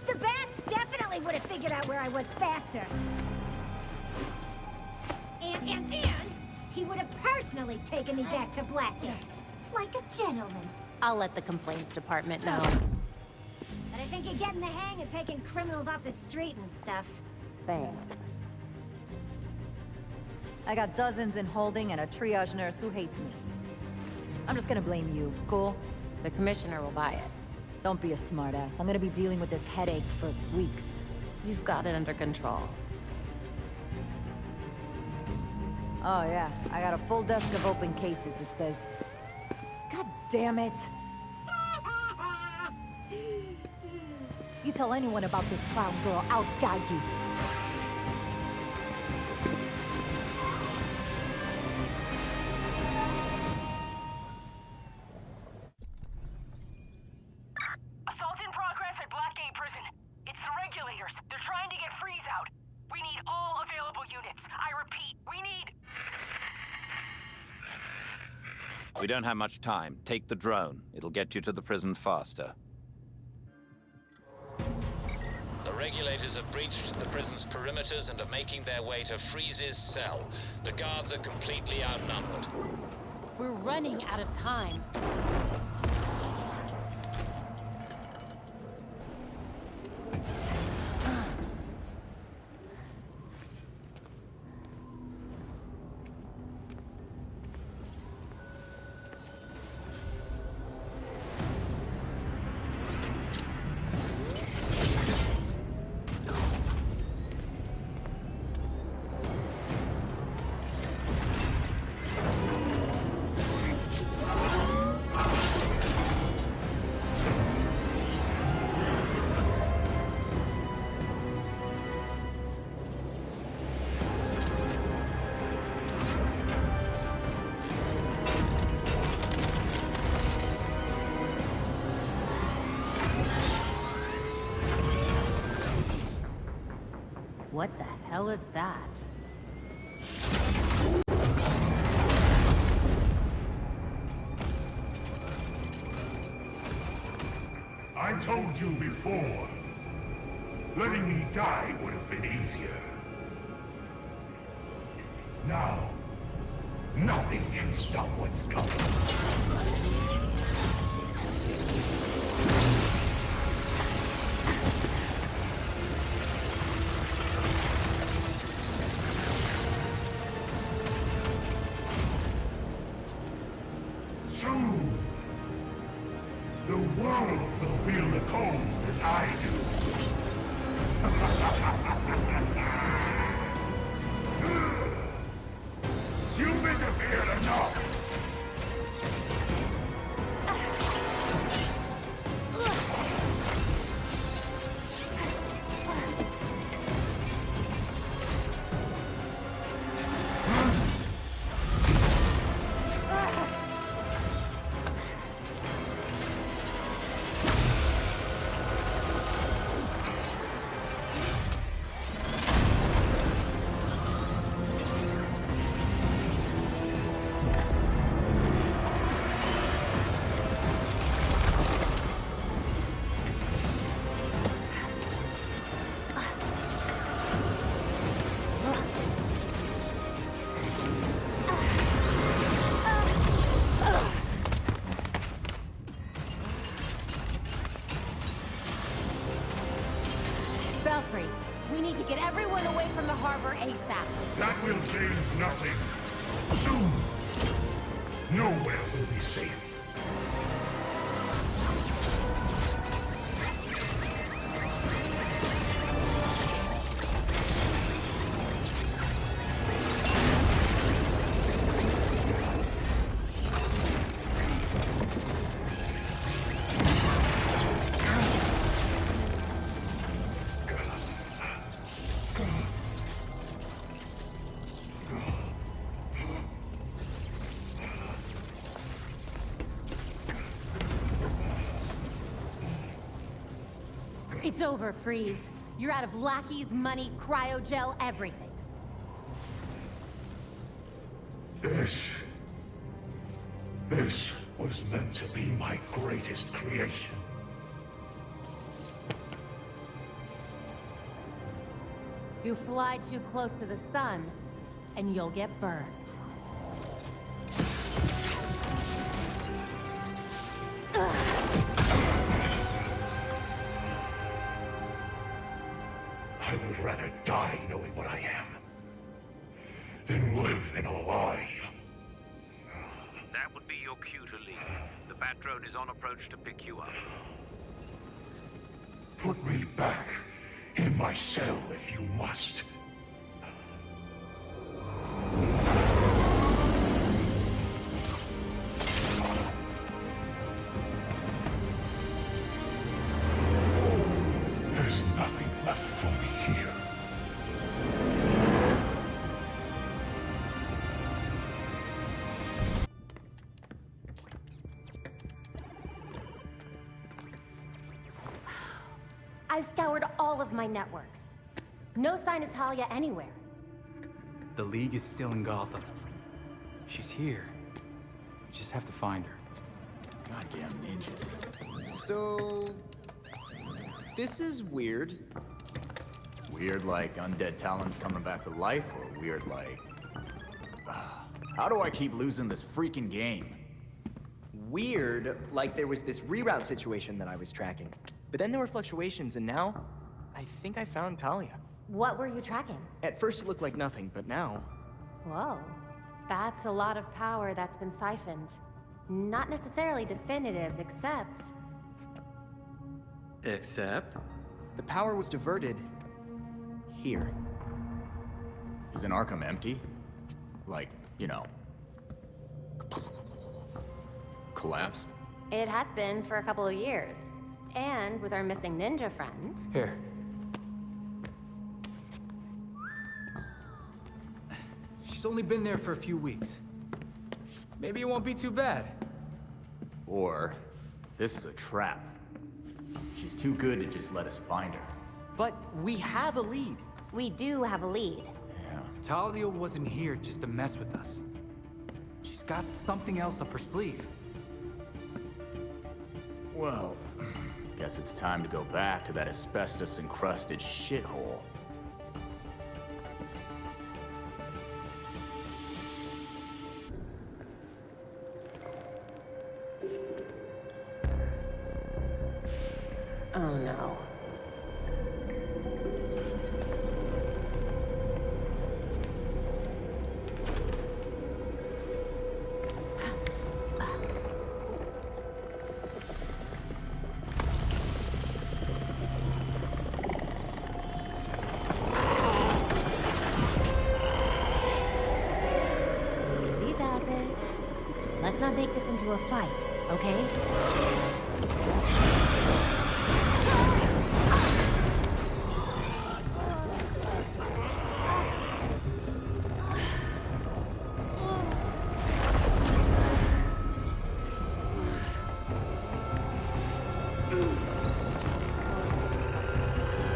The bats definitely would have figured out where I was faster. And he would have personally taken me back to Blackgate. Like a gentleman. I'll let the complaints department know. But I think you're getting the hang of taking criminals off the street and stuff. Thanks. I got dozens in holding and a triage nurse who hates me. I'm just gonna blame you, cool? The commissioner will buy it. Don't be a smartass. I'm gonna be dealing with this headache for weeks. You've got it under control. Oh yeah, I got a full desk of open cases that says... God damn it! You tell anyone about this clown girl, I'll gag you. Assault in progress at Blackgate Prison. It's the regulators. They're trying to get Freeze out. We need all available units. I repeat, we need... We don't have much time. Take the drone. It'll get you to the prison faster. The regulators have breached the prison's perimeters and are making their way to Freeze's cell. The guards are completely outnumbered. We're running out of time. What the hell is that? I told you before. Letting me die would have been easier. Now, nothing can stop what's coming. Soon, the world will feel the cold as I do. You've interfered enough. Belfry, we need to get everyone away from the harbor ASAP. That will change nothing. Soon, nowhere will be safe. It's over, Freeze. You're out of lackeys, money, cryogel, everything. This was meant to be my greatest creation. You fly too close to the sun, and you'll get burnt. I would rather die knowing what I am than live in a lie. That would be your cue to leave. The Bat drone is on approach to pick you up. Put me back in my cell if you must. There's nothing left for me here. I've scoured all of my networks. No sign of Talia anywhere. The League is still in Gotham. She's here. We just have to find her. Goddamn ninjas. So... this is weird. Weird like undead talents coming back to life, or weird like... how do I keep losing this freaking game? Weird, like there was this reroute situation that I was tracking. But then there were fluctuations, and now, I think I found Talia. What were you tracking? At first it looked like nothing, but now... Whoa. That's a lot of power that's been siphoned. Not necessarily definitive, except... Except? The power was diverted... here. Isn't Arkham empty? Like, you know... collapsed? It has been for a couple of years. And with our missing ninja friend... Here. She's only been there for a few weeks. Maybe it won't be too bad. Or, this is a trap. She's too good to just let us find her. But we have a lead. We do have a lead. Yeah. Talia wasn't here just to mess with us. She's got something else up her sleeve. Well, guess it's time to go back to that asbestos-encrusted shithole. Oh no. Easy does it. Let's not make this into a fight, okay?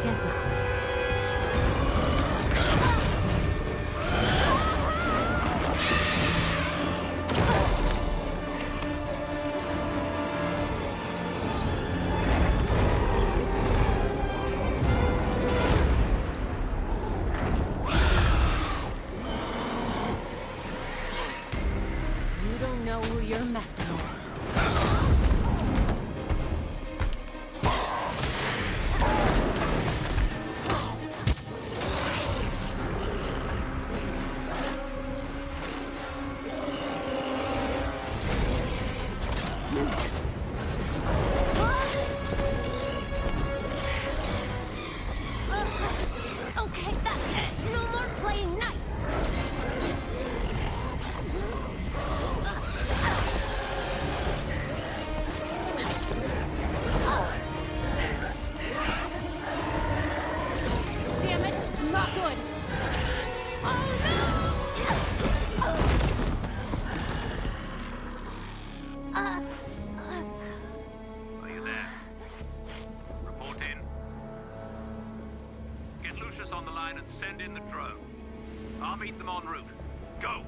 Guess not. You don't know who you're messing with. Okay, that's it. No more playing nice. Damn it, this is not good. Are you there? Report in. Get Lucius on the line and send in the drone. I'll meet them en route. Go!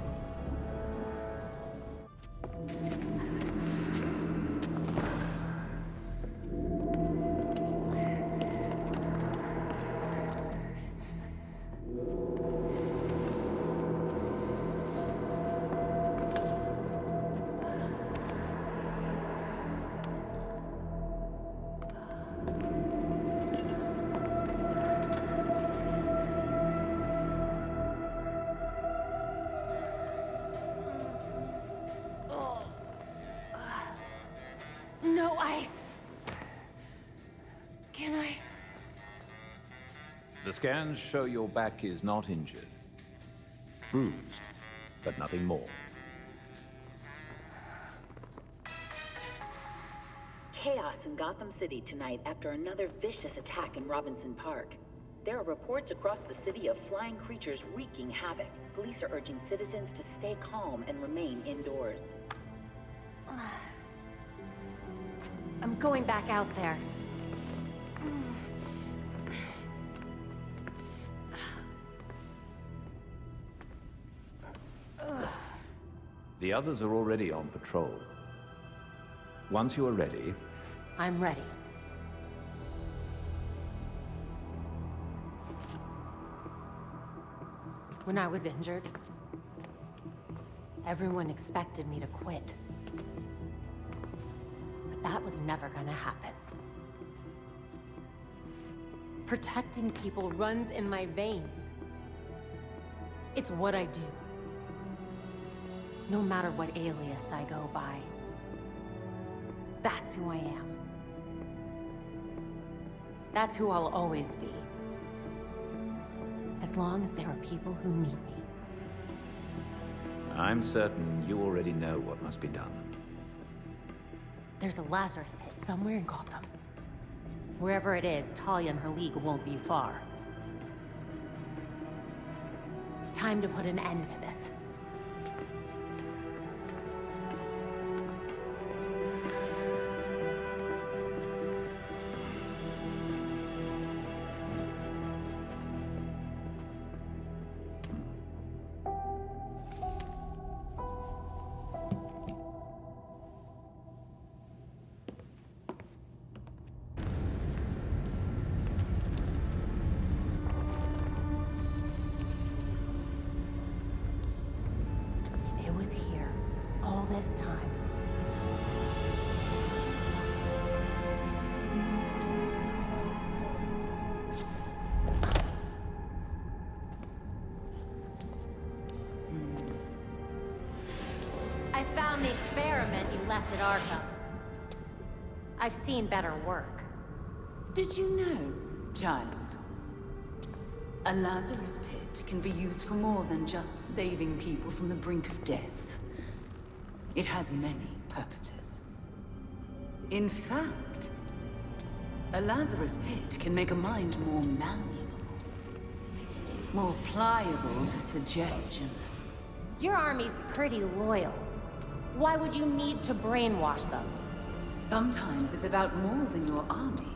No, Can I? The scans show your back is not injured. Bruised, but nothing more. Chaos in Gotham City tonight after another vicious attack in Robinson Park. There are reports across the city of flying creatures wreaking havoc. Police are urging citizens to stay calm and remain indoors. I'm going back out there. The others are already on patrol. Once you are ready... I'm ready. When I was injured, everyone expected me to quit. But that was never gonna happen. Protecting people runs in my veins. It's what I do. No matter what alias I go by. That's who I am. That's who I'll always be. As long as there are people who need me. I'm certain you already know what must be done. There's a Lazarus pit somewhere in Gotham. Wherever it is, Talia and her league won't be far. Time to put an end to this. This time. I found the experiment you left at Arkham. I've seen better work. Did you know, child? A Lazarus pit can be used for more than just saving people from the brink of death. It has many purposes. In fact, a Lazarus pit can make a mind more malleable, more pliable to suggestion. Your army's pretty loyal. Why would you need to brainwash them? Sometimes it's about more than your army.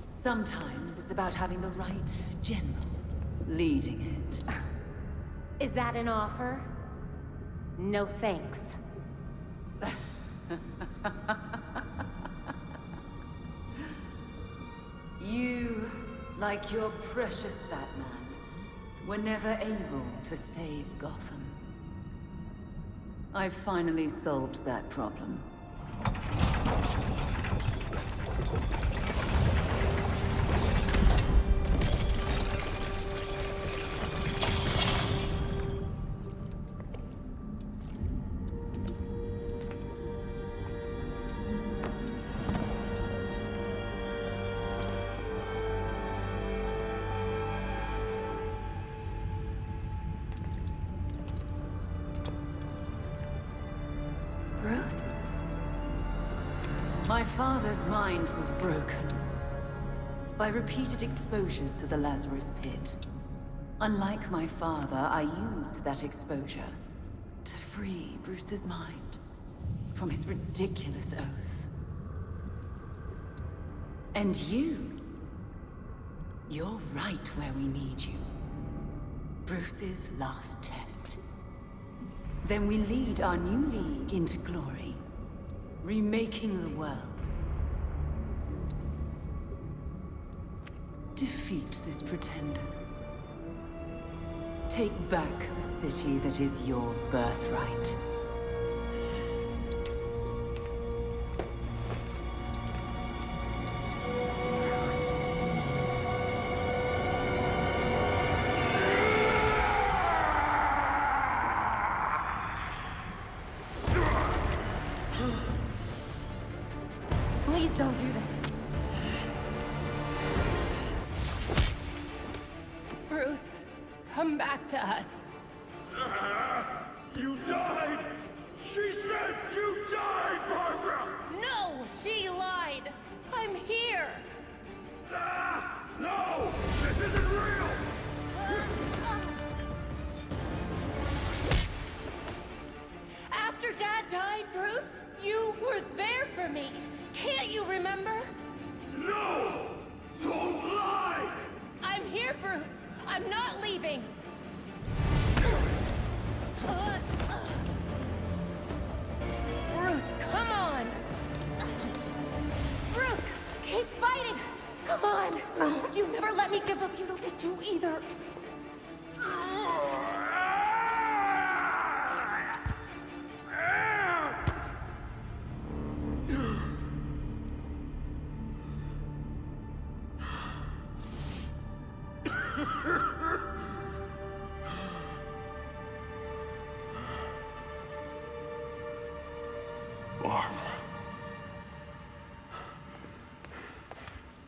Sometimes it's about having the right general leading it. Is that an offer? No thanks. You, like your precious Batman, were never able to save Gotham. I've finally solved that problem. Bruce? My father's mind was broken by repeated exposures to the Lazarus pit. Unlike my father, I used that exposure to free Bruce's mind from his ridiculous oath. And you're right where we need you. Bruce's last test. Then we lead our new league into glory, remaking the world. Defeat this pretender. Take back the city that is your birthright. Please don't do this. Bruce? You were there for me. Can't you remember? No! Don't lie! I'm here, Bruce. I'm not leaving. Bruce, come on! Bruce, keep fighting! Come on! You never let me give up. You don't get to either.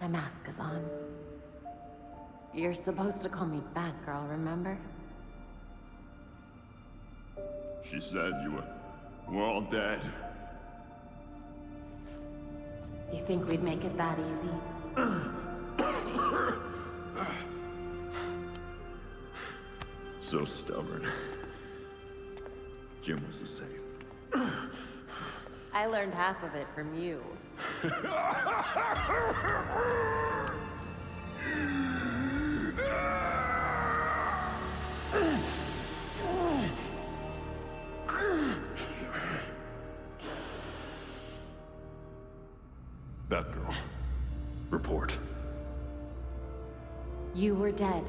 My mask is on. You're supposed to call me Batgirl, remember? She said you were all dead. You think we'd make it that easy? So stubborn. Jim was the same. I learned half of it from you. Batgirl, report. You were dead.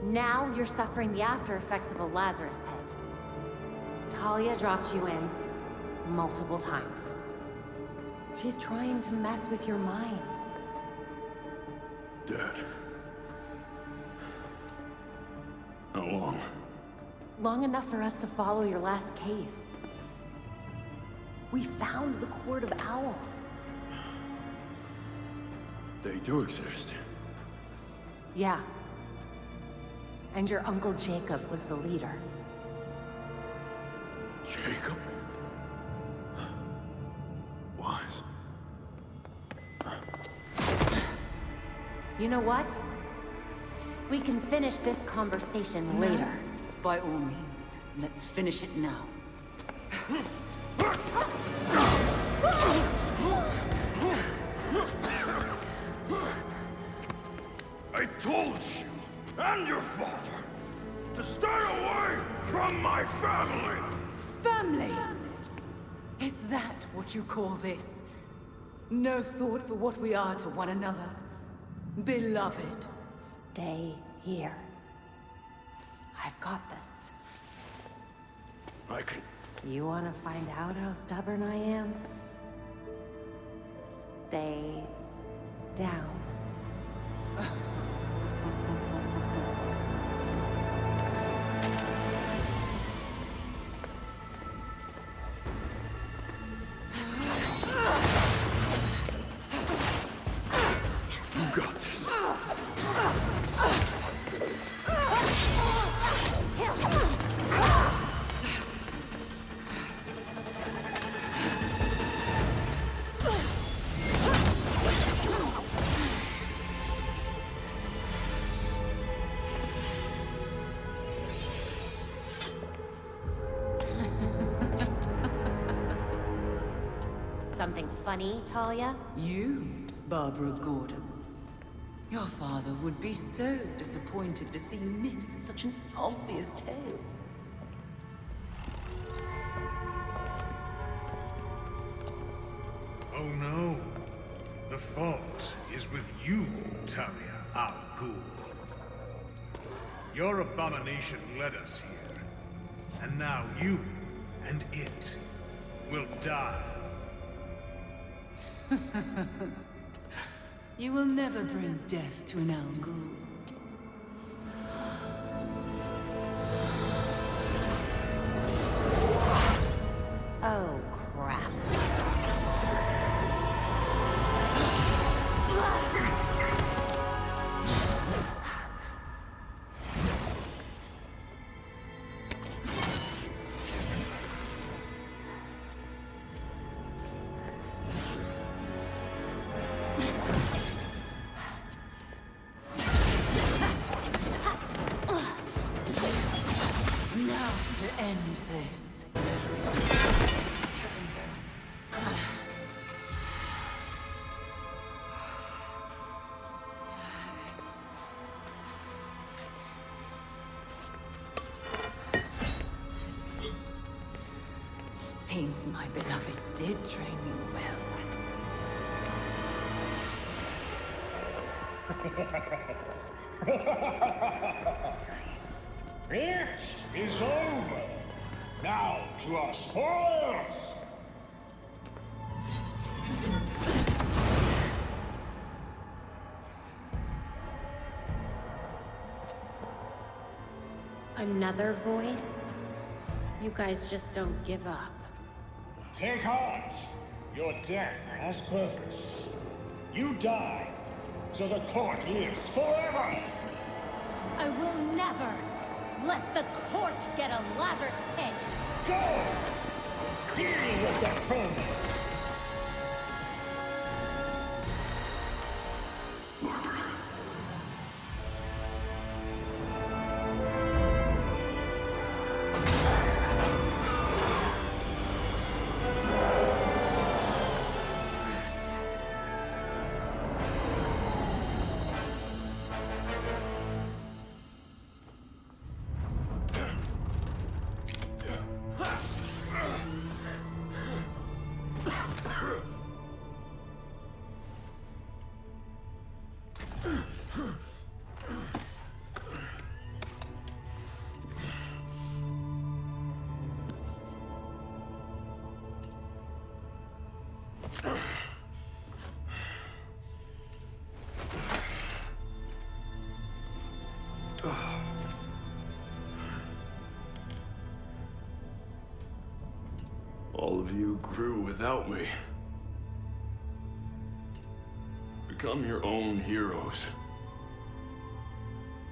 Now you're suffering the after effects of a Lazarus pit. Talia dropped you in multiple times. She's trying to mess with your mind. Dad. How long? Long enough for us to follow your last case. We found the Court of Owls. They do exist. Yeah. And your Uncle Jacob was the leader. Jacob? Wise. You know what? We can finish this conversation later. By all means, let's finish it now. I told you and your father to stay away from my family! Family? Is that what you call this? No thought for what we are to one another? Beloved. Stay here. I've got this. I can... You want to find out how stubborn I am? Stay down. You got this. Something funny, Talia? You, Barbara Gordon. Your father would be so disappointed to see you miss such an obvious tale. Oh no. The fault is with you, Talia al Ghul. Your abomination led us here. And now you and it will die. You will never bring death to an Al Ghul. Oh, crap. Now to end this. guess my beloved did train you well. It is over. Now to our spoils. Another voice? You guys just don't give up. Take heart. Your death has purpose. You die, so the court lives forever. I will never let the court get a Lazarus pit. Go! Deal with the vermin. All of you grew without me. Become your own heroes.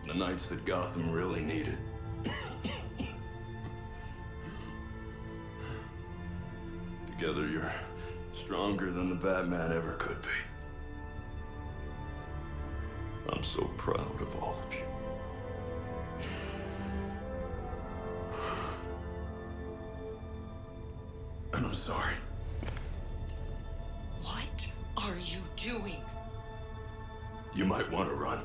The knights that Gotham really needed. Together, you're stronger than the Batman ever could be. I'm so proud of all of you. And I'm sorry. What are you doing? You might want to run.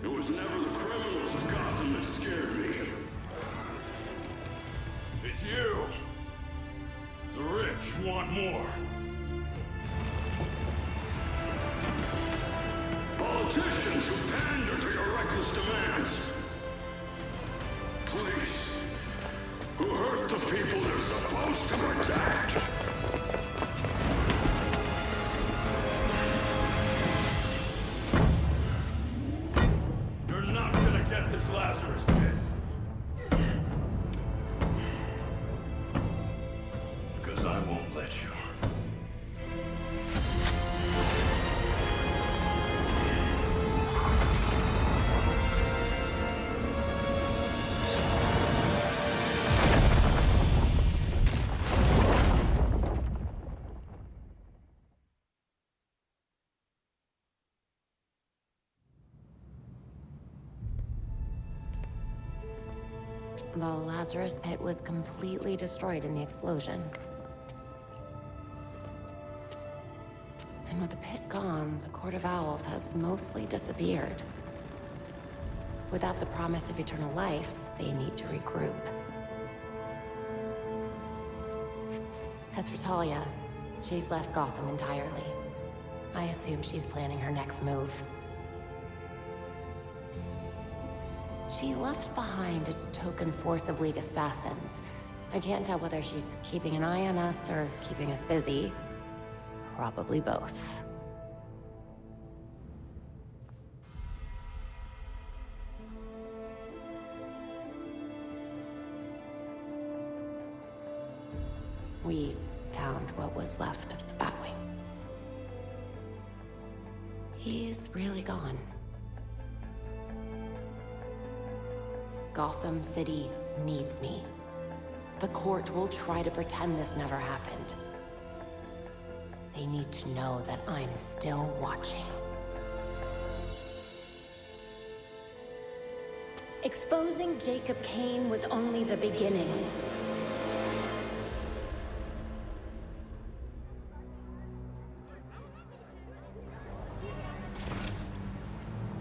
It was never the criminals of Gotham that scared me. It's you. The rich want more. Politicians who pander to your reckless demands. Police who hurt the people they're supposed to protect. This Lazarus pit. Because I won't let you. The Lazarus pit was completely destroyed in the explosion. And with the pit gone, the Court of Owls has mostly disappeared. Without the promise of eternal life, they need to regroup. As for Talia, she's left Gotham entirely. I assume she's planning her next move. She left behind a token force of League assassins. I can't tell whether she's keeping an eye on us or keeping us busy. Probably both. We found found what was left of the Batwing. He's really gone. Gotham City needs me. The court will try to pretend this never happened. They need to know that I'm still watching. Exposing Jacob Kane was only the beginning.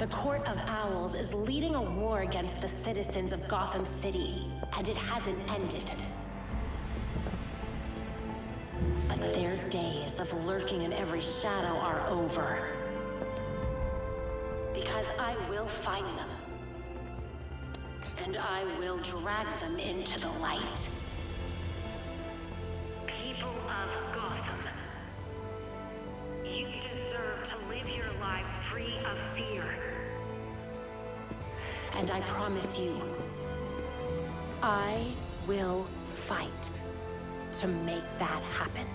The Court of Owls is leading a war against the citizens of Gotham City, and it hasn't ended. But their days of lurking in every shadow are over. Because I will find them. And I will drag them into the light. People of Gotham, you deserve to live your lives free of fear. And I promise you, I will fight to make that happen.